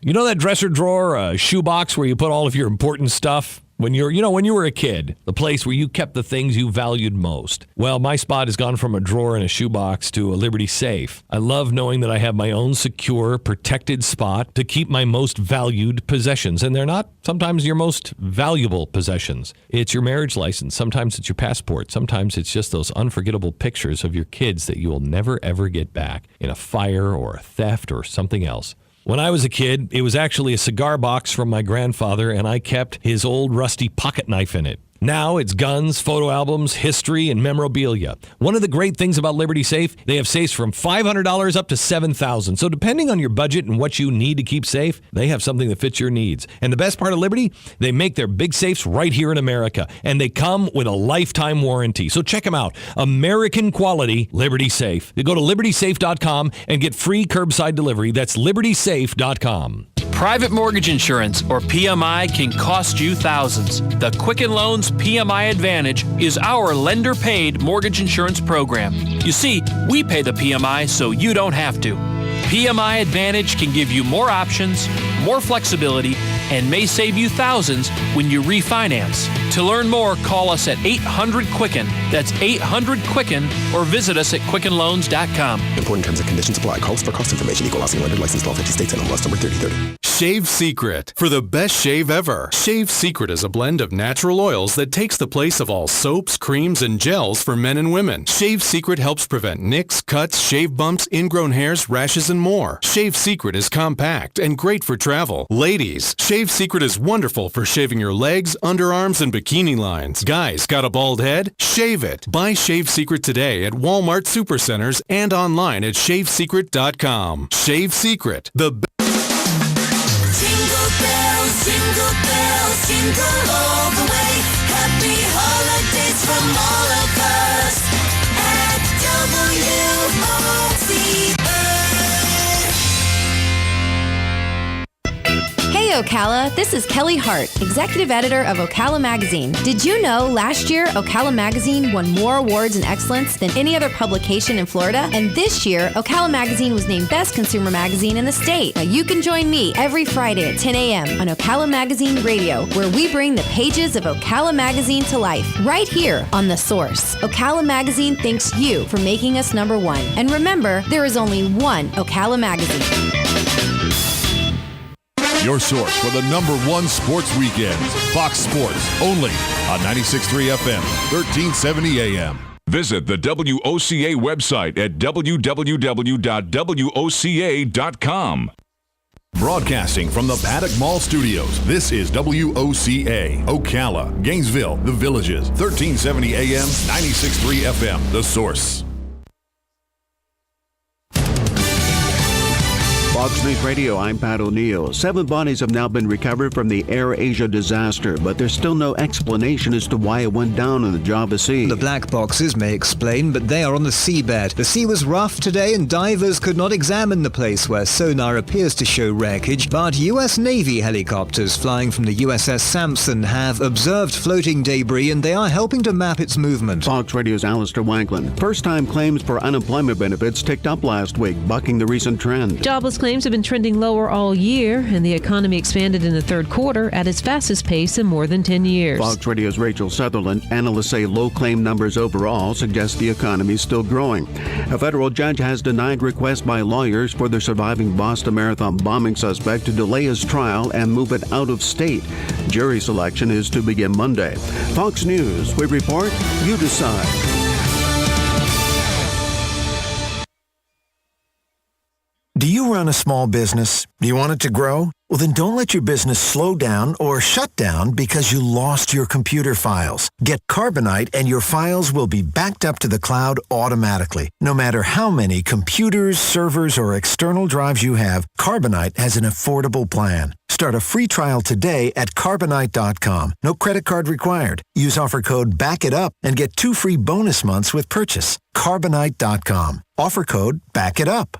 You know that dresser drawer, shoebox where you put all of your important stuff? When you were a kid, the place where you kept the things you valued most. Well, my spot has gone from a drawer in a shoebox to a Liberty safe. I love knowing that I have my own secure, protected spot to keep my most valued possessions. And they're not sometimes your most valuable possessions. It's your marriage license. Sometimes it's your passport. Sometimes it's just those unforgettable pictures of your kids that you will never, ever get back in a fire or a theft or something else. When I was a kid, it was actually a cigar box from my grandfather, and I kept his old rusty pocket knife in it. Now it's guns, photo albums, history, and memorabilia. One of the great things about Liberty Safe, they have safes from $500 up to $7,000. So depending on your budget and what you need to keep safe, they have something that fits your needs. And the best part of Liberty, they make their big safes right here in America, and they come with a lifetime warranty. So check them out. American quality Liberty Safe. You go to libertysafe.com and get free curbside delivery. That's libertysafe.com. Private mortgage insurance, or PMI, can cost you thousands. The Quicken Loans PMI Advantage is our lender-paid mortgage insurance program. You see, we pay the PMI so you don't have to. PMI Advantage can give you more options, more flexibility, and may save you thousands when you refinance. To learn more, call us at 800-QUICKEN. That's 800-QUICKEN, or visit us at QuickenLoans.com. Important terms and conditions apply. Calls for cost information. Equal housing lender. Licensed law 50 states and MLS number 3030. Shave Secret. For the best shave ever. Shave Secret is a blend of natural oils that takes the place of all soaps, creams, and gels for men and women. Shave Secret helps prevent nicks, cuts, shave bumps, ingrown hairs, rashes, and more. Shave Secret is compact and great for travel. Ladies, Shave Secret is wonderful for shaving your legs, underarms, and bikini lines. Guys, got a bald head? Shave it. Buy Shave Secret today at Walmart Supercenters and online at shavesecret.com. Shave Secret, the best. Jingle bells, jingle all the way. Happy holidays from all of us at WOCA. Hey Ocala, this is Kelly Hart, Executive Editor of Ocala Magazine. Did you know last year Ocala Magazine won more awards in excellence than any other publication in Florida? And this year, Ocala Magazine was named Best Consumer Magazine in the state. Now you can join me every Friday at 10 a.m. on Ocala Magazine Radio, where we bring the pages of Ocala Magazine to life, right here on The Source. Ocala Magazine thanks you for making us number one. And remember, there is only one Ocala Magazine. Your source for the number one sports weekends. Fox Sports, only on 96.3 FM, 1370 AM. Visit the WOCA website at www.woca.com. Broadcasting from the Paddock Mall Studios, this is WOCA, Ocala, Gainesville, The Villages, 1370 AM, 96.3 FM, The Source. Fox News Radio, I'm Pat O'Neill. 7 bodies have now been recovered from the AirAsia disaster, but there's still no explanation as to why it went down in the Java Sea. The black boxes may explain, but they are on the seabed. The sea was rough today and divers could not examine the place where sonar appears to show wreckage, but U.S. Navy helicopters flying from the USS Sampson have observed floating debris and they are helping to map its movement. Fox Radio's Alistair Wanklin. First-time claims for unemployment benefits ticked up last week, bucking the recent trend. Jobless claims have been trending lower all year, and the economy expanded in the third quarter at its fastest pace in more than 10 years. Fox Radio's Rachel Sutherland. Analysts say low claim numbers overall suggest the economy is still growing. A federal judge has denied requests by lawyers for the surviving Boston Marathon bombing suspect to delay his trial and move it out of state. Jury selection is to begin Monday. Fox News, we report, you decide. Do you run a small business? Do you want it to grow? Well, then don't let your business slow down or shut down because you lost your computer files. Get Carbonite and your files will be backed up to the cloud automatically. No matter how many computers, servers, or external drives you have, Carbonite has an affordable plan. Start a free trial today at Carbonite.com. No credit card required. Use offer code BACKITUP and get 2 free bonus months with purchase. Carbonite.com. Offer code BACKITUP.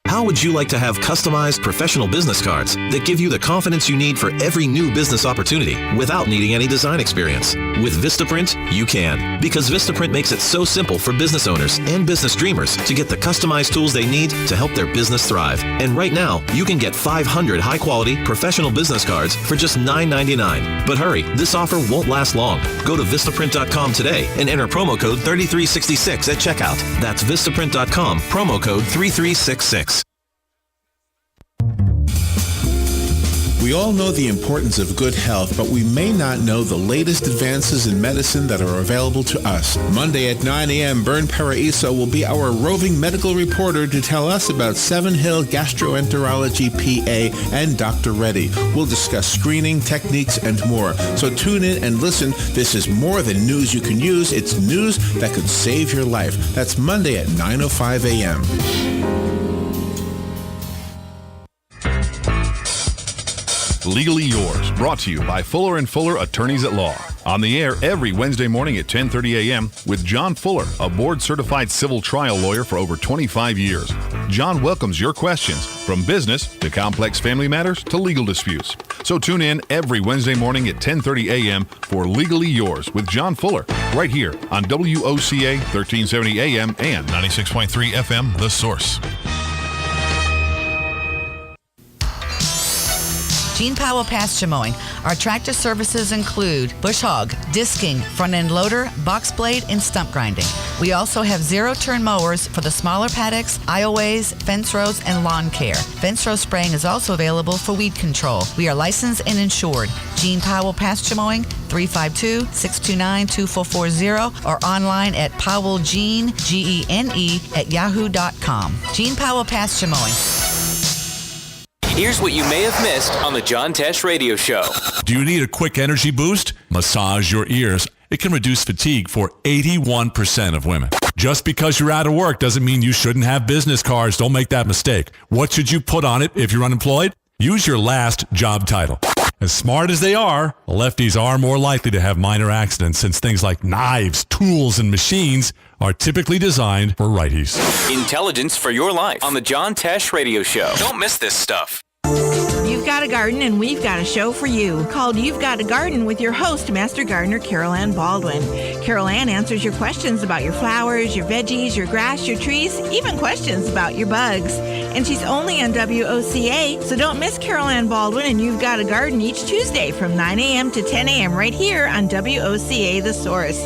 How would you like to have customized professional business cards that give you the confidence you need for every new business opportunity without needing any design experience? With Vistaprint, you can, because Vistaprint makes it so simple for business owners and business dreamers to get the customized tools they need to help their business thrive. And right now, you can get 500 high-quality professional business cards for just $9.99. But hurry, this offer won't last long. Go to Vistaprint.com today and enter promo code 3366 at checkout. That's Vistaprint.com, promo code 3366. We all know the importance of good health, but we may not know the latest advances in medicine that are available to us. Monday at 9 a.m., Bern Paraiso will be our roving medical reporter to tell us about Seven Hill Gastroenterology PA and Dr. Reddy. We'll discuss screening, techniques, and more. So tune in and listen. This is more than news you can use. It's news that could save your life. That's Monday at 9:05 a.m. Legally Yours, brought to you by Fuller & Fuller Attorneys at Law. On the air every Wednesday morning at 10:30 a.m. with John Fuller, a board-certified civil trial lawyer for over 25 years. John welcomes your questions, from business to complex family matters to legal disputes. So tune in every Wednesday morning at 10:30 a.m. for Legally Yours with John Fuller, right here on WOCA 1370 AM and 96.3 FM, The Source. Gene Powell Pasture Mowing. Our tractor services include bush hog, disking, front-end loader, box blade, and stump grinding. We also have zero-turn mowers for the smaller paddocks, aisleways, fence rows, and lawn care. Fence row spraying is also available for weed control. We are licensed and insured. Gene Powell Pasture Mowing, 352-629-2440, or online at powellgene, Gene, at yahoo.com. Gene Powell Pasture Mowing. Here's what you may have missed on the John Tesh Radio Show. Do you need a quick energy boost? Massage your ears. It can reduce fatigue for 81% of women. Just because you're out of work doesn't mean you shouldn't have business cards. Don't make that mistake. What should you put on it if you're unemployed? Use your last job title. As smart as they are, lefties are more likely to have minor accidents since things like knives, tools, and machines are typically designed for righties. Intelligence for your life on the John Tesh Radio Show. Don't miss this stuff. You've got a garden and we've got a show for you called You've Got a Garden with your host, Master Gardener Carol Ann Baldwin. Carol Ann answers your questions about your flowers, your veggies, your grass, your trees, even questions about your bugs. And she's only on WOCA, so don't miss Carol Ann Baldwin and You've Got a Garden each Tuesday from 9 a.m. to 10 a.m. right here on WOCA The Source.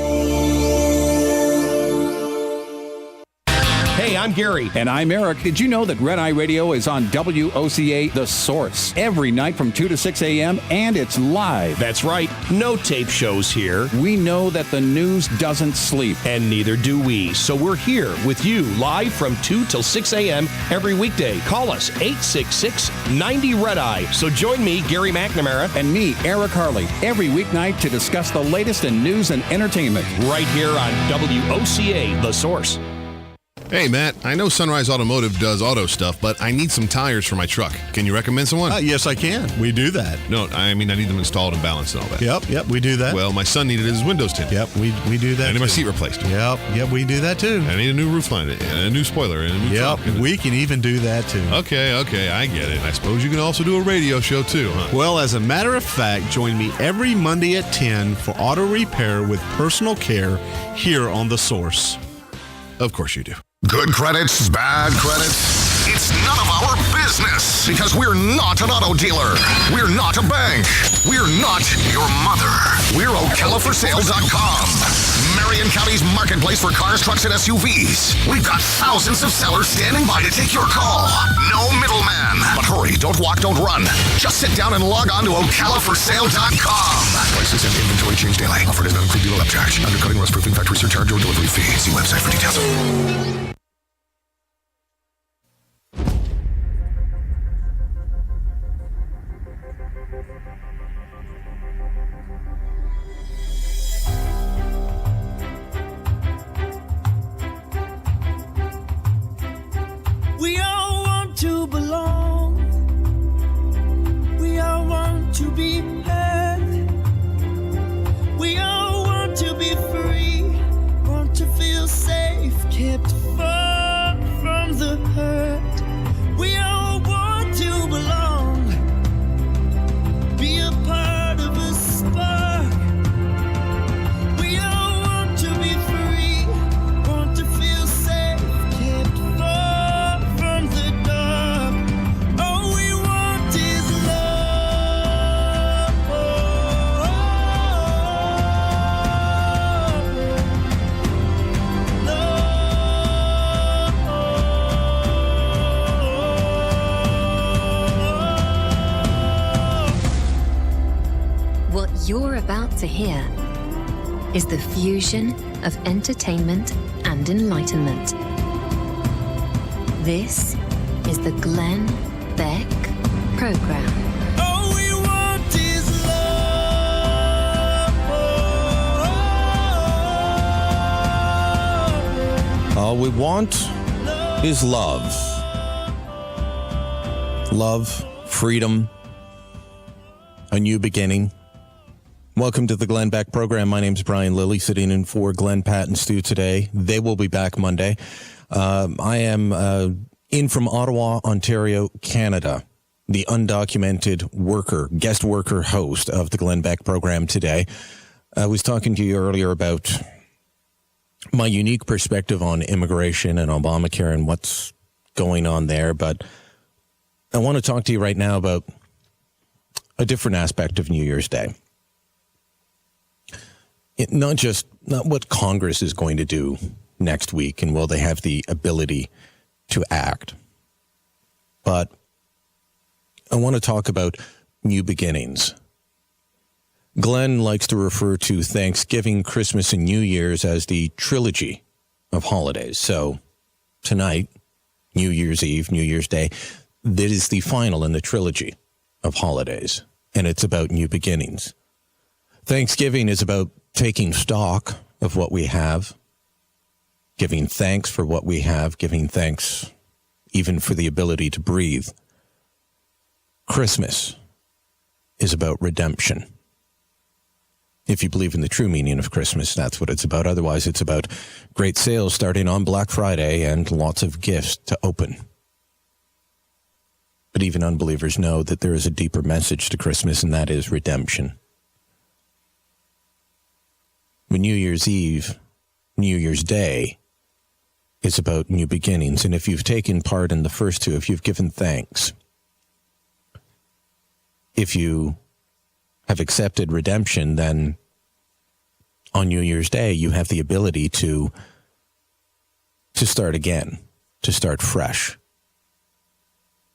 Hey, I'm Gary. And I'm Eric. Did you know that Red Eye Radio is on WOCA The Source every night from 2 to 6 a.m. and it's live? That's right. No tape shows here. We know that the news doesn't sleep. And neither do we. So we're here with you live from 2 till 6 a.m. every weekday. Call us 866-90-RED-EYE. So join me, Gary McNamara. And me, Eric Harley, every weeknight to discuss the latest in news and entertainment. Right here on WOCA The Source. Hey, Matt, I know Sunrise Automotive does auto stuff, but I need some tires for my truck. Can you recommend someone? Yes, I can. We do that. No, I mean, I need them installed and balanced and all that. Yep, we do that. Well, my son needed his windows tinted. Yep, we do that. I need my seat replaced. Yep, we do that too. I need a new roof line and a new spoiler and a new trunk. We can even do that too. Okay, I get it. I suppose you can also do a radio show too, huh? Well, as a matter of fact, join me every Monday at 10 for auto repair with personal care here on The Source. Of course you do. Good credits, bad credits. It's none of our business because we're not an auto dealer. We're not a bank. We're not your mother. We're OcalaForSale.com. Marion County's marketplace for cars, trucks, and SUVs. We've got thousands of sellers standing by to take your call. No middleman. But hurry, don't walk, don't run. Just sit down and log on to OcalaForSale.com. Prices and inventory change daily. Offer does not include dealer upcharge. Undercutting, rust-proofing, factory surcharge, or delivery fee. See website for details. about to hear is the fusion of entertainment and enlightenment. This is the Glenn Beck Program. All we want is love. All we want is love. Love, freedom, a new beginning. Welcome to the Glenn Beck Program. My name's Brian Lilly, sitting in for Glenn, Pat, and Stu today. They will be back Monday. I am in from Ottawa, Ontario, Canada, the undocumented worker, guest worker host of the Glenn Beck Program today. I was talking to you earlier about my unique perspective on immigration and Obamacare and what's going on there, but I want to talk to you right now about a different aspect of New Year's Day. Not what Congress is going to do next week and will they have the ability to act, but I want to talk about new beginnings. Glenn likes to refer to Thanksgiving, Christmas, and New Year's as the trilogy of holidays. So tonight, New Year's Eve, New Year's Day, that is the final in the trilogy of holidays, and it's about new beginnings. Thanksgiving is about taking stock of what we have, giving thanks for what we have, giving thanks even for the ability to breathe. Christmas is about redemption. If you believe in the true meaning of Christmas, that's what it's about. Otherwise, it's about great sales starting on Black Friday and lots of gifts to open. But even unbelievers know that there is a deeper message to Christmas, and that is redemption. But New Year's Eve, New Year's Day, is about new beginnings. And if you've taken part in the first two, if you've given thanks, if you have accepted redemption, then on New Year's Day, you have the ability to start again, to start fresh,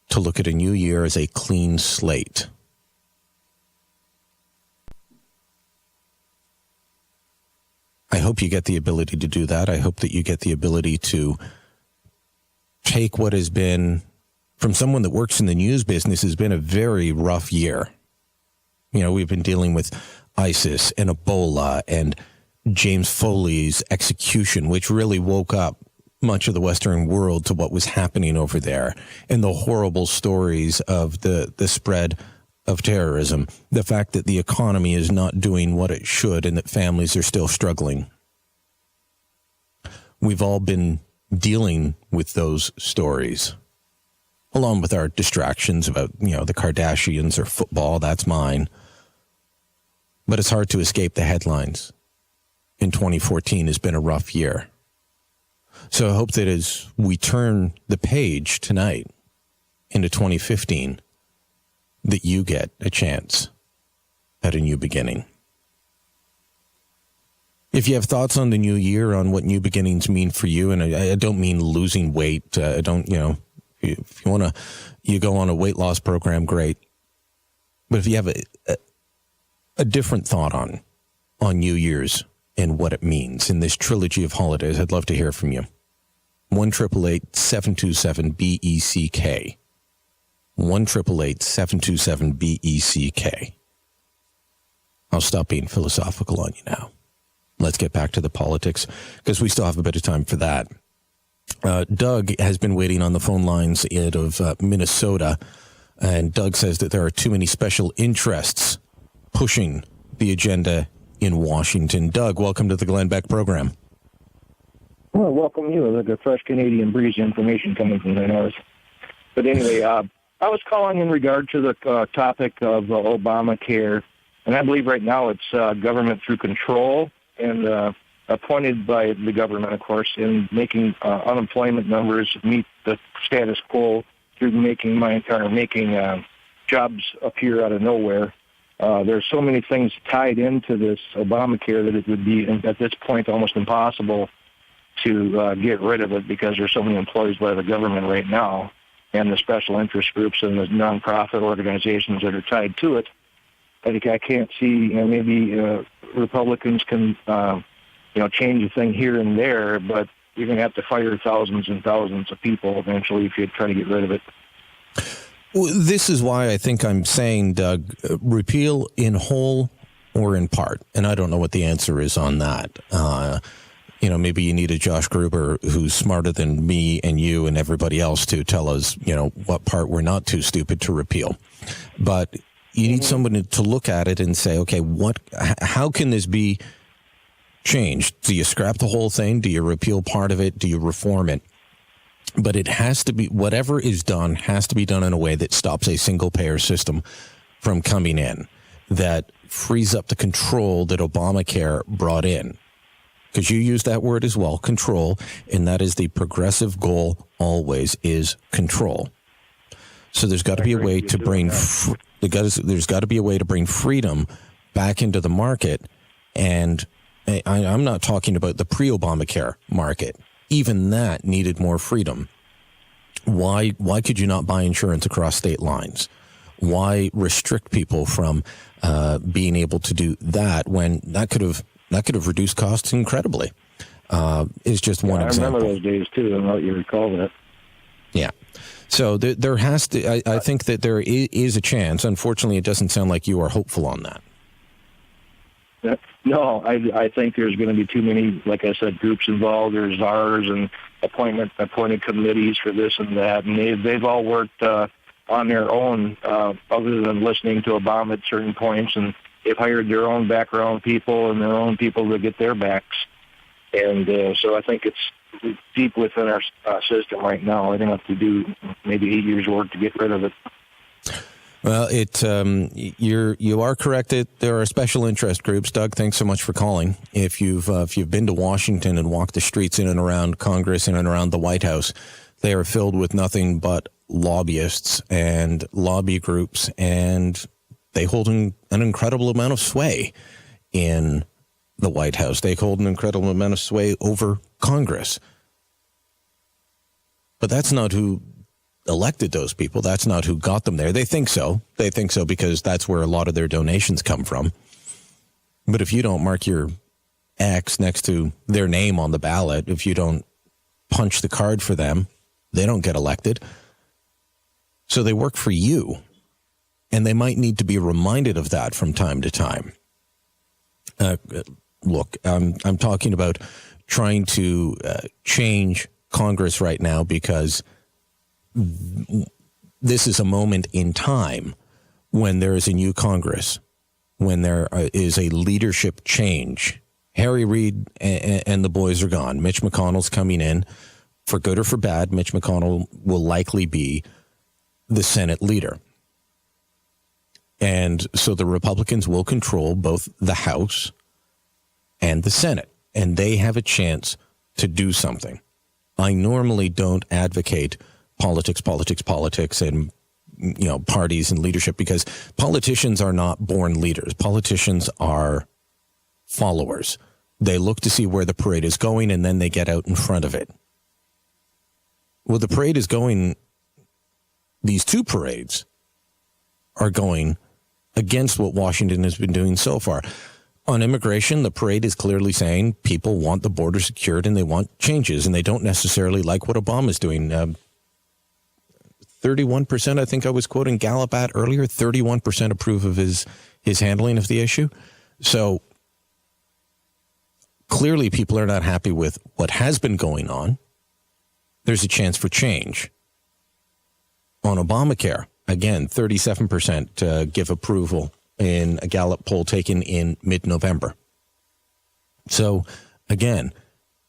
to look at a new year as a clean slate. I hope you get the ability to do that. I hope that you get the ability to take what has been, from someone that works in the news business, has been a very rough year. You know, we've been dealing with ISIS and Ebola and James Foley's execution, which really woke up much of the Western world to what was happening over there, and the horrible stories of the spread of terrorism, the fact that the economy is not doing what it should and that families are still struggling. We've all been dealing with those stories, along with our distractions about, the Kardashians or football. That's mine. But it's hard to escape the headlines. And 2014 has been a rough year. So I hope that as we turn the page tonight into 2015, that you get a chance at a new beginning. If you have thoughts on the new year, on what new beginnings mean for you, and I don't mean losing weight, I don't, if you want to, you go on a weight loss program, great. But if you have a different thought on New Year's and what it means in this trilogy of holidays, I'd love to hear from you. 1-888-727-BECK. 1-888-727-BECK. I'll stop being philosophical on you now. Let's get back to the politics, because we still have a bit of time for that. Doug has been waiting on the phone lines out of Minnesota, and Doug says that there are too many special interests pushing the agenda in Washington. Doug, welcome to the Glenn Beck Program. Well, welcome you. Like a fresh Canadian breeze information coming from the north. But anyway, I was calling in regard to the topic of Obamacare, and I believe right now it's government through control and appointed by the government, of course, in making unemployment numbers meet the status quo through making jobs appear out of nowhere. There's so many things tied into this Obamacare that it would be, at this point, almost impossible to get rid of it, because there's so many employees by the government right now and the special interest groups and the nonprofit organizations that are tied to it. I can't see, maybe Republicans can, change a thing here and there, but you're going to have to fire thousands and thousands of people eventually if you try to get rid of it. Well, this is why I think I'm saying, Doug, repeal in whole or in part. And I don't know what the answer is on that. Maybe you need a Josh Gruber who's smarter than me and you and everybody else to tell us, what part we're not too stupid to repeal. But you need someone to look at it and say, okay, how can this be changed? Do you scrap the whole thing? Do you repeal part of it? Do you reform it? But it has to be, whatever is done has to be done in a way that stops a single payer system from coming in, that frees up the control that Obamacare brought in. Because you use that word as well, control, and that is the progressive goal always, is control. So there's got to be a way to bring there's got to be a way to bring freedom back into the market. And I'm not talking about the pre-Obamacare market. Even that needed more freedom. Why could you not buy insurance across state lines? Why restrict people from being able to do that when that could have reduced costs incredibly? Is just one example. I remember those days too, and let you recall that. Yeah. So there has to. I think that there is a chance. Unfortunately, it doesn't sound like you are hopeful on that. No, I think there's going to be too many, like I said, groups involved. There's czars and appointed committees for this and that, and they've all worked on their own, other than listening to Obama at certain points, and they've hired their own background people and their own people to get their backs. And so I think it's deep within our system right now. I don't have to do maybe 8 years' work to get rid of it. Well, you are correct. There are special interest groups. Doug, thanks so much for calling. If you've been to Washington and walked the streets in and around Congress and around the White House, they are filled with nothing but lobbyists and lobby groups, and they hold an incredible amount of sway in the White House. They hold an incredible amount of sway over Congress. But that's not who elected those people. That's not who got them there. They think so. They think so because that's where a lot of their donations come from. But if you don't mark your X next to their name on the ballot, if you don't punch the card for them, they don't get elected. So they work for you. And they might need to be reminded of that from time to time. Look, I'm talking about trying to change Congress right now because this is a moment in time when there is a new Congress, when there is a leadership change. Harry Reid and the boys are gone. Mitch McConnell's coming in. For good or for bad, Mitch McConnell will likely be the Senate leader. And so the Republicans will control both the House and the Senate, and they have a chance to do something. I normally don't advocate politics, and parties and leadership, because politicians are not born leaders. Politicians are followers. They look to see where the parade is going, and then they get out in front of it. Well, the parade is going, these two parades are going against what Washington has been doing so far. On immigration, the parade is clearly saying people want the border secured and they want changes, and they don't necessarily like what Obama's doing. 31%, I think I was quoting Gallup at earlier, 31% approve of his handling of the issue. So clearly people are not happy with what has been going on. There's a chance for change. On Obamacare, again, 37% give approval in a Gallup poll taken in mid-November. So, again,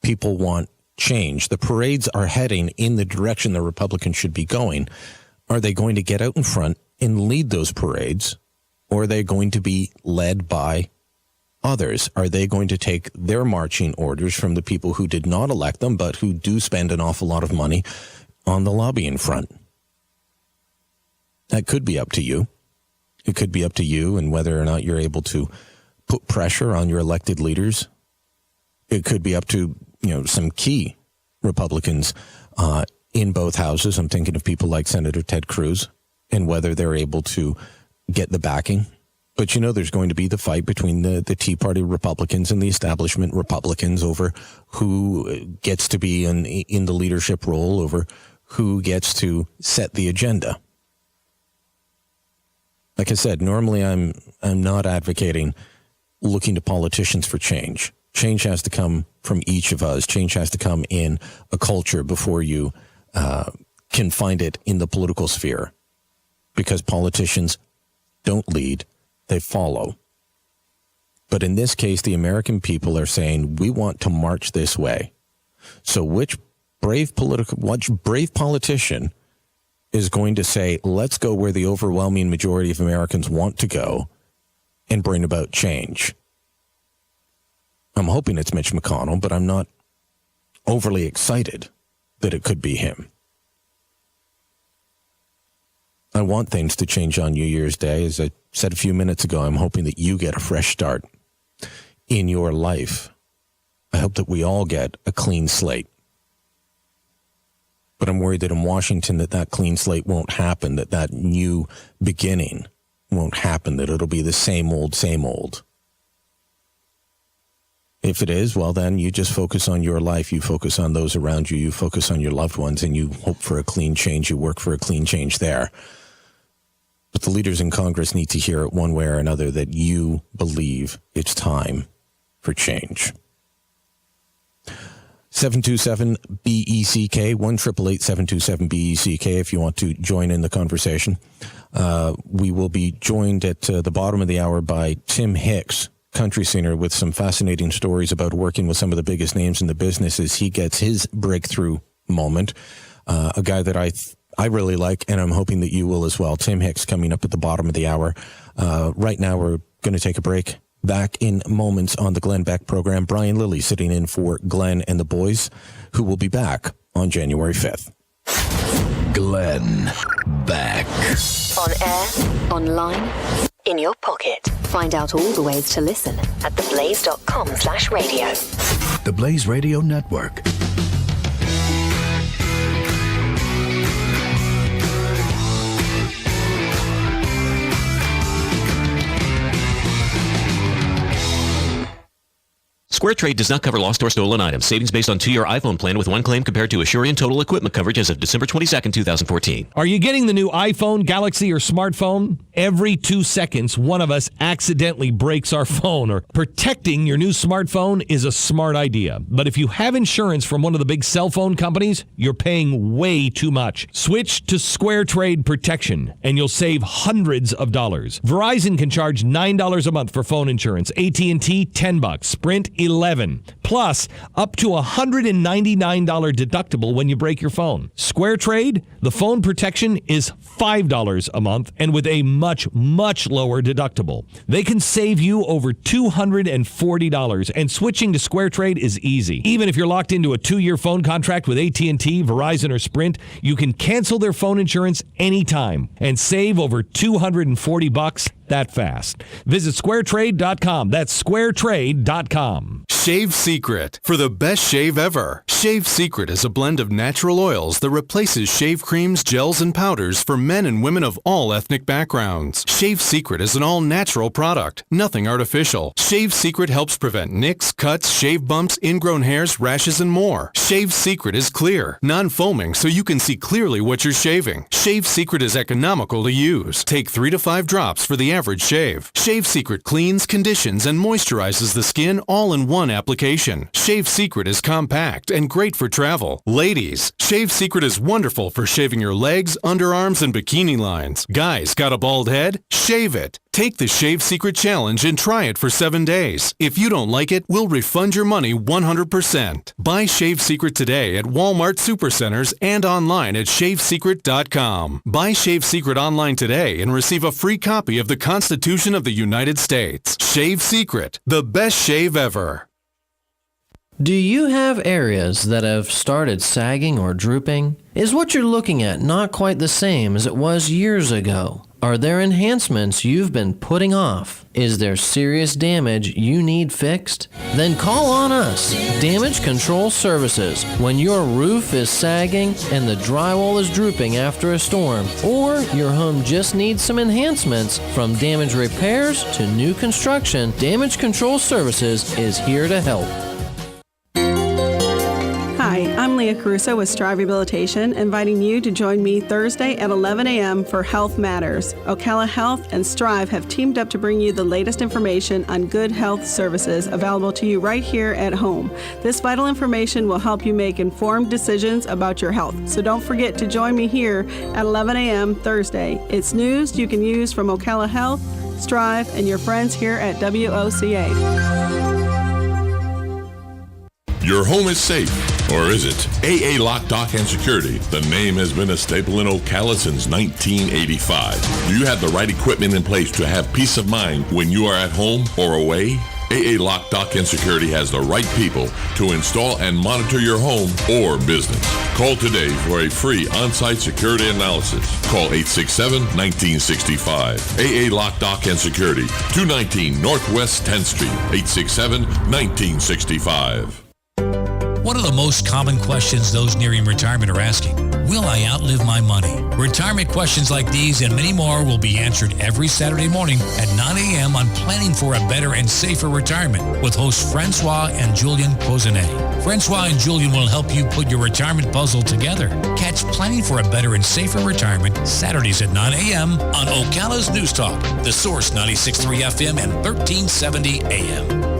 people want change. The parades are heading in the direction the Republicans should be going. Are they going to get out in front and lead those parades, or are they going to be led by others? Are they going to take their marching orders from the people who did not elect them, but who do spend an awful lot of money on the lobbying front? That could be up to you. It could be up to you and whether or not you're able to put pressure on your elected leaders. It could be up to, some key Republicans in both houses. I'm thinking of people like Senator Ted Cruz and whether they're able to get the backing But there's going to be the fight between the Tea Party Republicans and the establishment Republicans over who gets to be in the leadership role, over who gets to set the agenda. Like I said, normally I'm not advocating looking to politicians for change. Change has to come from each of us. Change has to come in a culture before you can find it in the political sphere. Because politicians don't lead, they follow. But in this case, the American people are saying, we want to march this way. So which brave politician is going to say, let's go where the overwhelming majority of Americans want to go and bring about change? I'm hoping it's Mitch McConnell, but I'm not overly excited that it could be him. I want things to change on New Year's Day. As I said a few minutes ago, I'm hoping that you get a fresh start in your life. I hope that we all get a clean slate. But I'm worried that in Washington that clean slate won't happen, that new beginning won't happen, that it'll be the same old, same old. If it is, well, then you just focus on your life. You focus on those around you. You focus on your loved ones, and you hope for a clean change. You work for a clean change there. But the leaders in Congress need to hear it one way or another that you believe it's time for change. 727-BECK, 1-888-727-BECK if you want to join in the conversation. We will be joined at the bottom of the hour by Tim Hicks, country singer, with some fascinating stories about working with some of the biggest names in the business as he gets his breakthrough moment. A guy that I really like, and I'm hoping that you will as well. Tim Hicks coming up at the bottom of the hour. Right now, we're going to take a break. Back in moments on the Glenn Beck program. Brian Lilly sitting in for Glenn and the boys, who will be back on January 5th. Glenn Beck. On air, online, in your pocket. Find out all the ways to listen at theblaze.com/radio. The Blaze Radio Network. SquareTrade does not cover lost or stolen items. Savings based on 2-year iPhone plan with one claim compared to Asurion total equipment coverage as of December 22nd, 2014. Are you getting the new iPhone, Galaxy, or smartphone? Every 2 seconds, one of us accidentally breaks our phone, or protecting your new smartphone is a smart idea. But if you have insurance from one of the big cell phone companies, you're paying way too much. Switch to SquareTrade Protection, and you'll save hundreds of dollars. Verizon can charge $9 a month for phone insurance. AT&T, $10. Sprint, $11. Plus, up to $199 deductible when you break your phone. SquareTrade, the phone protection is $5 a month and with a much lower deductible. They can save you over $240, and switching to SquareTrade is easy. Even if you're locked into a 2-year phone contract with AT&T, Verizon, or Sprint, you can cancel their phone insurance anytime and save over $240 that fast. Visit SquareTrade.com. That's SquareTrade.com. Shave Secret, for the best shave ever. Shave Secret is a blend of natural oils that replaces shave creams, gels, and powders for men and women of all ethnic backgrounds. Shave Secret is an all-natural product, nothing artificial. Shave Secret helps prevent nicks, cuts, shave bumps, ingrown hairs, rashes, and more. Shave Secret is clear, non-foaming, so you can see clearly what you're shaving. Shave Secret is economical to use. Take 3 to 5 drops for the average shave. Shave Secret cleans, conditions, and moisturizes the skin all in one application. Shave Secret is compact and great for travel. Ladies, Shave Secret is wonderful for shaving your legs, underarms, and bikini lines. Guys, got a bald head? Shave it. Take the Shave Secret Challenge and try it for 7 days. If you don't like it, we'll refund your money 100%. Buy Shave Secret today at Walmart Supercenters and online at shavesecret.com. Buy Shave Secret online today and receive a free copy of the Constitution of the United States. Shave Secret, the best shave ever. Do you have areas that have started sagging or drooping? Is what you're looking at not quite the same as it was years ago? Are there enhancements you've been putting off? Is there serious damage you need fixed? Then call on us, Damage Control Services. When your roof is sagging and the drywall is drooping after a storm, or your home just needs some enhancements, from damage repairs to new construction, Damage Control Services is here to help. Hi, I'm Leah Caruso with Strive Rehabilitation, inviting you to join me Thursday at 11 a.m. for Health Matters. Ocala Health and Strive have teamed up to bring you the latest information on good health services available to you right here at home. This vital information will help you make informed decisions about your health. So don't forget to join me here at 11 a.m. Thursday. It's news you can use from Ocala Health, Strive, and your friends here at WOCA. Your home is safe, or is it? AA Lock, Dock, and Security. The name has been a staple in Ocala since 1985. Do you have the right equipment in place to have peace of mind when you are at home or away? AA Lock, Dock, and Security has the right people to install and monitor your home or business. Call today for a free on-site security analysis. Call 867-1965. AA Lock, Dock, and Security, 219 Northwest 10th Street, 867-1965. One of the most common questions those nearing retirement are asking, will I outlive my money? Retirement questions like these and many more will be answered every Saturday morning at 9 a.m. on Planning for a Better and Safer Retirement with hosts Francois and Julian Pozenet. Francois and Julian will help you put your retirement puzzle together. Catch Planning for a Better and Safer Retirement Saturdays at 9 a.m. on Ocala's News Talk, The Source 96.3 FM and 1370 AM.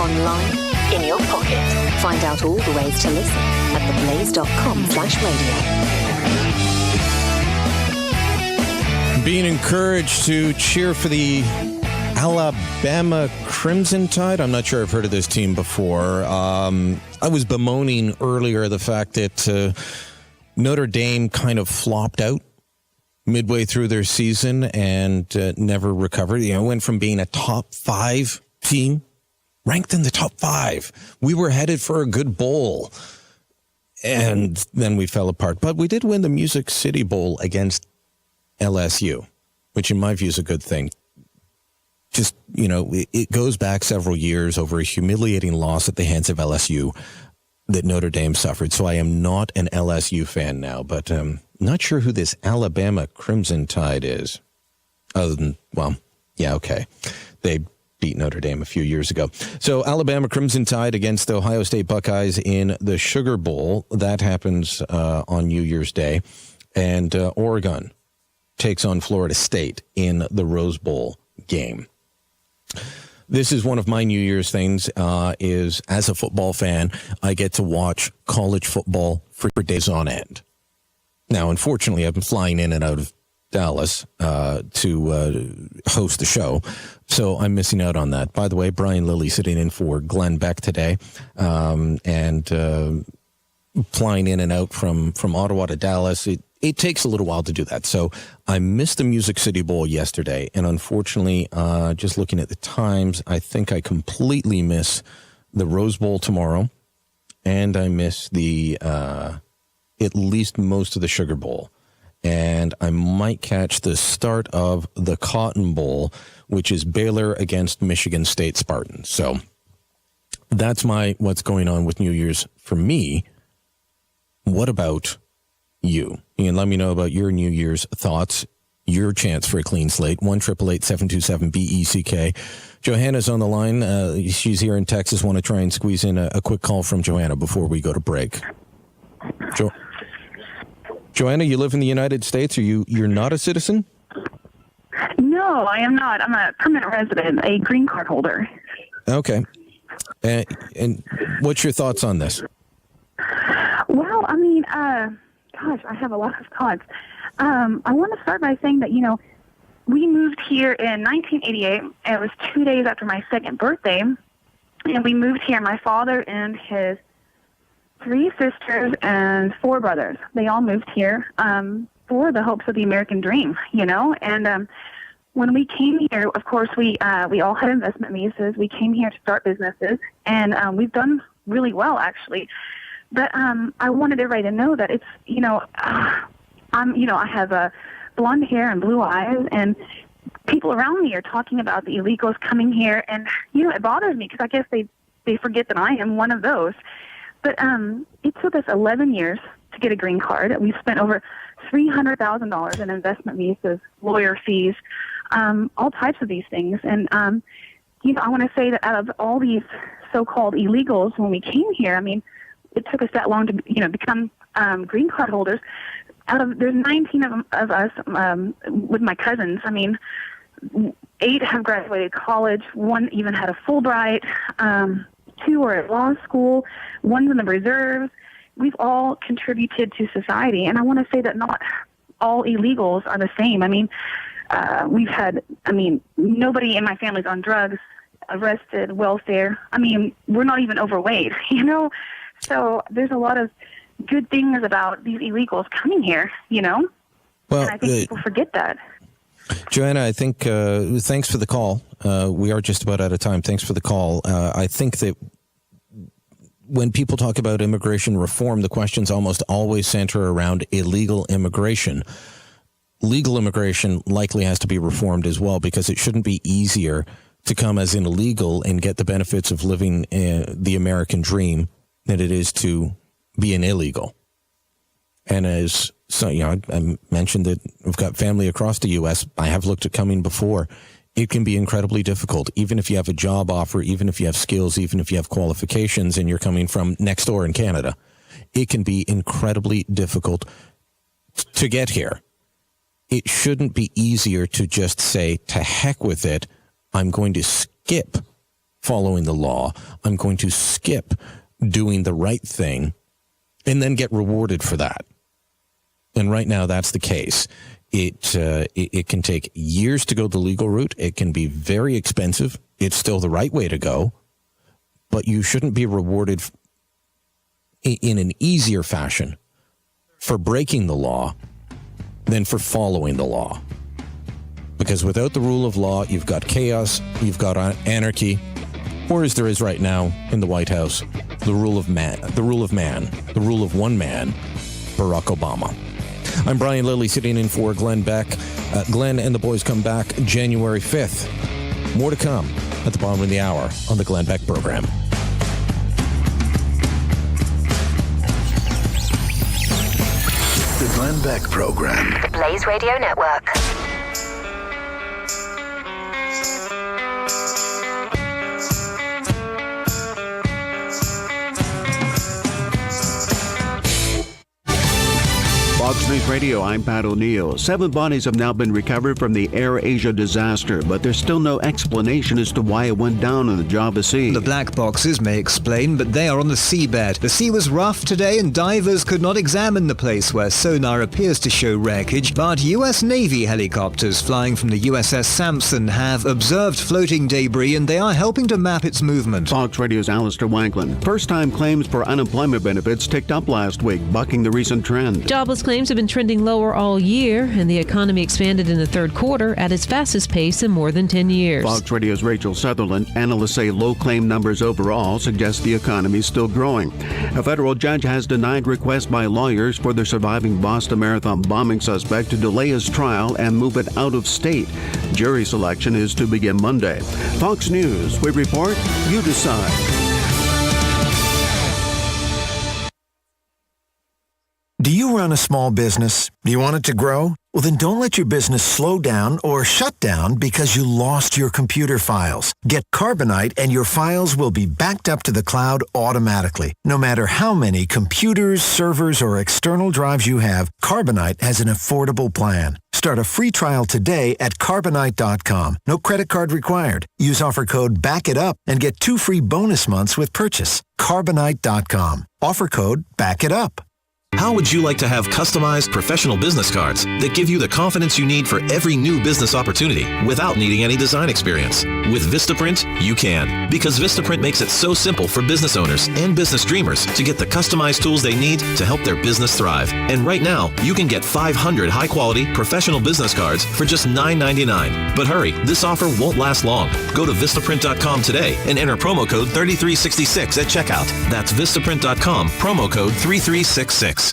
Online, in your pocket. Find out all the ways to listen at theblaze.com/radio. Being encouraged to cheer for the Alabama Crimson Tide. I'm not sure I've heard of this team before. I was bemoaning earlier the fact that Notre Dame kind of flopped out midway through their season and never recovered. You know, went from being a top 5 team, ranked in the top 5. We were headed for a good bowl. And then we fell apart. But we did win the Music City Bowl against LSU, which in my view is a good thing. Just, you know, it goes back several years over a humiliating loss at the hands of LSU that Notre Dame suffered. So I am not an LSU fan now, but not sure who this Alabama Crimson Tide is. Other than, well, yeah, okay. They beat Notre Dame a few years ago. So Alabama Crimson Tide against the Ohio State Buckeyes in the Sugar Bowl. That happens on New Year's Day. And Oregon takes on Florida State in the Rose Bowl game. This is one of my New Year's things, is as a football fan, I get to watch college football for days on end. Now, unfortunately, I've been flying in and out of Dallas to host the show, so I'm missing out on that. By the way, Brian Lilly sitting in for Glenn Beck today, and flying in and out from Ottawa to Dallas. It takes a little while to do that. So I missed the Music City Bowl yesterday, and unfortunately, just looking at the times, I think I completely miss the Rose Bowl tomorrow, and I miss the at least most of the Sugar Bowl. And I might catch the start of the Cotton Bowl, which is Baylor against Michigan State Spartans. So that's what's going on with New Year's for me. What about you? You can let me know about your New Year's thoughts, your chance for a clean slate. 1-888-727-BECK. Johanna's on the line. She's here in Texas. Want to try and squeeze in a quick call from Johanna before we go to break. Joanna, you live in the United States. You're not a citizen? No, I am not. I'm a permanent resident, a green card holder. Okay. And what's your thoughts on this? Well, I mean, gosh, I have a lot of thoughts. I want to start by saying that, we moved here in 1988. It was 2 days after my second birthday. And we moved here. My father and his 3 sisters and 4 brothers. They all moved here for the hopes of the American dream, you know. And when we came here, of course, we all had investment visas. We came here to start businesses, and we've done really well, actually. But I wanted everybody to know that it's, I have blonde hair and blue eyes, and people around me are talking about the illegals coming here, and it bothers me because I guess they forget that I am one of those. But it took us 11 years to get a green card. We spent over $300,000 in investment visas, lawyer fees, all types of these things. And I want to say that out of all these so-called illegals, when we came here, I mean, it took us that long to become green card holders. There's 19 of us with my cousins. I mean, 8 have graduated college. 1 even had a Fulbright. 2 are at law school. 1's in the reserves. We've all contributed to society, and I want to say that not all illegals are the same. I mean, nobody in my family's on drugs, arrested, welfare. I mean, we're not even overweight, So there's a lot of good things about these illegals coming here, Well, and I think people forget that. Joanna, I think, thanks for the call. We are just about out of time. Thanks for the call. I think that when people talk about immigration reform, the questions almost always center around illegal immigration. Legal immigration likely has to be reformed as well, because it shouldn't be easier to come as an illegal and get the benefits of living the American dream than it is to be an illegal. And as I mentioned that we've got family across the U.S. I have looked at coming before. It can be incredibly difficult, even if you have a job offer, even if you have skills, even if you have qualifications and you're coming from next door in Canada. It can be incredibly difficult to get here. It shouldn't be easier to just say, to heck with it, I'm going to skip following the law. I'm going to skip doing the right thing and then get rewarded for that. And right now, that's the case. It can take years to go the legal route. It can be very expensive. It's still the right way to go, but you shouldn't be rewarded in an easier fashion for breaking the law than for following the law. Because without the rule of law, you've got chaos, you've got anarchy, or as there is right now in the White House, the rule of man, the rule of one man, Barack Obama. I'm Brian Lilly, sitting in for Glenn Beck. Glenn and the boys come back January 5th. More to come at the bottom of the hour on the Glenn Beck program. The Glenn Beck program. The Blaze Radio Network. Fox News Radio, I'm Pat O'Neill. 7 bodies have now been recovered from the Air Asia disaster, but there's still no explanation as to why it went down in the Java Sea. The black boxes may explain, but they are on the seabed. The sea was rough today and divers could not examine the place where sonar appears to show wreckage, but U.S. Navy helicopters flying from the USS Sampson have observed floating debris and they are helping to map its movement. Fox Radio's Alistair Wanklin. First-time claims for unemployment benefits ticked up last week, bucking the recent trend. Jobless claims have been trending lower all year, and the economy expanded in the third quarter at its fastest pace in more than 10 years. Fox Radio's Rachel Sutherland. Analysts say low claim numbers overall suggest the economy is still growing. A federal judge has denied requests by lawyers for the surviving Boston Marathon bombing suspect to delay his trial and move it out of state. Jury selection is to begin Monday. Fox News, we report, you decide. Do you run a small business? Do you want it to grow? Well, then don't let your business slow down or shut down because you lost your computer files. Get Carbonite and your files will be backed up to the cloud automatically. No matter how many computers, servers, or external drives you have, Carbonite has an affordable plan. Start a free trial today at Carbonite.com. No credit card required. Use offer code BACKITUP and get 2 free bonus months with purchase. Carbonite.com. Offer code BACKITUP. How would you like to have customized professional business cards that give you the confidence you need for every new business opportunity without needing any design experience? With Vistaprint, you can, because Vistaprint makes it so simple for business owners and business dreamers to get the customized tools they need to help their business thrive. And right now, you can get 500 high-quality professional business cards for just $9.99. But hurry, this offer won't last long. Go to Vistaprint.com today and enter promo code 3366 at checkout. That's Vistaprint.com, promo code 3366.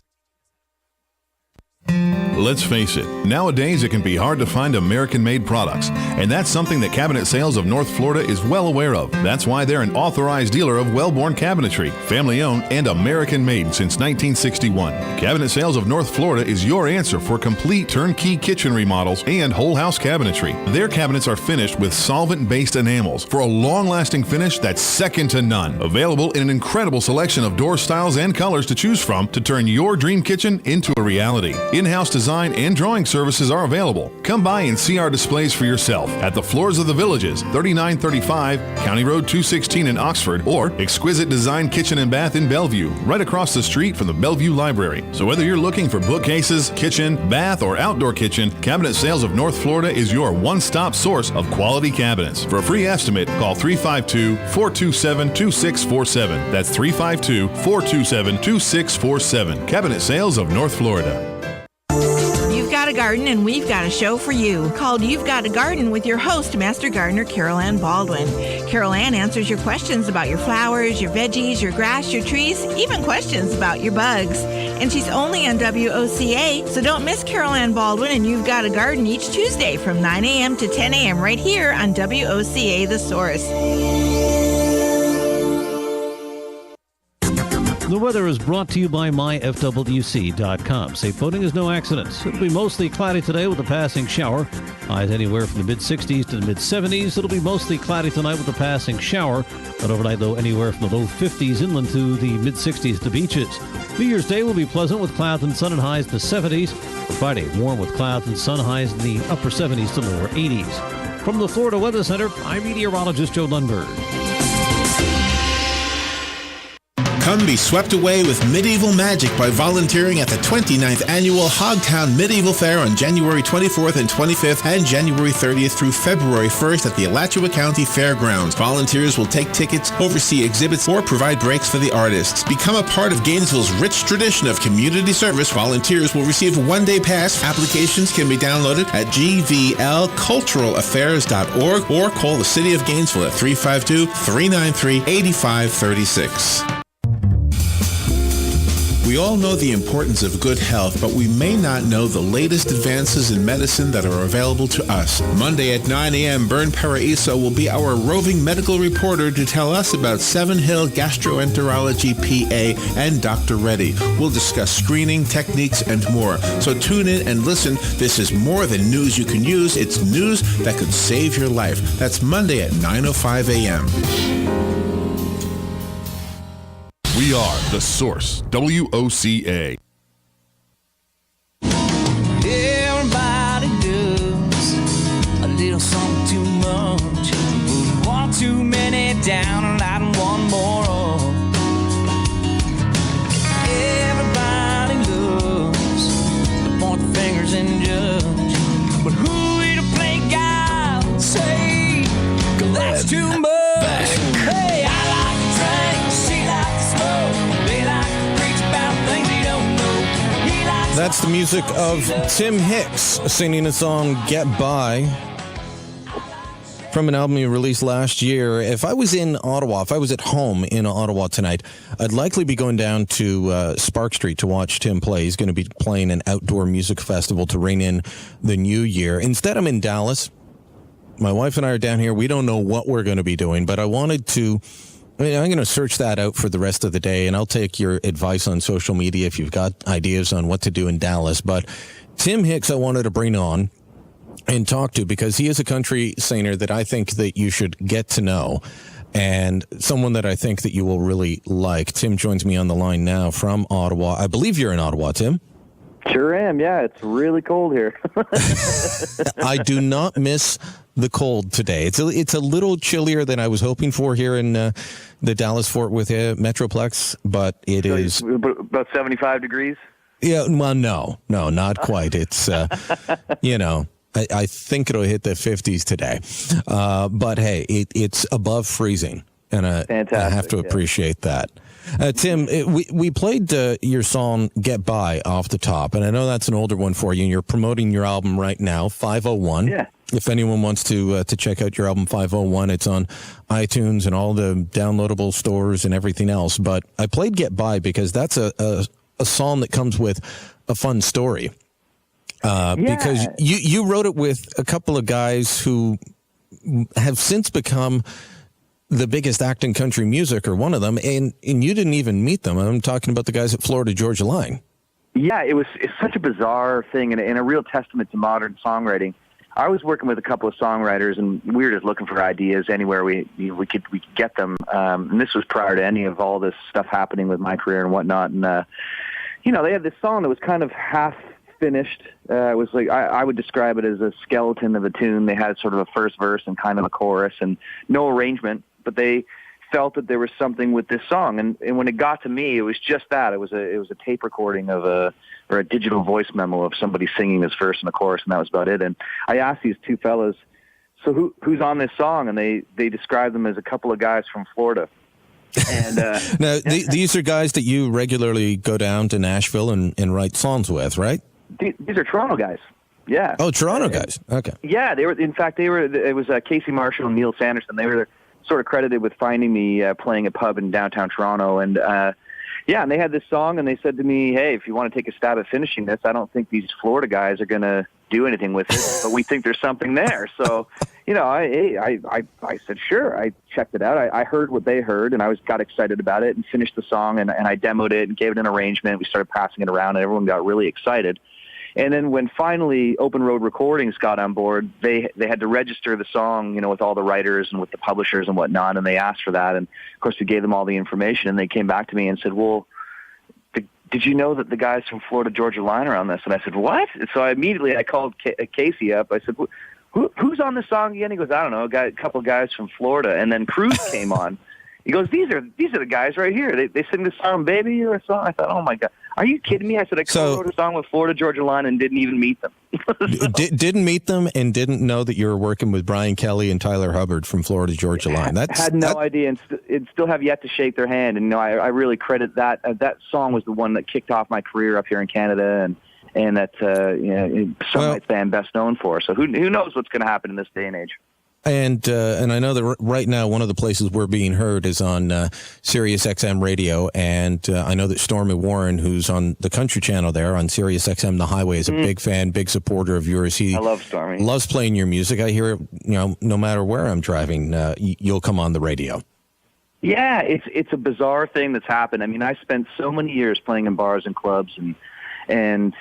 Let's face it, nowadays it can be hard to find American-made products, and that's something that Cabinet Sales of North Florida is well aware of. That's why they're an authorized dealer of Wellborn Cabinetry, family-owned and American-made since 1961. Cabinet Sales of North Florida is your answer for complete turnkey kitchen remodels and whole house cabinetry. Their cabinets are finished with solvent-based enamels for a long-lasting finish that's second to none. Available in an incredible selection of door styles and colors to choose from to turn your dream kitchen into a reality. In-house design and drawing services are available. Come by and see our displays for yourself at the Floors of the Villages, 3935 County Road 216 in Oxford, or Exquisite Design Kitchen and Bath in Bellevue, right across the street from the Bellevue Library. So whether you're looking for bookcases, kitchen, bath, or outdoor kitchen, Cabinet Sales of North Florida is your one-stop source of quality cabinets. For a free estimate, call 352-427-2647. That's 352-427-2647. Cabinet Sales of North Florida. You've got a garden and we've got a show for you called You've Got a Garden with your host, Master Gardener Carol Ann Baldwin. Carol Ann answers your questions about your flowers, your veggies, your grass, your trees, even questions about your bugs. And she's only on WOCA, so don't miss Carol Ann Baldwin and You've Got a Garden each Tuesday from 9 a.m. to 10 a.m. right here on WOCA The Source. The weather is brought to you by myfwc.com. Safe boating is no accident. It'll be mostly cloudy today with a passing shower. Highs anywhere from the mid-60s to the mid-70s. It'll be mostly cloudy tonight with a passing shower. But overnight, though, anywhere from the low 50s inland to the mid-60s to beaches. New Year's Day will be pleasant with clouds and sun and highs in the 70s. Friday, warm with clouds and sun, highs in the upper 70s to lower 80s. From the Florida Weather Center, I'm meteorologist Joe Lundberg. Come be swept away with medieval magic by volunteering at the 29th Annual Hogtown Medieval Fair on January 24th and 25th and January 30th through February 1st at the Alachua County Fairgrounds. Volunteers will take tickets, oversee exhibits, or provide breaks for the artists. Become a part of Gainesville's rich tradition of community service. Volunteers will receive a one-day pass. Applications can be downloaded at gvlculturalaffairs.org or call the City of Gainesville at 352-393-8536. We all know the importance of good health, but we may not know the latest advances in medicine that are available to us. Monday at 9 a.m., Bern Paraiso will be our roving medical reporter to tell us about Seven Hill Gastroenterology PA and Dr. Reddy. We'll discuss screening, techniques, and more. So tune in and listen. This is more than news you can use. It's news that could save your life. That's Monday at 9:05 a.m. We are The Source, WOCA. Everybody does a little something too much. Put one too many down and lighting one more up. Everybody loves to point the fingers and judge. But who are you to play God and say, 'cause that's too much. Hey, I like to drink, she likes to smoke. They like to preach about things they don't know. He likes That's the music of Tim Hicks singing the song Get By from an album he released last year. If I was in Ottawa, if I was at home in Ottawa tonight, I'd likely be going down to Spark Street to watch Tim play. He's going to be playing an outdoor music festival to ring in the new year. Instead, I'm in Dallas. My wife and I are down here. We don't know what we're going to be doing, but I wanted to... I'm going to search that out for the rest of the day, and I'll take your advice on social media if you've got ideas on what to do in Dallas. But Tim Hicks I wanted to bring on and talk to because he is a country singer that I think that you should get to know and someone that I think that you will really like. Tim joins me on the line now from Ottawa. I believe you're in Ottawa, Tim. Sure am, yeah. It's really cold here. I do not miss the cold today. It's a little chillier than I was hoping for here in the Dallas-Fort Worth Metroplex, but it is... About 75 degrees? Yeah, well, no, not quite. It's, I think it'll hit the 50s today. But hey, it's above freezing, and I have to appreciate that. Tim, we played your song "Get By" off the top, and I know that's an older one for you, and you're promoting your album right now, 501. Yeah. If anyone wants to check out your album 501, it's on iTunes and all the downloadable stores and everything else. But I played "Get By" because that's a song that comes with a fun story. Because you wrote it with a couple of guys who have since become the biggest act in country music, or one of them, and you didn't even meet them. I'm talking about the guys at Florida Georgia Line. Yeah, it's such a bizarre thing and a real testament to modern songwriting. I was working with a couple of songwriters, and we were just looking for ideas anywhere we could get them. And this was prior to any of all this stuff happening with my career and whatnot. And they had this song that was kind of half finished. It was like I would describe it as a skeleton of a tune. They had sort of a first verse and kind of a chorus, and no arrangement. But they felt that there was something with this song, and when it got to me, it was just that. It was a tape recording of a digital voice memo of somebody singing this verse and the chorus, and that was about it. And I asked these two fellas, so who's on this song? And they described them as a couple of guys from Florida. And now these are guys that you regularly go down to Nashville and write songs with, right? These are Toronto guys. Yeah. Oh, Toronto guys. Okay. Yeah, they were. In fact, it was Casey Marshall and Neil Sanderson. They were sort of credited with finding me playing a pub in downtown Toronto, and and they had this song, and they said to me, "Hey, if you want to take a stab at finishing this, I don't think these Florida guys are going to do anything with it, but we think there's something there." So, I said sure. I checked it out. I heard what they heard, and I got excited about it and finished the song, and I demoed it and gave it an arrangement. We started passing it around, and everyone got really excited. And then when finally Open Road Recordings got on board, they had to register the song, with all the writers and with the publishers and whatnot, and they asked for that. And, of course, we gave them all the information, and they came back to me and said, well, did you know that the guys from Florida Georgia Line are on this? And I said, what? And so I called Casey up. I said, who's on this song again? He goes, I don't know, a couple of guys from Florida. And then Cruz came on. He goes, these are the guys right here. They sing this song, Baby, or a song. I thought, oh, my God. Are you kidding me? I said, I wrote a song with Florida Georgia Line and didn't even meet them. Didn't meet them and didn't know that you were working with Brian Kelly and Tyler Hubbard from Florida Georgia Line. Had no idea and still have yet to shake their hand. And I really credit that. That song was the one that kicked off my career up here in Canada, and that some might stand best known for. So who knows what's going to happen in this day and age. And I know that right now one of the places we're being heard is on Sirius XM radio, and I know that Stormy Warren, who's on the Country Channel there on Sirius XM The Highway, is a big fan, big supporter of yours. I love Stormy. Loves playing your music. I hear it, no matter where I'm driving, you'll come on the radio. Yeah, it's a bizarre thing that's happened. I mean, I spent so many years playing in bars and clubs, and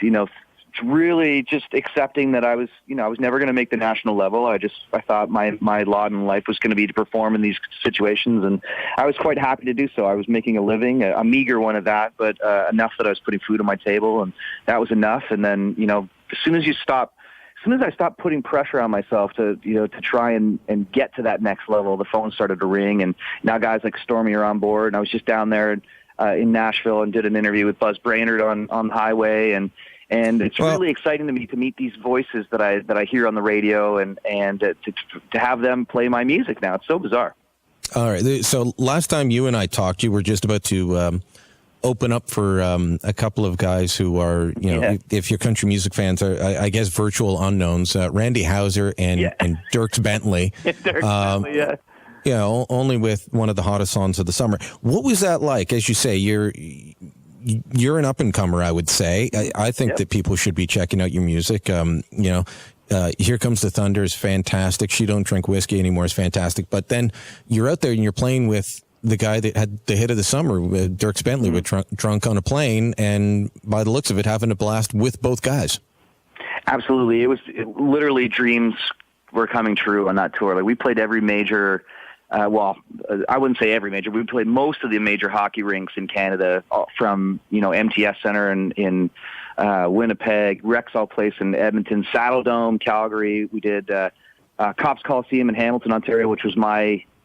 really just accepting that I was never going to make the national level. I thought my lot in life was going to be to perform in these situations, and I was quite happy to do so. I was making a living, a meager one at that, but enough that I was putting food on my table, and that was enough. And then, as soon as I stopped putting pressure on myself to try and get to that next level, the phone started to ring, and now guys like Stormy are on board. And I was just down there in Nashville and did an interview with Buzz Brainerd on the highway, and it's really exciting to me to meet these voices that I hear on the radio and to have them play my music now. It's so bizarre. All right. So last time you and I talked, you were just about to open up for a couple of guys who are, if you're country music fans, are, I guess, virtual unknowns, Randy Houser and Dierks Bentley. Dierks Bentley, yeah. Yeah, only with one of the hottest songs of the summer. What was that like? As you say, you're an up-and-comer, I would say. I think that people should be checking out your music. Here Comes the Thunder is fantastic. She Don't Drink Whiskey Anymore is fantastic. But then you're out there and you're playing with the guy that had the hit of the summer, Dierks Bentley, with Drunk on a Plane, and by the looks of it, having a blast with both guys. Absolutely. Literally dreams were coming true on that tour. Like, we played every major... I wouldn't say every major. We played most of the major hockey rinks in Canada, from MTS Center in Winnipeg, Rexall Place in Edmonton, Saddle Dome, Calgary. We did Cops Coliseum in Hamilton, Ontario, which was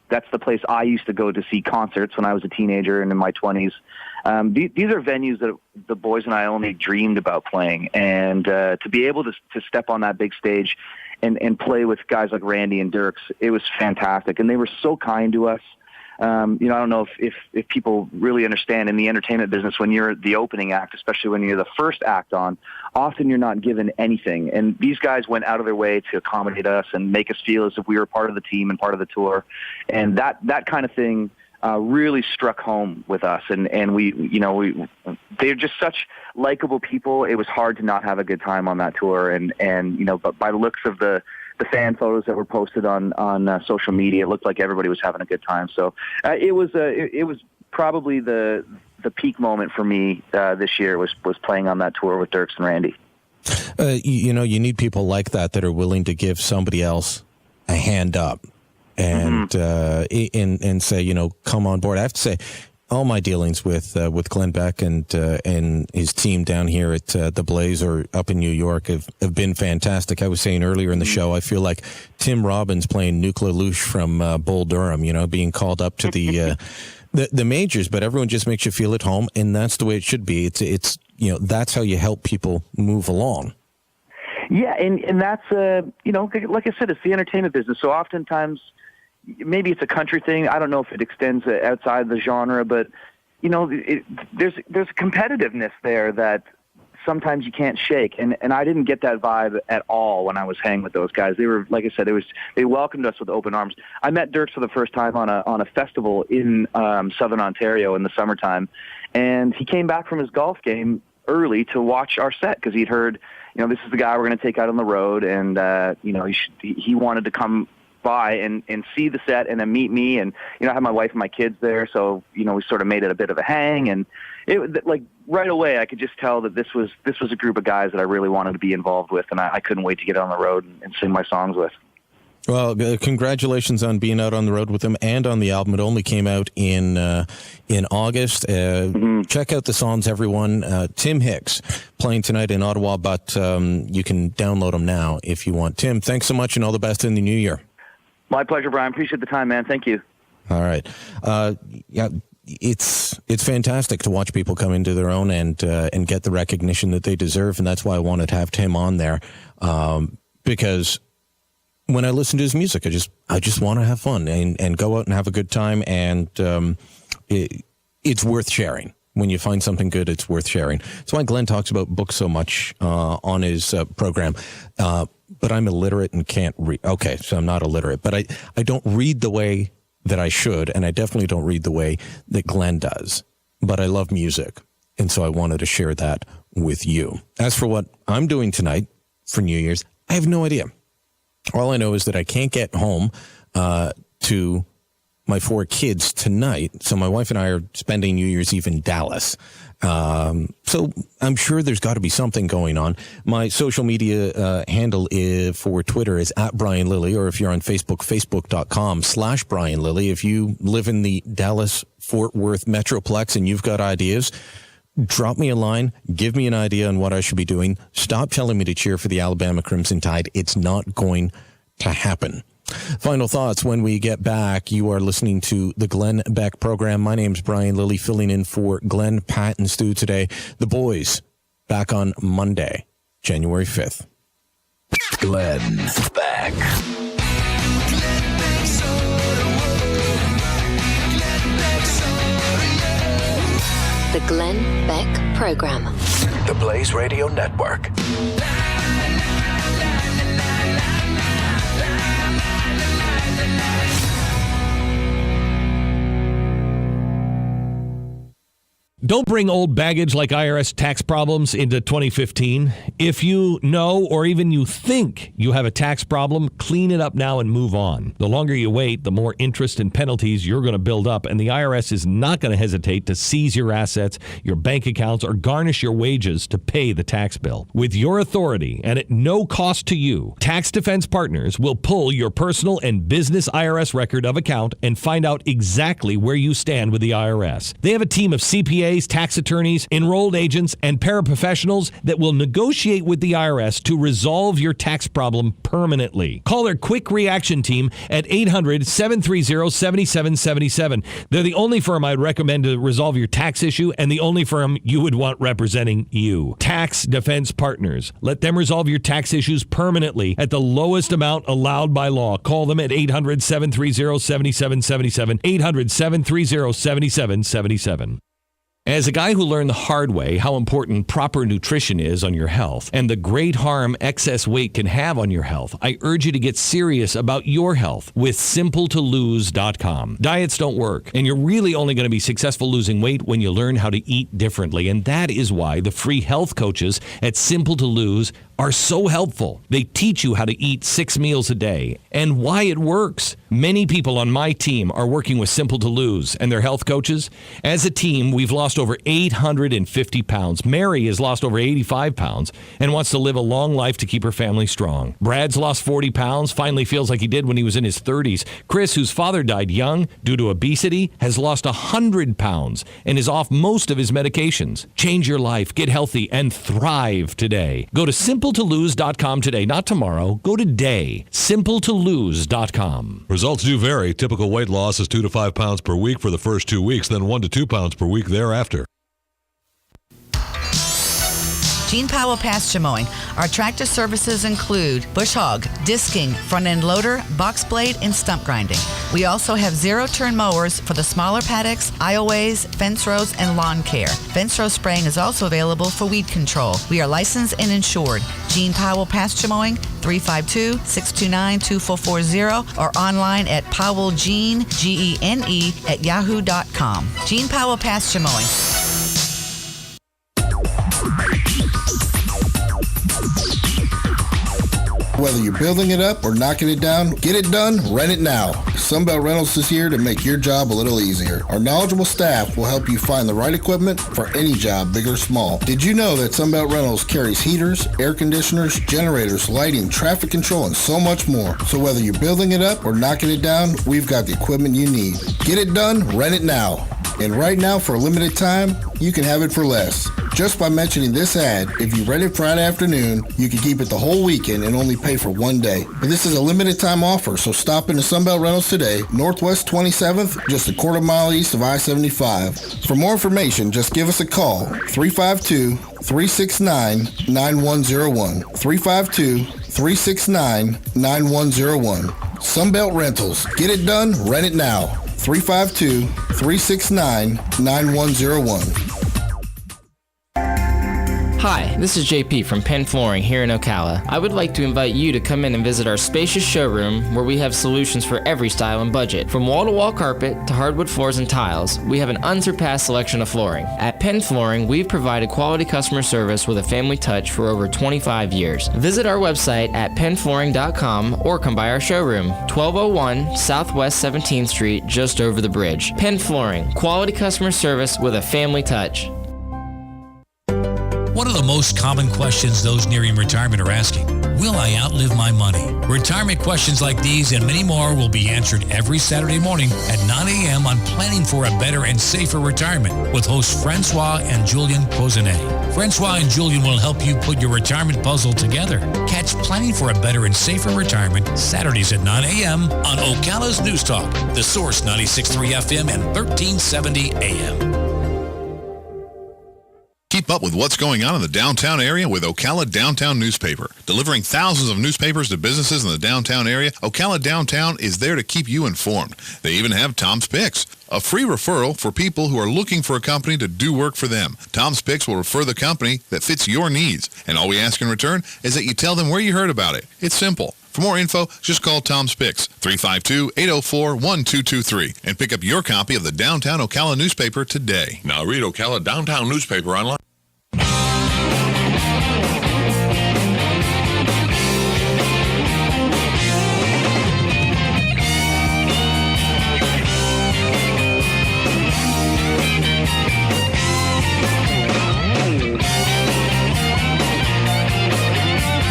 that's the place I used to go to see concerts when I was a teenager and in my 20s. These are venues that the boys and I only dreamed about playing, and to be able to step on that big stage and play with guys like Randy and Dirks, it was fantastic, and they were so kind to us. I don't know if people really understand in the entertainment business, when you're the opening act, especially when you're the first act on, often you're not given anything. And these guys went out of their way to accommodate us and make us feel as if we were part of the team and part of the tour. And that kind of thing really struck home with us. And they're just such likable people. It was hard to not have a good time on that tour. But by the looks of the fan photos that were posted on social media, it looked like everybody was having a good time. So it was probably the peak moment for me this year was playing on that tour with Dirks and Randy. You need people like that are willing to give somebody else a hand up and and say, come on board. I have to say, all my dealings with Glenn Beck and his team down here at the Blaze or up in New York have been fantastic. I was saying earlier in the show, I feel like Tim Robbins playing Nuclear Lush from Bull Durham, being called up to the majors, but everyone just makes you feel at home, and that's the way it should be. It's that's how you help people move along. Yeah, and that's like I said, it's the entertainment business. So oftentimes, maybe it's a country thing. I don't know if it extends outside the genre, but there's competitiveness there that sometimes you can't shake. And I didn't get that vibe at all when I was hanging with those guys. They were, like I said, they welcomed us with open arms. I met Dirks for the first time on a festival in Southern Ontario in the summertime, and he came back from his golf game early to watch our set because he'd heard, this is the guy we're going to take out on the road, and he wanted to come by and see the set and then meet me, and I had my wife and my kids there, so we sort of made it a bit of a hang, and it like right away I could just tell that this was a group of guys that I really wanted to be involved with, and I couldn't wait to get on the road and sing my songs with. Well, congratulations on being out on the road with them and on the album. It only came out in August. Check out the songs, everyone. Tim Hicks playing tonight in Ottawa, but you can download them now if you want. Tim, thanks so much, and all the best in the new year. My pleasure, Brian. Appreciate the time, man. Thank you. All right. It's fantastic to watch people come into their own and get the recognition that they deserve, and that's why I wanted to have Tim on there, because when I listen to his music, I just want to have fun and go out and have a good time, and it's worth sharing. When you find something good, it's worth sharing. That's why Glenn talks about books so much on his program. But I'm illiterate and can't read. Okay, so I'm not illiterate, but I don't read the way that I should, and I definitely don't read the way that Glenn does. But I love music, and so I wanted to share that with you. As for what I'm doing tonight for New Year's, I have no idea. All I know is that I can't get home to my 4 kids tonight, so my wife and I are spending New Year's Eve in Dallas. So I'm sure there's got to be something going on. My social media handle for Twitter is @Brian Lilly, or if you're on Facebook, facebook.com/Brian Lilly. If you live in the Dallas-Fort Worth Metroplex and you've got ideas, drop me a line, give me an idea on what I should be doing. Stop telling me to cheer for the Alabama Crimson Tide. It's not going to happen. Final thoughts when we get back. You are listening to the Glenn Beck program. My name's Brian Lilly, filling in for Glenn, Pat, and Stu today. The boys back on Monday, January 5th. Glenn Beck. The Glenn Beck program. The Blaze Radio Network. Don't bring old baggage like IRS tax problems into 2015. If you know or even you think you have a tax problem, clean it up now and move on. The longer you wait, the more interest and penalties you're going to build up, and the IRS is not going to hesitate to seize your assets, your bank accounts, or garnish your wages to pay the tax bill. With your authority and at no cost to you, Tax Defense Partners will pull your personal and business IRS record of account and find out exactly where you stand with the IRS. They have a team of CPAs CPAs, tax attorneys, enrolled agents, and paraprofessionals that will negotiate with the IRS to resolve your tax problem permanently. Call their quick reaction team at 800-730-7777. They're the only firm I'd recommend to resolve your tax issue and the only firm you would want representing you. Tax Defense Partners. Let them resolve your tax issues permanently at the lowest amount allowed by law. Call them at 800-730-7777. 800-730-7777. As a guy who learned the hard way how important proper nutrition is on your health and the great harm excess weight can have on your health, I urge you to get serious about your health with SimpleToLose.com. Diets don't work, and you're really only going to be successful losing weight when you learn how to eat differently, and that is why the free health coaches at Simple to Lose are so helpful. They teach you how to eat 6 meals a day and why it works. Many people on my team are working with Simple to Lose and their health coaches. As a team, we've lost over 850 pounds. Mary has lost over 85 pounds and wants to live a long life to keep her family strong. Brad's lost 40 pounds, finally feels like he did when he was in his 30s. Chris, whose father died young due to obesity, has lost 100 pounds and is off most of his medications. Change your life, get healthy, and thrive today. Go to SimpleToLose.com today, not tomorrow. Go today. SimpleToLose.com. Results do vary. Typical weight loss is 2 to 5 pounds per week for the first 2 weeks, then 1 to 2 pounds per week thereafter. Gene Powell Pasture Mowing. Our tractor services include bush hog, disking, front end loader, box blade, and stump grinding. We also have zero-turn mowers for the smaller paddocks, aisleways, fence rows, and lawn care. Fence row spraying is also available for weed control. We are licensed and insured. Gene Powell Pasture Mowing, 352-629-2440, or online at powellgene, Gene, at yahoo.com. Gene Powell Pasture Mowing. Whether you're building it up or knocking it down, get it done, rent it now. Sunbelt Rentals is here to make your job a little easier. Our knowledgeable staff will help you find the right equipment for any job, big or small. Did you know that Sunbelt Rentals carries heaters, air conditioners, generators, lighting, traffic control, and so much more? So whether you're building it up or knocking it down, we've got the equipment you need. Get it done, rent it now. And right now, for a limited time, you can have it for less. Just by mentioning this ad, if you rent it Friday afternoon, you can keep it the whole weekend and only pay for 1 day. But this is a limited time offer, so stop into Sunbelt Rentals today, Northwest 27th, just a quarter mile east of I-75. For more information, just give us a call, 352-369-9101. 352-369-9101. Sunbelt Rentals. Get it done, rent it now. 352-369-9101. Hi, this is JP from Penn Flooring here in Ocala. I would like to invite you to come in and visit our spacious showroom where we have solutions for every style and budget. From wall-to-wall carpet to hardwood floors and tiles, we have an unsurpassed selection of flooring. At Penn Flooring, we've provided quality customer service with a family touch for over 25 years. Visit our website at pennflooring.com or come by our showroom, 1201 Southwest 17th Street, just over the bridge. Penn Flooring, quality customer service with a family touch. One of the most common questions those nearing retirement are asking, will I outlive my money? Retirement questions like these and many more will be answered every Saturday morning at 9 a.m. on Planning for a Better and Safer Retirement with hosts Francois and Julian Pozenet. Francois and Julian will help you put your retirement puzzle together. Catch Planning for a Better and Safer Retirement Saturdays at 9 a.m. on Ocala's News Talk, The Source 96.3 FM and 1370 AM. Keep up with what's going on in the downtown area with Ocala Downtown Newspaper. Delivering thousands of newspapers to businesses in the downtown area, Ocala Downtown is there to keep you informed. They even have Tom's Picks, a free referral for people who are looking for a company to do work for them. Tom's Picks will refer the company that fits your needs, and all we ask in return is that you tell them where you heard about it. It's simple. For more info, just call Tom's Picks, 352-804-1223, and pick up your copy of the Downtown Ocala newspaper today. Now read Ocala Downtown newspaper online.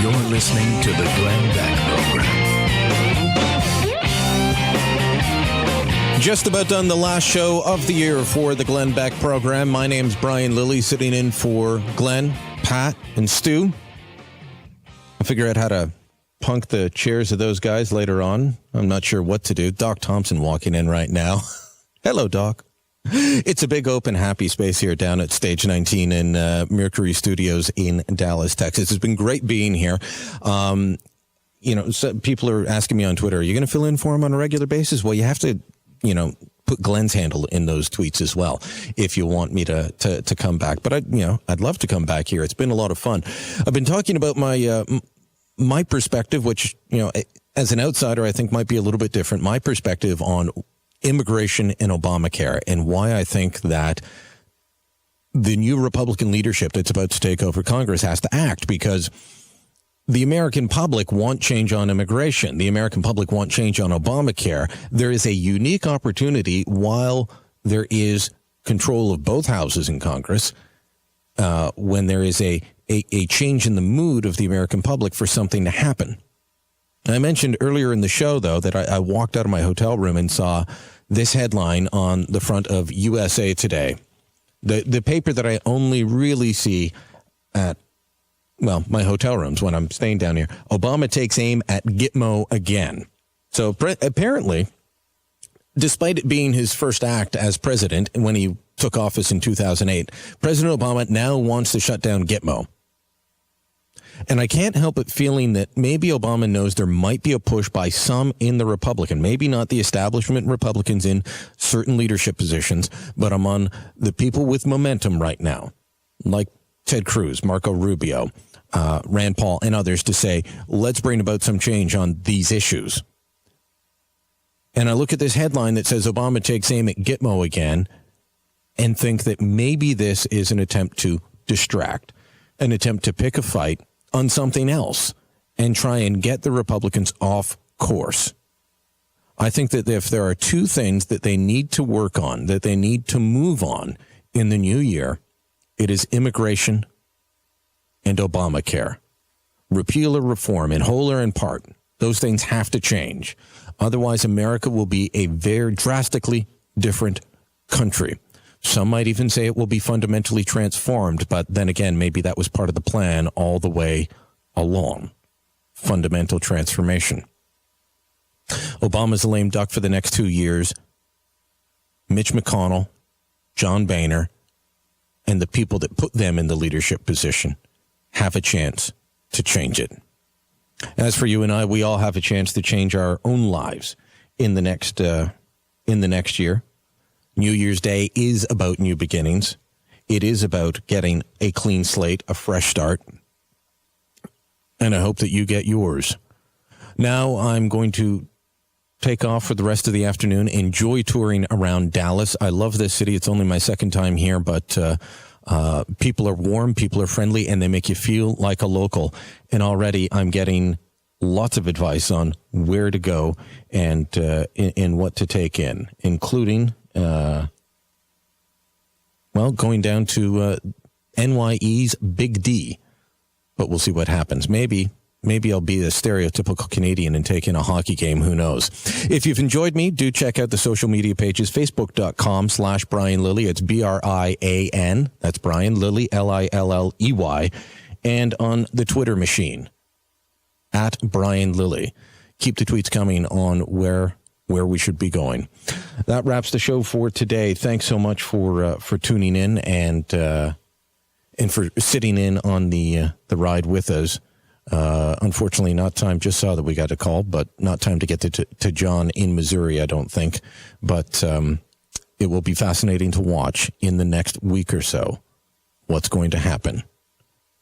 You're listening to the Glenn Beck Program. Just about done the last show of the year for the Glenn Beck program. My name's Brian Lilly, sitting in for Glenn, Pat, and Stu. I'll figure out how to punk the chairs of those guys later on. I'm not sure what to do. Doc Thompson walking in right now. Hello, Doc. It's a big open happy space here down at Stage 19 in Mercury Studios in Dallas, Texas. It's been great being here. So people are asking me on Twitter, are you going to fill in for him on a regular basis? Well, you have to, put Glenn's handle in those tweets as well if you want me to come back. But I'd love to come back here. It's been a lot of fun. I've been talking about my perspective, which, as an outsider, I think might be a little bit different. My perspective on immigration and Obamacare, and why I think that the new Republican leadership that's about to take over Congress has to act, because the American public want change on immigration. The American public want change on Obamacare. There is a unique opportunity, while there is control of both houses in Congress, when there is a change in the mood of the American public for something to happen. I mentioned earlier in the show, though, that I walked out of my hotel room and saw this headline on the front of USA Today, the paper that I only really see at my hotel rooms when I'm staying down here. Obama takes aim at Gitmo again. So apparently, despite it being his first act as president when he took office in 2008, President Obama now wants to shut down Gitmo. And I can't help but feeling that maybe Obama knows there might be a push by some in the Republican, maybe not the establishment Republicans in certain leadership positions, but among the people with momentum right now, like Ted Cruz, Marco Rubio, Rand Paul, and others, to say, let's bring about some change on these issues. And I look at this headline that says Obama takes aim at Gitmo again, and think that maybe this is an attempt to distract, an attempt to pick a fight on something else and try and get the Republicans off course. I think that if there are two things that they need to work on, that they need to move on in the new year, it is immigration and Obamacare. Repeal or reform, in whole or in part, those things have to change. Otherwise, America will be a very drastically different country. Some might even say it will be fundamentally transformed, but then again, maybe that was part of the plan all the way along. Fundamental transformation. Obama's a lame duck for the next 2 years. Mitch McConnell, John Boehner, and the people that put them in the leadership position have a chance to change it. As for you and I, we all have a chance to change our own lives in the next year. New Year's Day is about new beginnings. It is about getting a clean slate, a fresh start. And I hope that you get yours. Now I'm going to take off for the rest of the afternoon, enjoy touring around Dallas. I love this city. It's only my second time here, but people are warm, people are friendly, and they make you feel like a local. And already I'm getting lots of advice on where to go and in what to take in, including going down to NYE's Big D. But we'll see what happens. Maybe I'll be a stereotypical Canadian and take in a hockey game. Who knows? If you've enjoyed me, do check out the social media pages, facebook.com/Brian Lilly. It's BRIAN. That's Brian Lilly, LILLEY. And on the Twitter machine, at Brian Lilly. Keep the tweets coming on where we should be going. That wraps the show for today. Thanks so much for tuning in and for sitting in on the ride with us. Unfortunately, not time. Just saw that we got a call, but not time to get to John in Missouri, I don't think. But it will be fascinating to watch in the next week or so what's going to happen.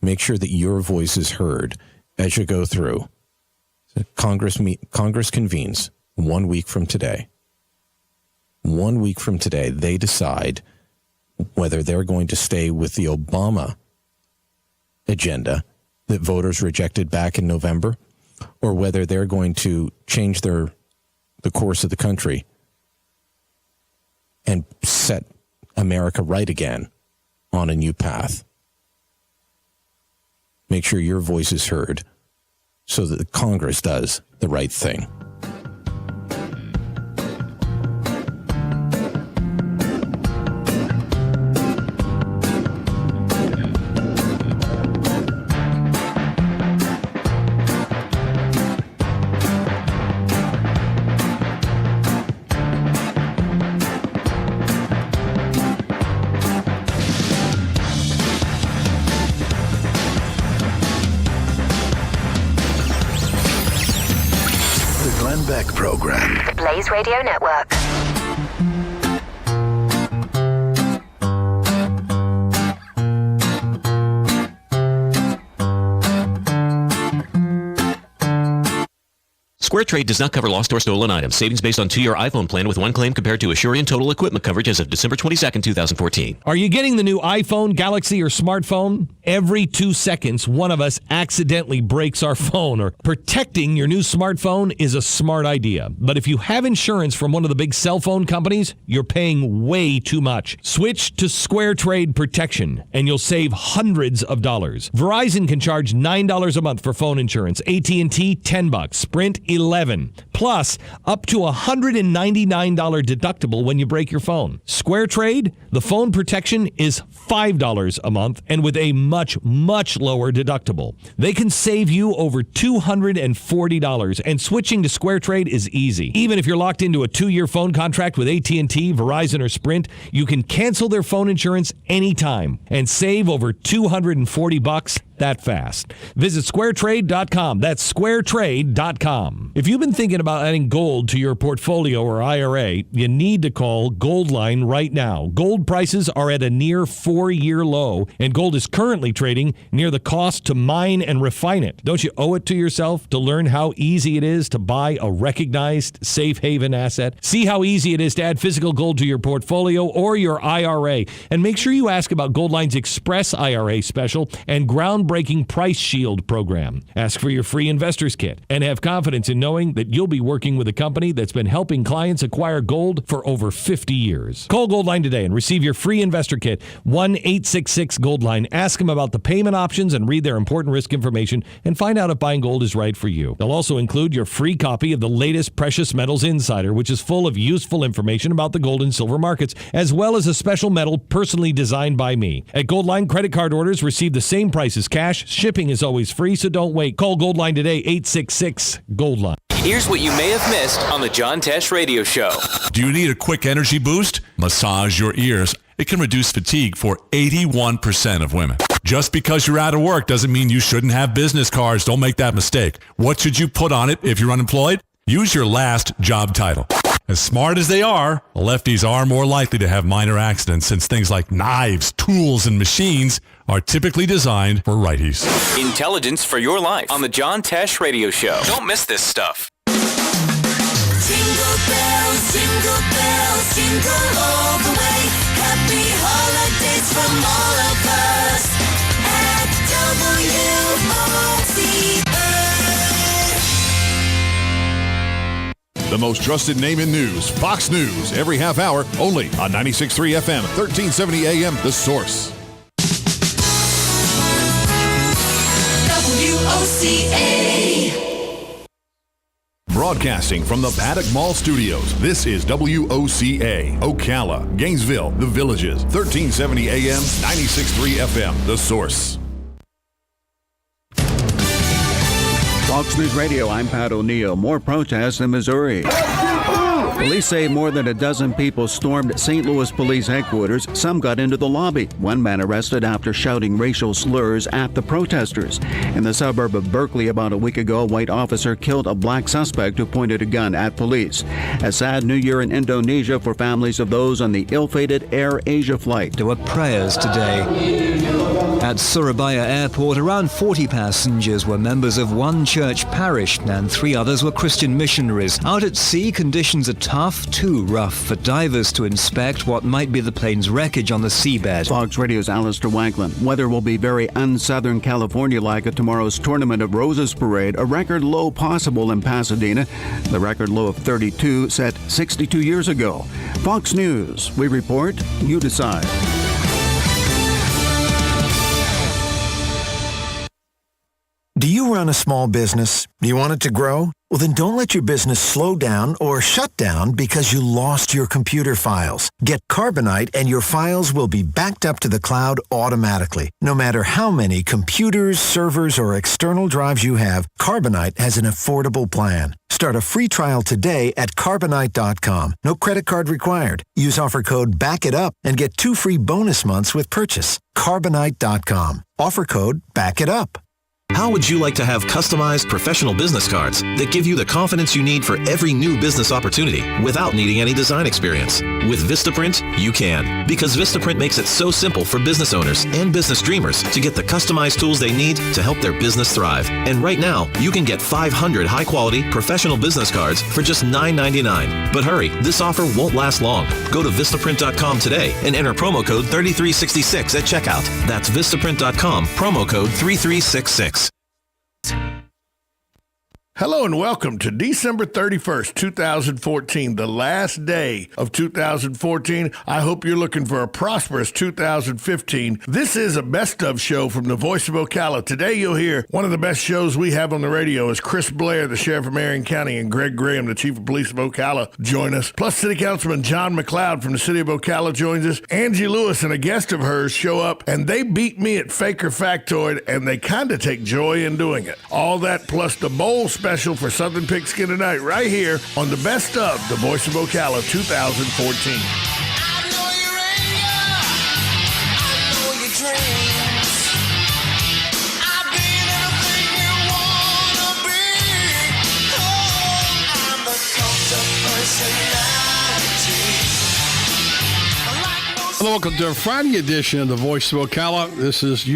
Make sure that your voice is heard as you go through. Congress convenes 1 week from today. 1 week from today, they decide whether they're going to stay with the Obama agenda that voters rejected back in November, or whether they're going to change the course of the country and set America right again on a new path. Make sure your voice is heard so that Congress does the right thing. Beck Program. The Blaze Radio Network. SquareTrade does not cover lost or stolen items. Savings based on 2-year iPhone plan with one claim compared to Asurion total equipment coverage as of December 22nd, 2014. Are you getting the new iPhone, Galaxy, or smartphone? Every 2 seconds, one of us accidentally breaks our phone, or protecting your new smartphone is a smart idea. But if you have insurance from one of the big cell phone companies, you're paying way too much. Switch to SquareTrade Protection, and you'll save hundreds of dollars. Verizon can charge $9 a month for phone insurance. AT&T, $10. Sprint, $11. Plus, up to $199 deductible when you break your phone. SquareTrade, the phone protection is $5 a month and with a much lower deductible. They can save you over $240, and switching to SquareTrade is easy. Even if you're locked into a 2-year phone contract with AT&T, Verizon, or Sprint, you can cancel their phone insurance anytime and save over $240 that fast. Visit squaretrade.com. That's squaretrade.com. If you've been thinking about adding gold to your portfolio or IRA, you need to call Goldline right now. Gold prices are at a near 4-year low, and gold is currently trading near the cost to mine and refine it. Don't you owe it to yourself to learn how easy it is to buy a recognized safe haven asset? See how easy it is to add physical gold to your portfolio or your IRA. And make sure you ask about Goldline's Express IRA special and groundbreaking Price Shield program. Ask for your free investor's kit and have confidence in knowing that you'll be working with a company that's been helping clients acquire gold for over 50 years. Call Goldline today and receive your free investor kit. 1-866-GOLDLINE. Ask them about the payment options and read their important risk information and find out if buying gold is right for you. They'll also include your free copy of the latest Precious Metals Insider, which is full of useful information about the gold and silver markets, as well as a special medal personally designed by me. At Goldline, credit card orders receive the same price as cash. Shipping is always free, so don't wait. Call Goldline today, 866-GOLDLINE. Here's what you may have missed on the John Tesh Radio Show. Do you need a quick energy boost? Massage your ears. It can reduce fatigue for 81% of women. Just because you're out of work doesn't mean you shouldn't have business cards. Don't make that mistake. What should you put on it if you're unemployed? Use your last job title. As smart as they are, lefties are more likely to have minor accidents since things like knives, tools, and machines are typically designed for righties. Intelligence for your life on the John Tesh Radio Show. Don't miss this stuff. Jingle bells, jingle all the way. Happy holidays from all of us at WOCA. The most trusted name in news, Fox News, every half hour, only on 96.3 FM, 1370 AM, The Source. WOCA. Broadcasting from the Paddock Mall Studios, this is WOCA, Ocala, Gainesville, The Villages, 1370 AM, 96.3 FM, The Source. Fox News Radio, I'm Pat O'Neill. More protests in Missouri. Police say more than a dozen people stormed St. Louis Police headquarters. Some got into the lobby. One man arrested after shouting racial slurs at the protesters. In the suburb of Berkeley about a week ago, a white officer killed a black suspect who pointed a gun at police. A sad new year in Indonesia for families of those on the ill-fated Air Asia flight. There were prayers today. At Surabaya Airport, around 40 passengers were members of one church parish and 3 others were Christian missionaries. Out at sea, conditions are tough, too rough for divers to inspect what might be the plane's wreckage on the seabed. Fox Radio's Alistair Wagland. Weather will be very un-Southern California-like at tomorrow's Tournament of Roses parade. A record low possible in Pasadena. The record low of 32 set 62 years ago. Fox News. We report, you decide. Do you run a small business? Do you want it to grow? Well, then don't let your business slow down or shut down because you lost your computer files. Get Carbonite and your files will be backed up to the cloud automatically. No matter how many computers, servers, or external drives you have, Carbonite has an affordable plan. Start a free trial today at Carbonite.com. No credit card required. Use offer code BACKITUP and get 2 free bonus months with purchase. Carbonite.com. Offer code BACKITUP. How would you like to have customized professional business cards that give you the confidence you need for every new business opportunity without needing any design experience? With Vistaprint, you can, because Vistaprint makes it so simple for business owners and business dreamers to get the customized tools they need to help their business thrive. And right now, you can get 500 high-quality professional business cards for just $9.99. But hurry, this offer won't last long. Go to Vistaprint.com today and enter promo code 3366 at checkout. That's Vistaprint.com, promo code 3366. Hello and welcome to December 31st, 2014, the last day of 2014. I hope you're looking for a prosperous 2015. This is a best of show from the Voice of Ocala. Today you'll hear one of the best shows we have on the radio is Chris Blair, the Sheriff of Marion County, and Greg Graham, the Chief of Police of Ocala, join us. Plus City Councilman John McLeod from the City of Ocala joins us. Angie Lewis and a guest of hers show up, and they beat me at Fake or Factoid, and they kind of take joy in doing it. All that plus the bowl special for Southern Pigskin tonight, right here on the Best of the Voice of Ocala 2014. Hello, welcome to a Friday edition of the Voice of Ocala. This is